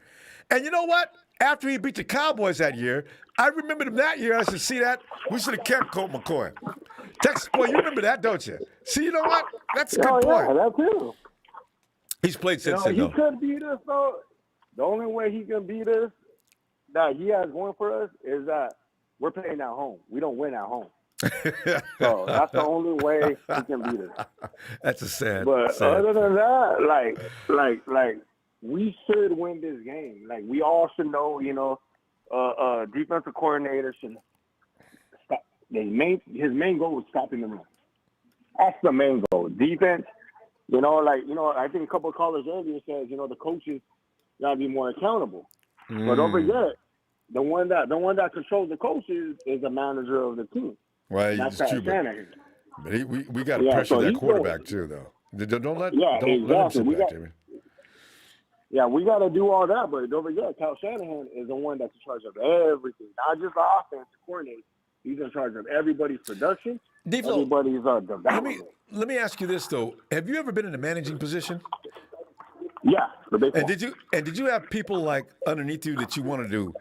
And you know what? After he beat the Cowboys that year, I remembered him that year. I said, see that? We should have kept Colt McCoy. Texas boy, you remember that, don't you? See, you know what? That's a good point. Yeah, that too. He's played since then, though. He could beat us, though. The only way he can beat us that he has going for us is that we're playing at home. We don't win at home. So that's the only way he can beat us. That's a sad. But other than that, like we should win this game. Like we all should know, you know, defensive coordinator should stop. His main goal is stopping the run. That's the main goal. Defense, I think a couple of callers earlier said, the coaches gotta be more accountable. But don't forget, the one that controls the coaches is the manager of the team. Right, it's true. But we got to Yeah, pressure so that he's quarterback too, though. Don't let Yeah, don't let him exactly. sit We back, got, Jimmy. yeah, we got to do all that, but don't forget, Kyle Shanahan is the one that's in charge of everything, not just the offense coordinator. He's in charge of everybody's production, D-Flow, everybody's development. let me ask you this though: have you ever been in a managing position? Yeah, the baseball. Did you have people like underneath you that you wanted to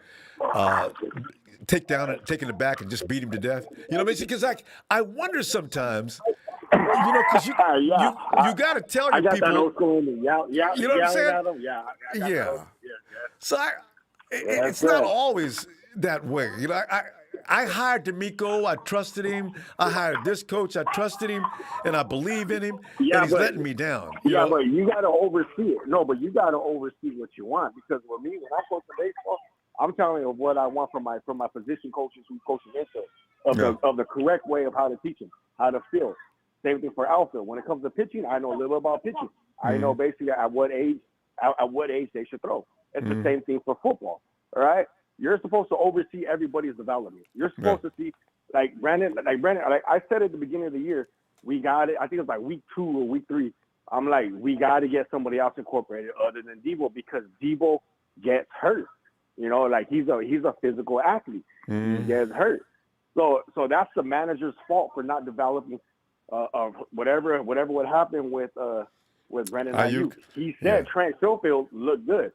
take in the back and just beat him to death? You know what I mean? Because like I wonder sometimes, you know, because you got to tell I your got people. that old school in me. You know what I'm yelling saying? at them. Yeah, I got that old, yeah. So it's not always that way. You know, I hired D'Amico. I trusted him. I hired this coach. I trusted him, and I believe in him. And he's letting me down. You know? But you got to oversee it. No, but you got to oversee what you want, because with me, when I coach the baseball, I'm telling you what I want from my position coaches who coach into of the correct way of how to teach them, how to feel. Same thing for outfield. When it comes to pitching, I know a little bit about pitching. I know basically at what age they should throw. It's the same thing for football. All right, you're supposed to oversee everybody's development. You're supposed to see like Brandon. Like I said at the beginning of the year, we got it. I think it was like week 2 or week 3. I'm like, we got to get somebody else incorporated other than Deebo, because Deebo gets hurt. You know, like he's a physical athlete. He gets hurt. So that's the manager's fault for not developing of whatever would happen with Brandon Ayuk. He said Trent Sherfield looked good.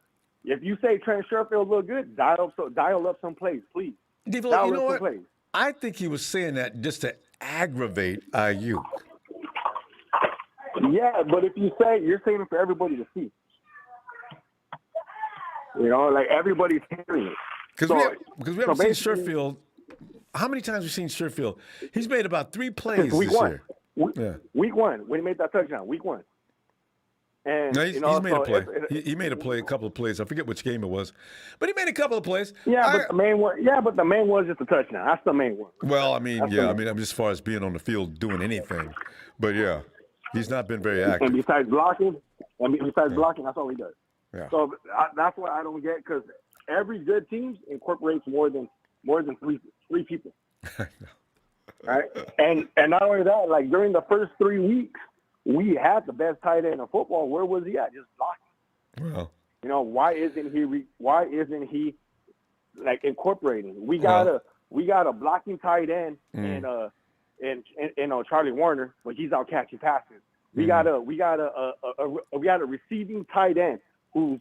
If you say Trent Sherfield looked good, dial up some plays, please. Deebo, you know what? I think he was saying that just to aggravate Ayuk. Yeah, but if you're saying it for everybody to see. You know, like everybody's hearing it. Because we haven't seen Sherfield. How many times have we seen Sherfield? He's made about 3 plays week this one. year. Week 1, when he made that touchdown, week 1. And no, he's made a play. He made a couple of plays. I forget which game it was, but he made a couple of plays. But the main one. Yeah, but the main one is just a touchdown. That's the main one. Well, I mean, as far as being on the field doing anything, but yeah, he's not been very active. And besides blocking, that's all he does. Yeah. So that's what I don't get, because every good team incorporates more than three people. Right? And not only that, like during the first 3 weeks, we had the best tight end in football. Where was he at? Just blocking. Well, you know, why isn't he like incorporating? We got a blocking tight end in Charlie Warner, but he's out catching passes. We got a receiving tight end who's,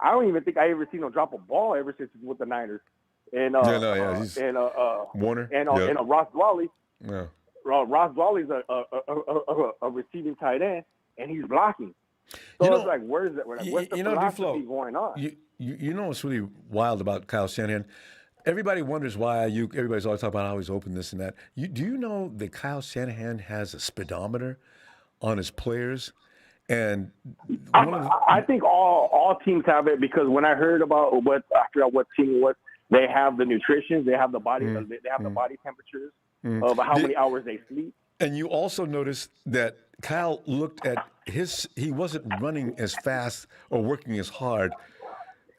I don't even think I ever seen him drop a ball ever since he's with the Niners. And Warner and Ross Dwelly. Yeah. Ross Dwelly's a receiving tight end, and he's blocking. So it's like, where's the philosophy going on? You know what's really wild about Kyle Shanahan? Everybody wonders why everybody's always talking about how he's open this and that. Do you know that Kyle Shanahan has a speedometer on his players? And I think all teams have it, because when I heard about I forgot what team it was, they have the nutrition, they have the body, they have the body temperatures of how many hours they sleep. And you also noticed that Kyle looked at he wasn't running as fast or working as hard.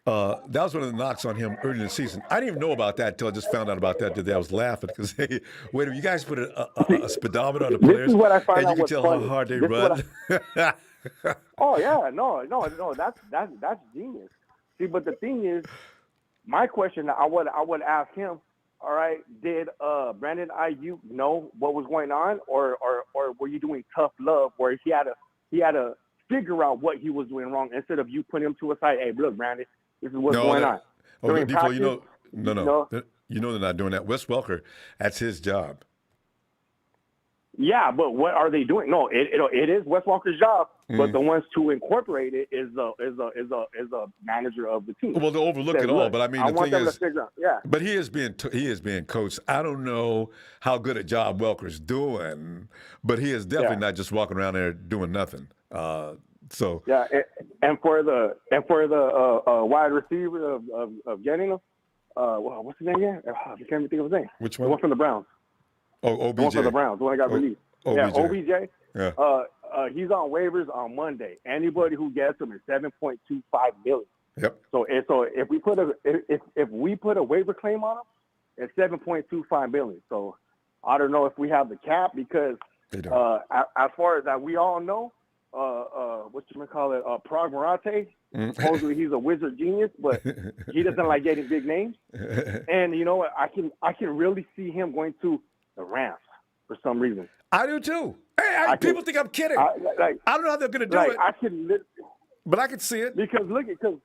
That was one of the knocks on him early in the season. I didn't even know about that until I just found out about that today. I was laughing because, hey, wait, you guys put a speedometer on the players, this is what I find and out you can tell funny. how hard they run. Oh yeah, no, that's genius. See, but the thing is, my question I would ask him, all right, did Brandon Ayuk know what was going on, or were you doing tough love where he had to figure out what he was doing wrong instead of you putting him to a side? Hey, look, Brandon, this is what's going on. People, you know they're not doing that. Wes Welker, that's his job. Yeah, but what are they doing? No, it is Wes Walker's job, but the ones to incorporate it is the manager of the team. Well, to overlook it all, but I mean, the thing is, yeah. But he is being coached. I don't know how good a job Welker's doing, but he is definitely not just walking around there doing nothing. So yeah, and for the wide receiver of getting him, what's his name again? I can't even think of his name. Which one? The one from the Browns. Oh, OBJ. The one from the Browns. The one that got released. OBJ. Yeah, OBJ. Yeah. He's on waivers on Monday. Anybody who gets him is $7.25 million. Yep. So if we put a waiver claim on him, it's $7.25 million. So I don't know if we have the cap, because They don't. As far as that, we all know, Pragmarate. Supposedly he's a wizard genius, but he doesn't like getting big names. And you know what? I can really see him going to the Rams for some reason. I do too. Hey, people think I'm kidding. I don't know how they're going to do it. But I can see it because because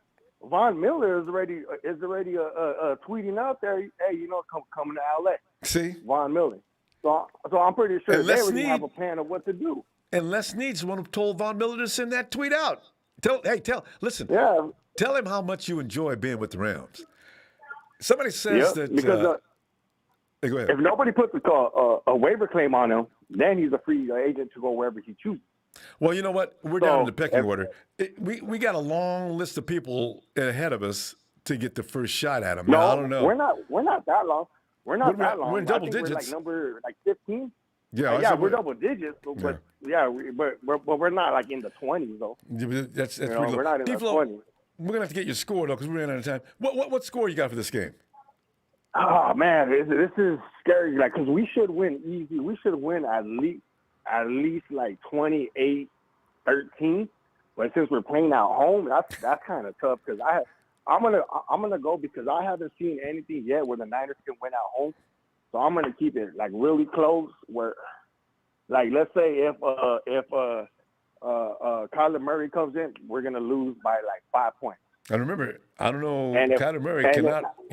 Von Miller is already tweeting out there. Hey, coming to LA. See, Von Miller. So I'm pretty sure they already have a plan of what to do. And Les Snead's the one who told Von Miller to send that tweet out. Listen. Yeah. Tell him how much you enjoy being with the Rams. Somebody says that. Because hey, go ahead. If nobody puts a waiver claim on him, then he's a free agent to go wherever he chooses. Well, you know what? We're down in the pecking order. We got a long list of people ahead of us to get the first shot at him. No, now, I don't know. We're not that long. We're not that long. We're in double digits. We're like number 15. Yeah, we're double digits, but we're not like in the 20s though. That's we're not in the 20s. We're gonna have to get your score though, because we ran out of time. What score you got for this game? Oh man, this is scary. Like, because we should win easy. We should win at least like 28-13. But since we're playing at home, that's kind of tough. Because I'm gonna go because I haven't seen anything yet where the Niners can win at home. So I'm gonna keep it like really close. Where, like, let's say if Kyler Murray comes in, we're gonna lose by like 5 points. And remember, I don't know. Kyler Murray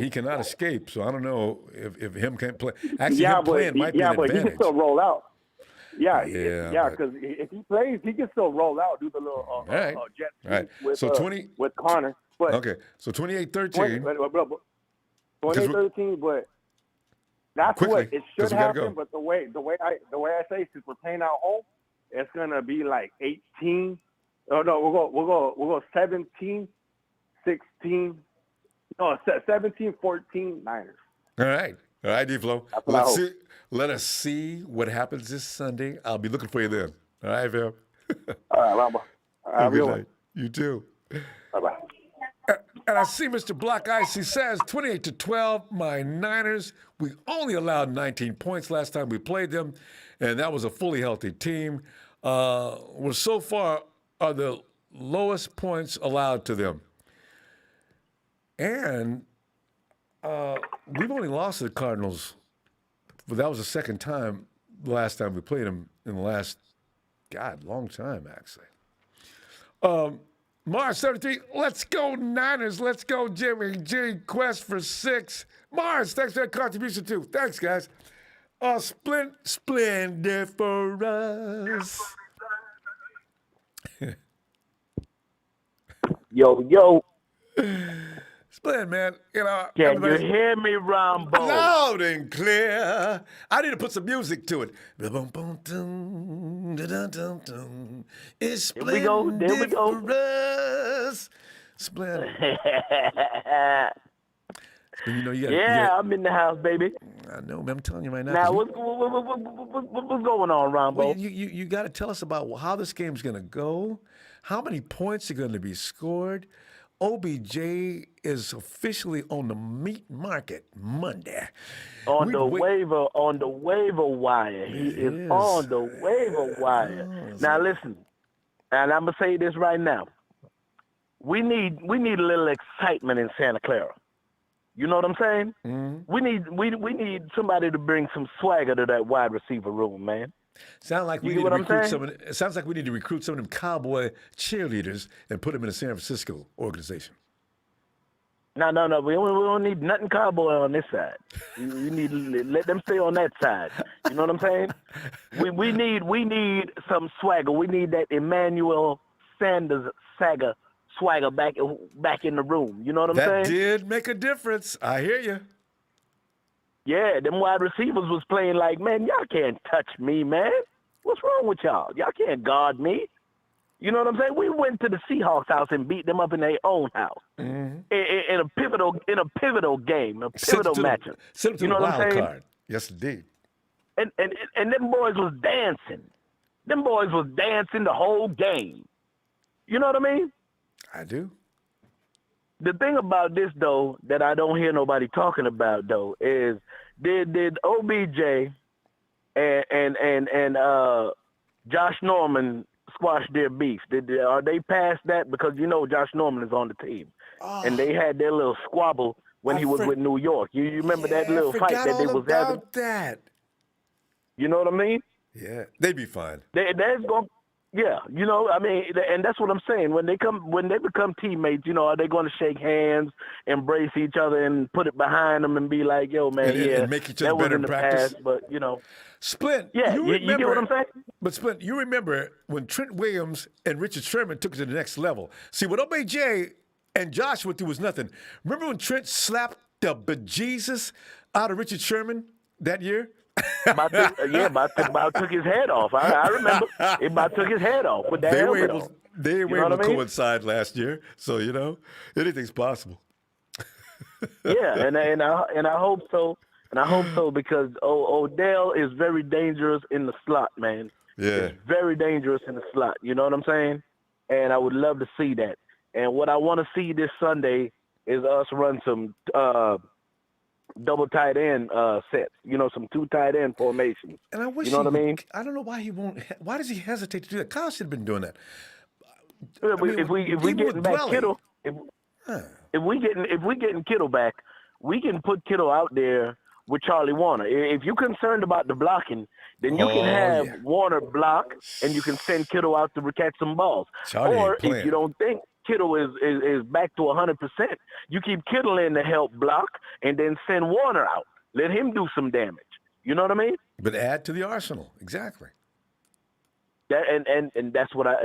cannot escape. So I don't know if him can't play. Actually, him playing might be an advantage. He can still roll out. Because if he plays, he can still roll out, do the little jet sweep with Connor. But okay, so 28-13. 28-13, but that's quickly, what it should happen. But the way I say, since we're playing at home, it's gonna be like 18. Oh no, we'll go 17-16. No, 17-14 Niners. All right, D-Flow. Let us see what happens this Sunday. I'll be looking for you then. All right, Phil. All right, Ronbo. Have a good night. You too. Bye-bye. And I see Mr. Block Ice. He says 28-12. My Niners. We only allowed 19 points last time we played them, and that was a fully healthy team. We're so far are the lowest points allowed to them, and we've only lost to the Cardinals. But that was the second time, last time we played them in the last, long time, actually. Mars 73, let's go Niners. Let's go Jimmy G. Quest for 6. Mars, thanks for that contribution, too. Thanks, guys. Splendid for us. Yo. Splendid, man. Can you hear me, Ronbo? Loud and clear. I need to put some music to it. It's splendid there we go. for us. Splendid. I'm in the house, baby. I know, man. I'm telling you right now. Now, what's going on, Ronbo? Well, you got to tell us about how this game's going to go, how many points are going to be scored. OBJ is officially on the meat market Monday. On the waiver wire. He is on the waiver wire. Now listen, and I'm gonna say this right now. We need a little excitement in Santa Clara. You know what I'm saying? Mm-hmm. We need somebody to bring some swagger to that wide receiver room, man. Sounds like we need to recruit some of them cowboy cheerleaders and put them in the San Francisco organization. No. We don't need nothing cowboy on this side. We need to let them stay on that side. You know what I'm saying? We need some swagger. We need that Emmanuel Sanders swagger back in the room. You know what I'm saying? That did make a difference. I hear you. Yeah, them wide receivers was playing like, man, y'all can't touch me, man. What's wrong with y'all? Y'all can't guard me. You know what I'm saying? We went to the Seahawks house and beat them up in their own house in a pivotal game, a pivotal matchup. Sent them to the wild card. Yes, indeed. And them boys was dancing. Them boys was dancing the whole game. You know what I mean? I do. The thing about this, though, that I don't hear nobody talking about, though, is did OBJ and Josh Norman squashed their beef? Are they past that? Because Josh Norman is on the team, and they had their little squabble when he was with New York. You remember that little fight that they was having? About that. You know what I mean? Yeah, they'd be fine. That's going. Yeah, and that's what I'm saying. When they become teammates, are they going to shake hands, embrace each other, and put it behind them and be like, "Yo, man, and make each other that was better in the practice?" past, but Splint. Yeah, you get what I'm saying? But Splint, you remember when Trent Williams and Richard Sherman took it to the next level. See, what OBJ and Josh went through was nothing. Remember when Trent slapped the bejesus out of Richard Sherman that year? About took his head off. I remember. It about took his head off with that helmet on. They were able to coincide last year, so anything's possible. Yeah, and I hope so. And I hope so because Odell is very dangerous in the slot, man. Yeah. It's very dangerous in the slot. You know what I'm saying? And I would love to see that. And what I want to see this Sunday is us run some double tight end sets. Some 2 tight end formations. And I wish what I mean? I don't know why he won't. Why does he hesitate to do that? Kyle should have been doing that. If we getting back Kittle, if we getting Kittle back, we can put Kittle out there with Charlie Warner. If you're concerned about the blocking, then you can have Warner block, and you can send Kittle out to catch some balls. Charlie or ain't playing. If you don't think Kittle is back to 100%, you keep Kittle in to help block, and then send Warner out. Let him do some damage. You know what I mean? But add to the arsenal. Exactly. That, and that's what I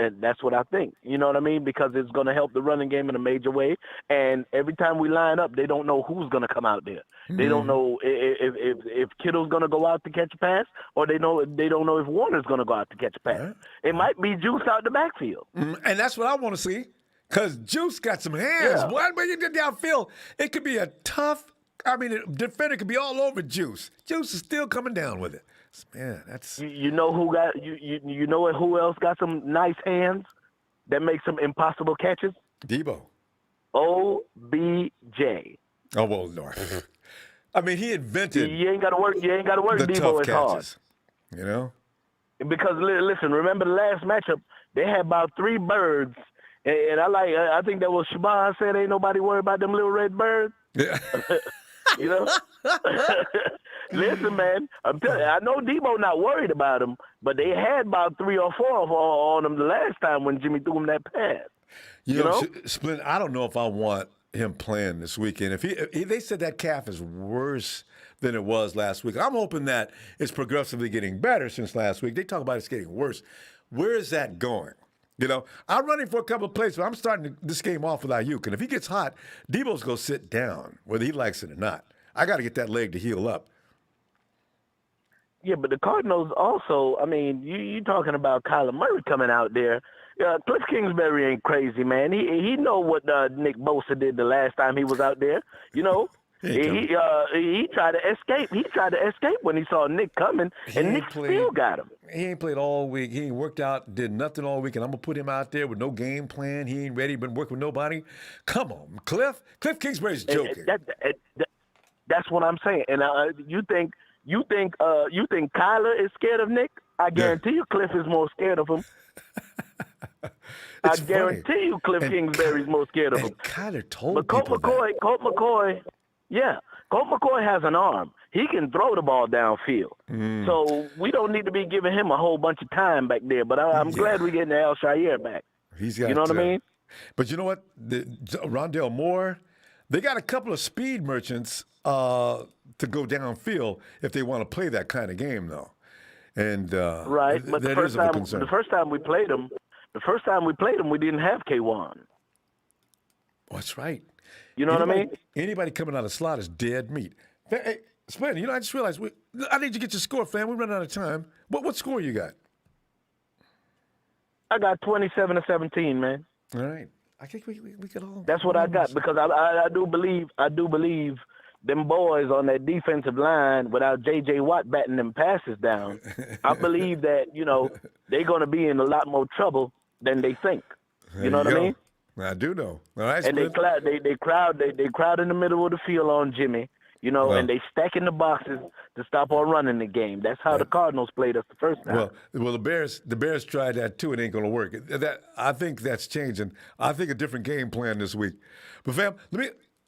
think. You know what I mean? Because it's going to help the running game in a major way. And every time we line up, they don't know who's going to come out there. Mm-hmm. They don't know if Kittle's going to go out to catch a pass, or they don't know if Warner's going to go out to catch a pass. Right. It might be Juice out the backfield. Mm-hmm. And that's what I want to see, because Juice got some hands. Yeah. Boy, when you get downfield, it could be a tough. The defender could be all over Juice. Juice is still coming down with it. Man, that's you know who got you know who else got some nice hands that make some impossible catches? Deebo. OBJ. Oh well, Lord. I mean, he invented. You ain't got to work. You ain't got to work. The Deebo tough is catches, hard. Because listen, remember the last matchup? They had about 3 birds, and I think that was Shabazz said, "Ain't nobody worried about them little red birds." Yeah. Listen, man, I'm telling you, I know Deebo not worried about him, but they had about 3 or 4 on him the last time when Jimmy threw him that pass. You know? Splint, I don't know if I want him playing this weekend. If they said that calf is worse than it was last week, I'm hoping that it's progressively getting better since last week. They talk about it's getting worse. Where is that going? I'm running for a couple of plays, but I'm starting this game off with Ayuk. And if he gets hot, Deebo's going to sit down, whether he likes it or not. I got to get that leg to heal up. Yeah, but the Cardinals also, I mean, you talking about Kyler Murray coming out there. Cliff Kingsbury ain't crazy, man. He know what Nick Bosa did the last time he was out there. He tried to escape. He tried to escape when he saw Nick coming, and Nick still got him. He ain't played all week. He ain't worked out, did nothing all week, and I'm going to put him out there with no game plan. He ain't ready, been working with nobody. Come on, Cliff. Cliff Kingsbury's joking. That's what I'm saying. And you think Kyler is scared of Nick? I guarantee you Cliff is more scared of him. I guarantee you Cliff Kingsbury's more scared of him. Kyler told but Colt McCoy has an arm. He can throw the ball downfield. So we don't need to be giving him a whole bunch of time back there. But I'm glad we're getting Al Shire back. You know what I mean? But you know what? Rondale Moore, they got a couple of speed merchants to go downfield if they want to play that kind of game, though. And right, but the first time we played them, we didn't have K1. That's right. You know what I mean? Anybody coming out of slot is dead meat. Hey, Splendid, I just realized I need you to get your score, fam. We're running out of time. What score you got? I got 27-17, man. All right. I think we could all. That's what I got because I do believe them boys on that defensive line without J.J. Watt batting them passes down. I believe that they're going to be in a lot more trouble than they think. You know what I mean? I do know. All right, and they crowd in the middle of the field on Jimmy. and they stacking the boxes to stop our running the game. That's how the Cardinals played us the first time. Well, the Bears tried that too, and it ain't gonna work. I think that's changing. I think a different game plan this week. But fam,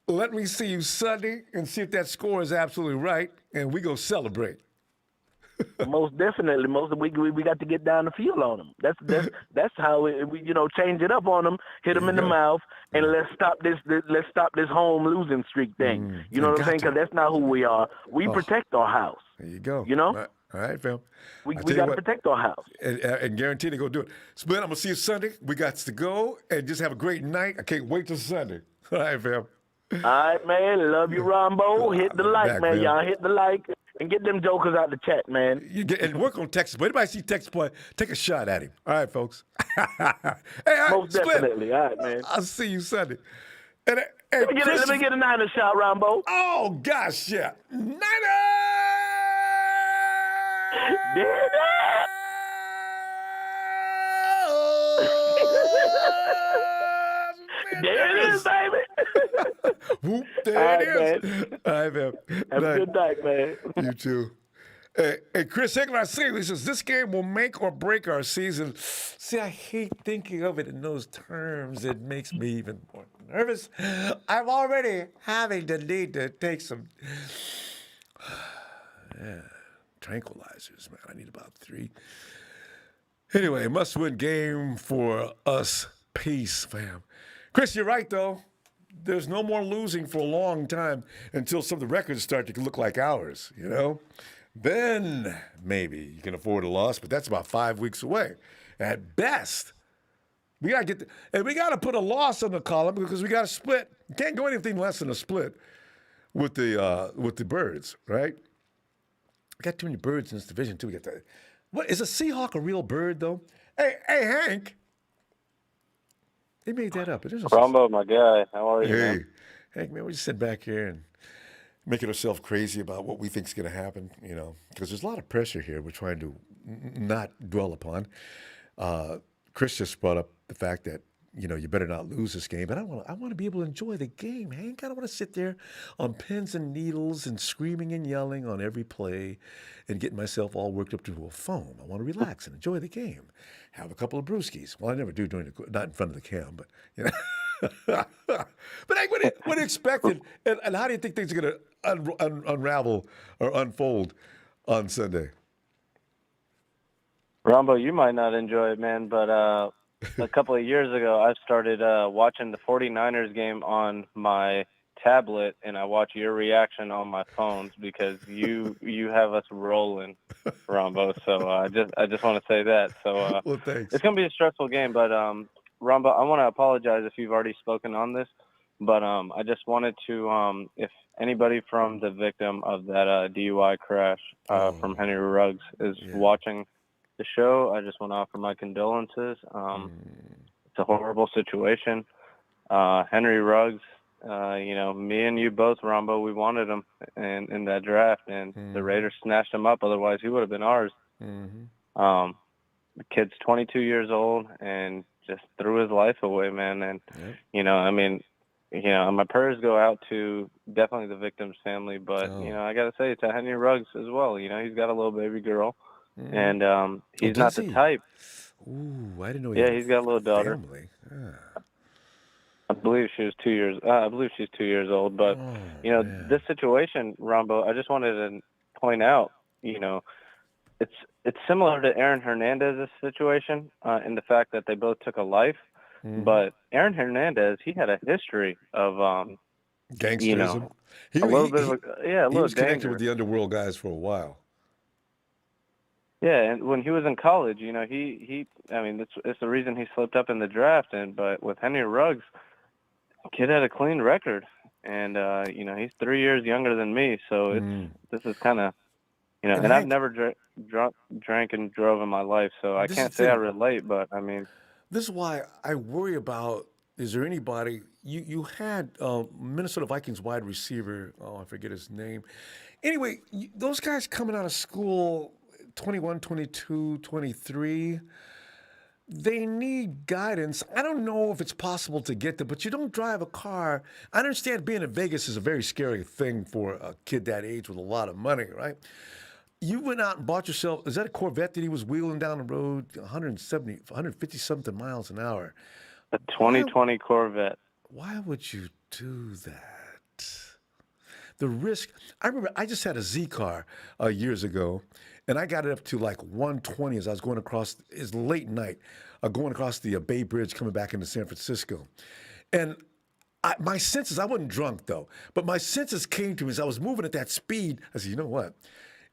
let me see you Sunday and see if that score is absolutely right, and we go celebrate. Most definitely. We got to get down the field on them. That's how we change it up on them, hit them in the mouth, and let's stop this home losing streak thing. You know what I'm saying? Because that's not who we are. We protect our house. There you go. All right, fam. We got to protect our house. And guarantee to go do it. Split, I'm going to see you Sunday. We got to go and just have a great night. I can't wait till Sunday. All right, fam. All right, man. Love you, Ronbo. Hit the like, man. Y'all hit the like. And get them jokers out the chat, man. And work on Texas. But anybody see Texas play, take a shot at him. All right, folks. Most definitely. All right, man. I'll see you Sunday. Let me get a Niners shot, Ronbo. Oh, gosh, yeah. Niners! There it is, baby. Whoop, there it is. All right, man. Have a good night, man. You too. Hey, Chris Hickler, he says, this game will make or break our season. See, I hate thinking of it in those terms. It makes me even more nervous. I'm already having the need to take some tranquilizers, man. I need about 3. Anyway, must-win game for us. Peace, fam. Chris, you're right, though. There's no more losing for a long time until some of the records start to look like ours, Then maybe you can afford a loss, but that's about 5 weeks away at best. We got to we got to put a loss on the column because we got to split. You can't go anything less than a split with the Birds, right? We got too many birds in this division too. We got that. What is a Seahawk a real bird though? Hey, Hank. They made that up. Ronbo, my guy. How are you, man? Hank, man, we just sit back here and making ourselves crazy about what we think is going to happen, because there's a lot of pressure here we're trying to not dwell upon. Chris just brought up the fact that, you better not lose this game. But I want to be able to enjoy the game, Hank. I don't want to sit there on pins and needles and screaming and yelling on every play and getting myself all worked up to a foam. I want to relax and enjoy the game. Have a couple of brewskis. Well, I never do not in front of the cam, but, But Hank, what do you expected, and how do you think things are going to unravel or unfold on Sunday? Ronbo, you might not enjoy it, man, but a couple of years ago, I started watching the 49ers game on my tablet, and I watch your reaction on my phones because you have us rolling, Ronbo. So I just want to say that. So well, thanks. It's going to be a stressful game, but Ronbo, I want to apologize if you've already spoken on this, but I just wanted to, if anybody from the victim of that DUI crash from Henry Ruggs is watching the show, I just want to offer my condolences. It's a horrible situation. Henry Ruggs, me and you both, Ronbo, we wanted him in that draft, and the Raiders snatched him up. Otherwise, he would have been ours. The kid's 22 years old and just threw his life away, man. And, my prayers go out to definitely the victim's family. But, I got to say, to Henry Ruggs as well. He's got a little baby girl. And he's not the type. Ooh, I didn't know. He's got a little daughter. I believe she was 2 years. I believe she's 2 years old. But this situation, Ronbo, I just wanted to point out. It's similar to Aaron Hernandez's situation in the fact that they both took a life. But Aaron Hernandez, he had a history of gangsterism. A little bit of a he was connected danger with the underworld guys for a while. Yeah, and when he was in college, it's the reason he slipped up in the draft. But with Henry Ruggs, kid had a clean record, and he's 3 years younger than me, so this is kind of, and I've never drank and drove in my life, so I can't say I relate, but I mean, this is why I worry about. Is there anybody you had Minnesota Vikings wide receiver? Oh, I forget his name. Anyway, those guys coming out of school. 21, 22, 23. they need guidance. I don't know if it's possible to get there, but you don't drive a car. I understand being in Vegas is a very scary thing for a kid that age with a lot of money, right? You went out and bought yourself, is that a Corvette that he was wheeling down the road 150 something miles an hour? A 2020 Corvette. Why would you do that? The risk, I remember I just had a Z car years ago, and I got it up to like 120 as I was going across, it's late night, going across the Bay Bridge coming back into San Francisco. And my senses, I wasn't drunk though, but my senses came to me as I was moving at that speed. I said, you know what?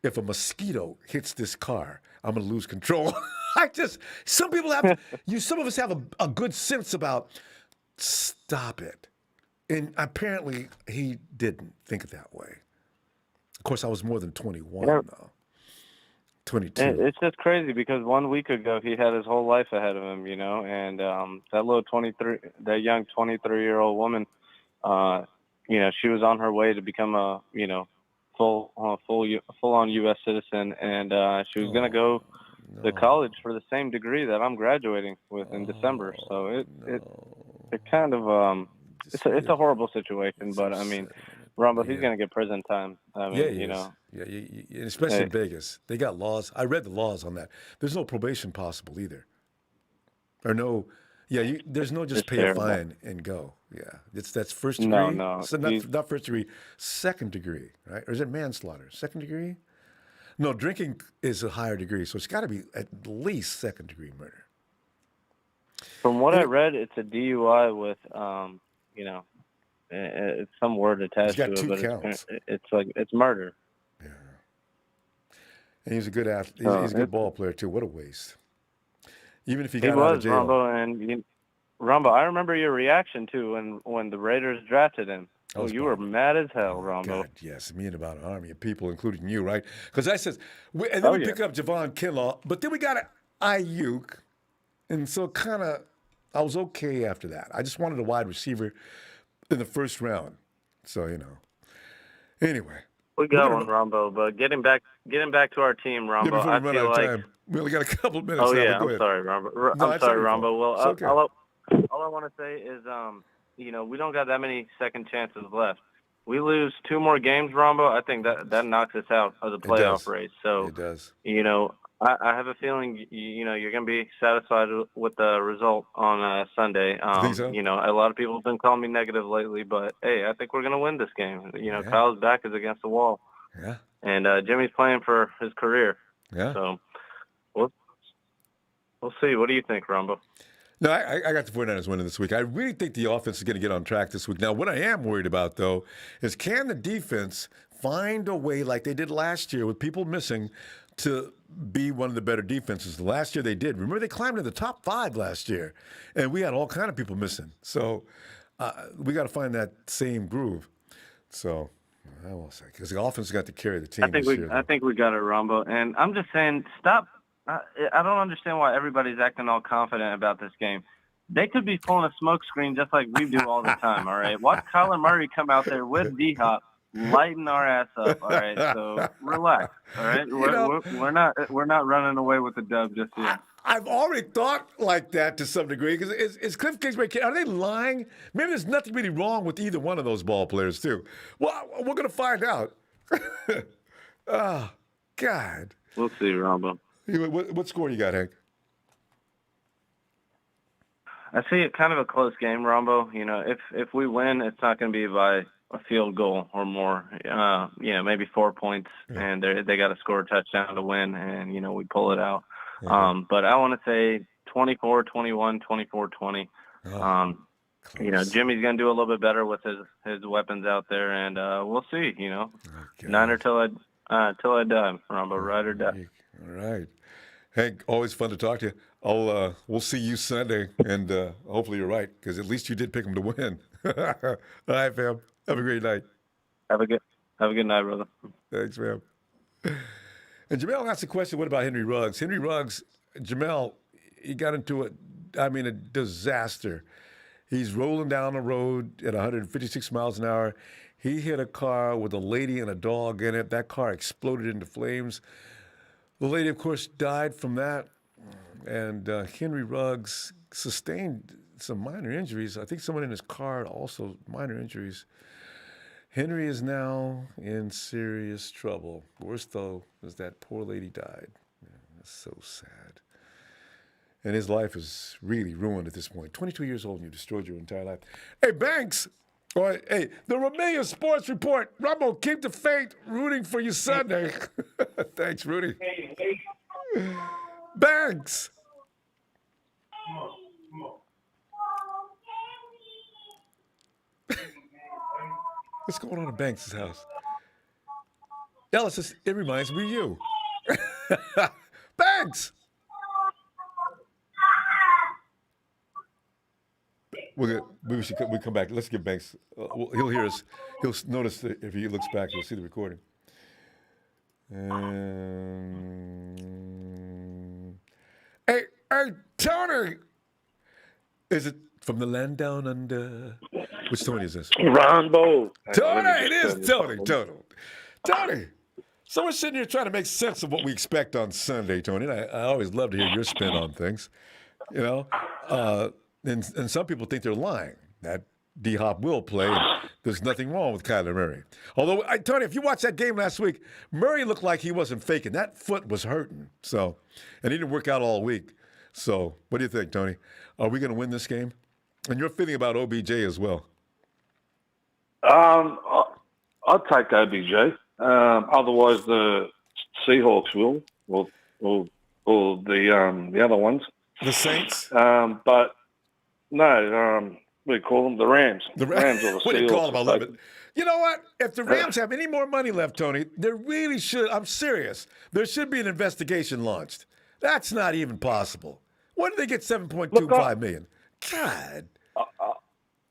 If a mosquito hits this car, I'm going to lose control. Some people have, some of us have a good sense about stop it. And apparently he didn't think it that way. Of course, I was more than 21 though. 22. It's just crazy because 1 week ago he had his whole life ahead of him, and that young 23-year-old woman, she was on her way to become a, full-on U.S. citizen, and she was going to go to college for the same degree that I'm graduating with in December. So it kind of it's a horrible situation, but I mean, Ronbo, he's going to get prison time. I mean, especially in Vegas, they got laws. I read the laws on that. There's no probation possible either, or no. Yeah, there's no just pay a fine and go. Yeah, that's first degree. No. So not first degree, second degree, right? Or is it manslaughter? Second degree? No, drinking is a higher degree, so it's got to be at least second degree murder. From what I read, it's a DUI with, it's some word attached to it, but it's murder. Yeah. And he's a good athlete. He's a good ball player too. What a waste. Even if he got out of jail. Ronbo, I remember your reaction too when the Raiders drafted him. Oh, you were mad as hell, Ronbo. God, yes, me and about an army of people, including you, right? Because I said, and then we pick up Javon Kinlaw, but then we got Ayuk, and so I was okay after that. I just wanted a wide receiver in the first round, so Anyway, we got one, Ronbo, but getting back to our team, Ronbo. Before we I run feel out of like time. We only got a couple of minutes. Oh now, yeah, go I'm ahead. sorry, Ronbo. No, I'm sorry, Ronbo. Well, okay. all I want to say is, we don't got that many second chances left. We lose 2 more games, Ronbo. I think that knocks us out of the playoff race. So it does. I have a feeling you're going to be satisfied with the result on Sunday. Think so? A lot of people have been calling me negative lately, but hey, I think we're going to win this game. Kyle's back is against the wall. Yeah. And Jimmy's playing for his career. Yeah. So we'll see. What do you think, Ronbo? No, I got the 49ers winning this week. I really think the offense is going to get on track this week. Now, what I am worried about, though, is can the defense find a way, like they did last year with people missing, to be one of the better defenses? Last year they did. Remember, they climbed to the top 5 last year, and we had all kind of people missing. So we got to find that same groove. So I will say, because the offense got to carry the team this year. I think we got it, Ronbo. And I'm just saying, stop. I don't understand why everybody's acting all confident about this game. They could be pulling a smoke screen just like we do all the time, all right? Watch Kyler Murray come out there with D-Hop, lighting our ass up, all right? So relax, all right? We're not running away with the dub just yet. I've already thought like that to some degree, because is Cliff Kingsbury, are they lying? Maybe there's nothing really wrong with either one of those ball players, too. Well, we're going to find out. Oh, God. We'll see, Ronbo. What score you got, Hank? I see it kind of a close game, Ronbo. If we win, it's not going to be by a field goal or more. Maybe 4 points, and they got to score a touchdown to win, and we pull it out. But I want to say 24-21, 24-20. Jimmy's going to do a little bit better with his weapons out there, and we'll see. Niner till I die, Ronbo, ride or die. All right. Hank, always fun to talk to you. We'll see you Sunday, and hopefully you're right, because at least you did pick them to win. All right, fam. Have a great night. Have a good night, brother. Thanks, fam. And Jamel asked the question, what about Henry Ruggs? Henry Ruggs, Jamel, he got into a disaster. He's rolling down the road at 156 miles an hour. He hit a car with a lady and a dog in it. That car exploded into flames. The lady, of course, died from that. And Henry Ruggs sustained some minor injuries. I think someone in his car also minor injuries. Henry is now in serious trouble. Worse, though, is that poor lady died. Yeah, that's so sad. And his life is really ruined at this point. 22 years old and you destroyed your entire life. Hey, Banks! Hey, the Romania Sports Report. Ronbo, keep the faith. Rooting for you Sunday. Thanks, Rudy. Banks! What's going on in Banks' house? Ellis, it reminds me of you. Banks! We come back. Let's get Banks. He'll hear us. He'll notice that if he looks back, he'll see the recording. Hey, Tony! Is it from the land down under? Which Tony is this? Ronbo. Tony! It is Tony. Tony! So we're sitting here trying to make sense of what we expect on Sunday, Tony. And I always love to hear your spin on things. You know? And some people think they're lying, that D-Hop will play, and there's nothing wrong with Kyler Murray. Although, Tony, if you watched that game last week, Murray looked like he wasn't faking. That foot was hurting. And he didn't work out all week. So what do you think, Tony? Are we going to win this game? And your feeling about OBJ as well. I'll take OBJ. Otherwise, the Seahawks will, or the other ones. The Saints? But no, we call them the Rams. The Rams or the Seahawks. What do you call them? I love it. You know what? If the Rams have any more money left, Tony, there really should. I'm serious. There should be an investigation launched. That's not even possible. When did they get $7.25 million? God.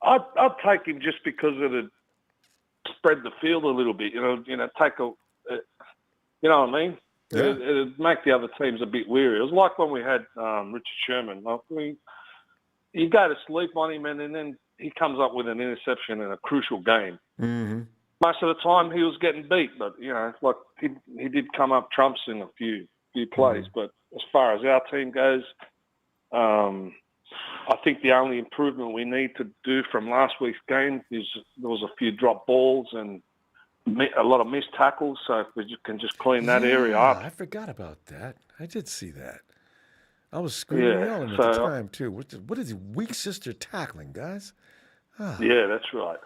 I'd take him just because it'd spread the field a little bit. Take a. You know what I mean? Yeah. It'd make the other teams a bit weary. It was like when we had Richard Sherman. You go to sleep on him, and then he comes up with an interception in a crucial game. Mm-hmm. Most of the time, he was getting beat, but like he did come up trumps in a few plays. Mm-hmm. But as far as our team goes, I think the only improvement we need to do from last week's game is there was a few drop balls and a lot of missed tackles. So if we can just clean that area up. I forgot about that. I did see that. I was screaming and yelling at the time, too. What is weak sister tackling, guys? Yeah, that's right.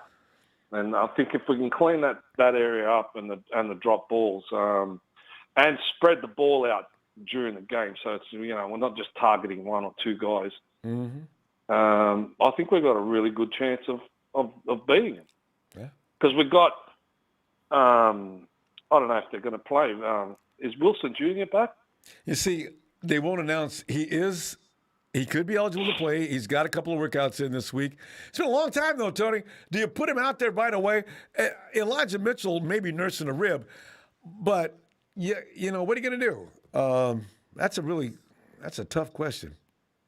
And I think if we can clean that area up and the drop balls and spread the ball out during the game, so it's we're not just targeting one or two guys. Mm-hmm. I think we've got a really good chance of beating them. Yeah. Because we've got I don't know if they're going to play. Is Wilson Jr. back? You see, they won't announce he could be eligible to play. He's got a couple of workouts in this week. It's been a long time, though, Tony. Do you put him out there right away? Elijah Mitchell may be nursing a rib, but what are you going to do? That's a tough question.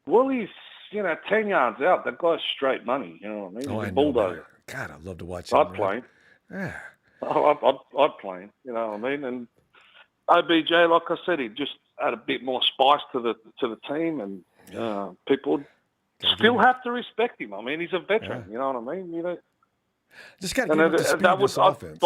Well, he's 10 yards out. That guy's straight money. You know what I mean? Oh, He's I a know. bulldozer. God, I'd love to watch him. I'd play him. Yeah. I'd play him. You know what I mean? And OBJ, like I said, he just add a bit more spice to the team, and people still have to respect him. I mean, he's a veteran. Yeah. You know what I mean? Just got to get up to speed this offense.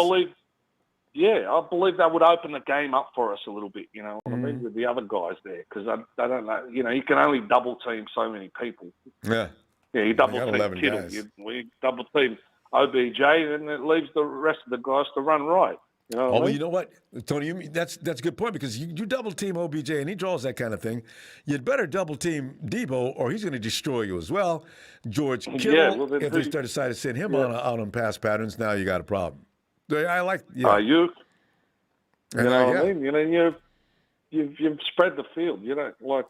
I believe that would open the game up for us a little bit. You know what I mean, with the other guys there, because I don't know. You can only double team so many people. Yeah. Yeah, you double team 11 Kittle, guys. we double team OBJ, and it leaves the rest of the guys to run right. You know what I Well, mean? you know what, Tony? That's a good point, because you double team OBJ and he draws that kind of thing. You'd better double team Deebo, or he's going to destroy you as well. George Kittle, if they decide to send him out on pass patterns, now you got a problem. I like. Yeah. You know what I mean? You've spread the field. You know, like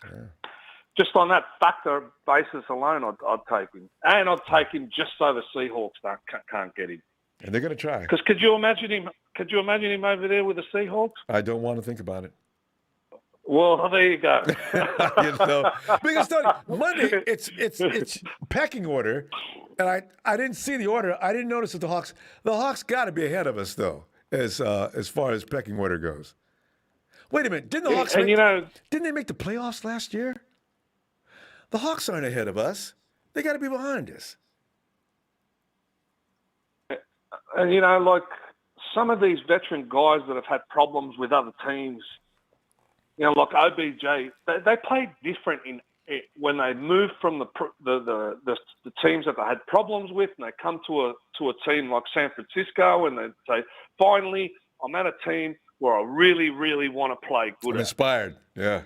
just on that factor basis alone, I'd take him, and I'd take him just so the Seahawks can't get him. And they're going to try. Because could you imagine him? Could you imagine him over there with the Seahawks? I don't want to think about it. Well, there you go. Because Tony, Monday it's pecking order, and I didn't see the order. I didn't notice that the Hawks got to be ahead of us though, as far as pecking order goes. Wait a minute, didn't the Hawks? Didn't they make the playoffs last year? The Hawks aren't ahead of us. They got to be behind us. And, like some of these veteran guys that have had problems with other teams, like OBJ, they played different when they moved from the teams that they had problems with, and they come to a team like San Francisco, and they say, finally, I'm at a team where I really, really want to play good. I'm inspired. Yeah.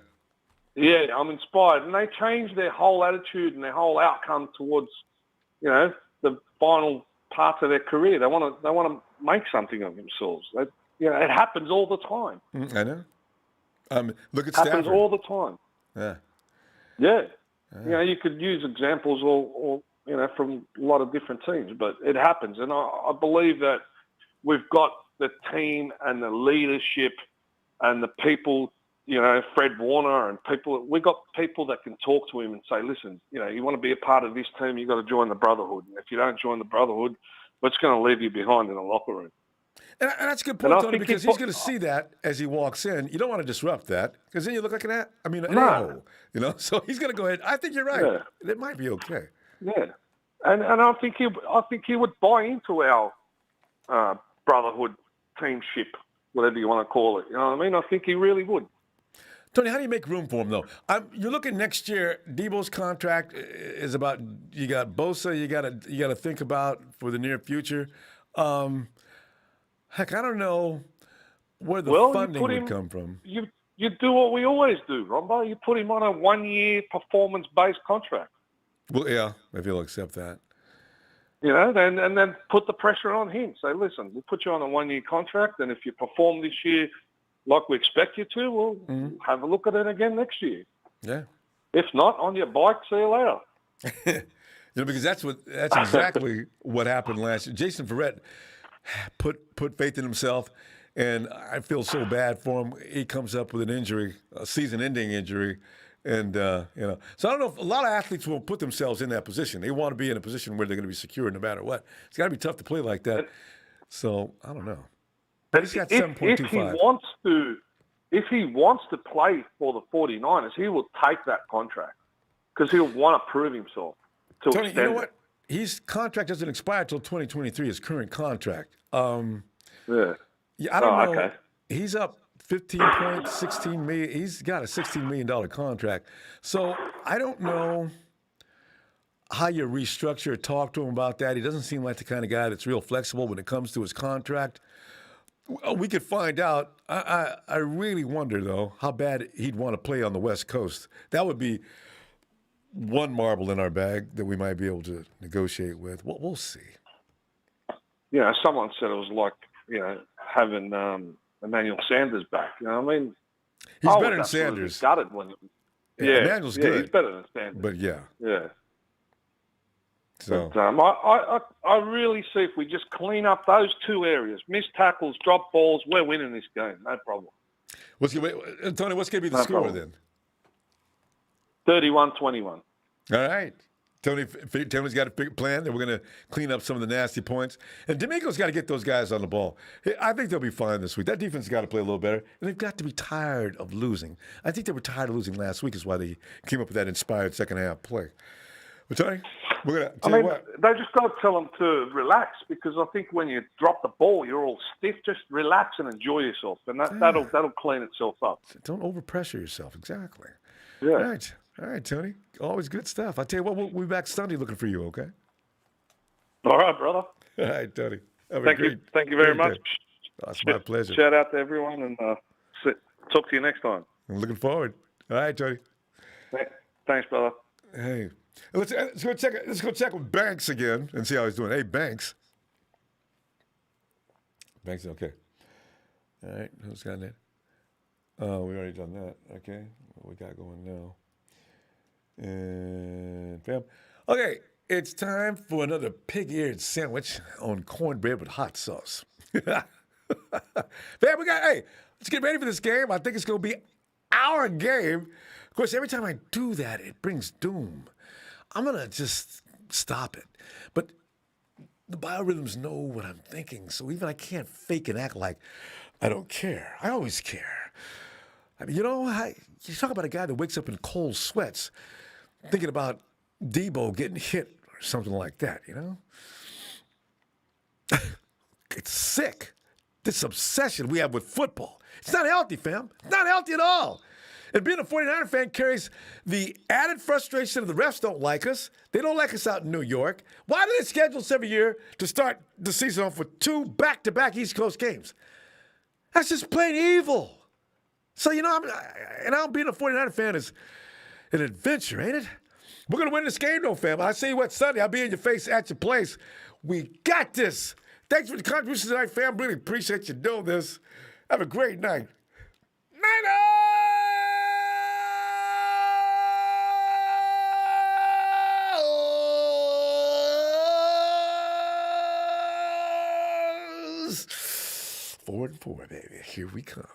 Yeah, I'm inspired. And they changed their whole attitude and their whole outcome towards, the final parts of their career. They want to make something of themselves. It happens all the time. I know. Look at Happens Stafford. all the time. Yeah. Yeah. You could use examples or from a lot of different teams, but it happens. And I believe that we've got the team and the leadership and the people, Fred Warner and people. We've got people that can talk to him and say, listen, you want to be a part of this team, you've got to join the brotherhood. And if you don't join the brotherhood, what's going to leave you behind in the locker room? And that's a good point, Tony, because he's going to see that as he walks in. You don't want to disrupt that because then you look like an a-hole, So he's going to go ahead. I think you're right. Yeah. It might be okay. Yeah, and I think he would buy into our brotherhood, teamship, whatever you want to call it. You know what I mean? I think he really would. Tony, how do you make room for him, though? You're looking next year. Deebo's contract is about. You got Bosa. You got to think about for the near future. Heck, I don't know where the funding would come from. You do what we always do, Ronbo. You put him on a 1-year performance-based contract. Well, yeah, if he'll accept that. And then put the pressure on him. Say, listen, we'll put you on a 1-year contract, and if you perform this year like we expect you to, we'll have a look at it again next year. Yeah. If not, on your bike, see you later. Because that's exactly what happened last year. Jason Verrett put faith in himself, and I feel so bad for him. He comes up with an injury, a season-ending injury, and So I don't know if a lot of athletes will put themselves in that position. They want to be in a position where they're going to be secure no matter what. It's got to be tough to play like that. So I don't know. But he's got 7.25. If he wants to play for the 49ers, he will take that contract because he'll want to prove himself. Tony, you know what? His contract doesn't expire until 2023, his current contract. Yeah, I don't know. Okay. He's up 16 million. He's got a $16 million contract. So I don't know how you restructure or talk to him about that. He doesn't seem like the kind of guy that's real flexible when it comes to his contract. We could find out. I really wonder, though, how bad he'd want to play on the West Coast. That would be one marble in our bag that we might be able to negotiate with. We'll see. Someone said it was like, having Emmanuel Sanders back. You know what I mean? He's better than Sanders. Emmanuel's good. He's better than Sanders. But yeah. So I really see if we just clean up those two areas, missed tackles, drop balls, we're winning this game. No problem. Tony, what's going to be the score then? 31-21. All right. Tony's got a big plan, and we're going to clean up some of the nasty points. And D'Amico's got to get those guys on the ball. I think they'll be fine this week. That defense has got to play a little better, and they've got to be tired of losing. I think they were tired of losing last week is why they came up with that inspired second-half play. But, Tony, we're going to tell you what. They just got to tell them to relax because I think when you drop the ball, you're all stiff. Just relax and enjoy yourself, and that'll clean itself up. Don't overpressure yourself. Exactly. Yeah. All right, Tony. Always good stuff. I'll tell you what, we'll be back Sunday looking for you, okay? All right, brother. All right, Tony. Thank you very much. Oh, it's my pleasure. Shout out to everyone, and talk to you next time. I'm looking forward. All right, Tony. Thanks, brother. Hey, let's go check with Banks again and see how he's doing. Hey, Banks. Banks, okay. All right, who's got that? Oh, we already done that. Okay, what we got going now? And bam. Okay, it's time for another pig-eared sandwich on cornbread with hot sauce. Fam, let's get ready for this game. I think it's going to be our game. Of course, every time I do that, it brings doom. I'm going to just stop it. But the biorhythms know what I'm thinking, so even I can't fake and act like I don't care. I always care. I mean, you talk about a guy that wakes up in cold sweats. thinking about Deebo getting hit or something like that, It's sick. This obsession we have with football. It's not healthy, fam. It's not healthy at all. And being a 49er fan carries the added frustration of the refs don't like us. They don't like us out in New York. Why do they schedule us every year to start the season off with 2 back-to-back East Coast games? That's just plain evil. So, being a 49er fan is an adventure, ain't it? We're going to win this game, though, fam. I see you what, Sunday. I'll be in your face at your place. We got this. Thanks for the contributions tonight, fam. Really appreciate you doing this. Have a great night. Niners! 4-4, baby. Here we come.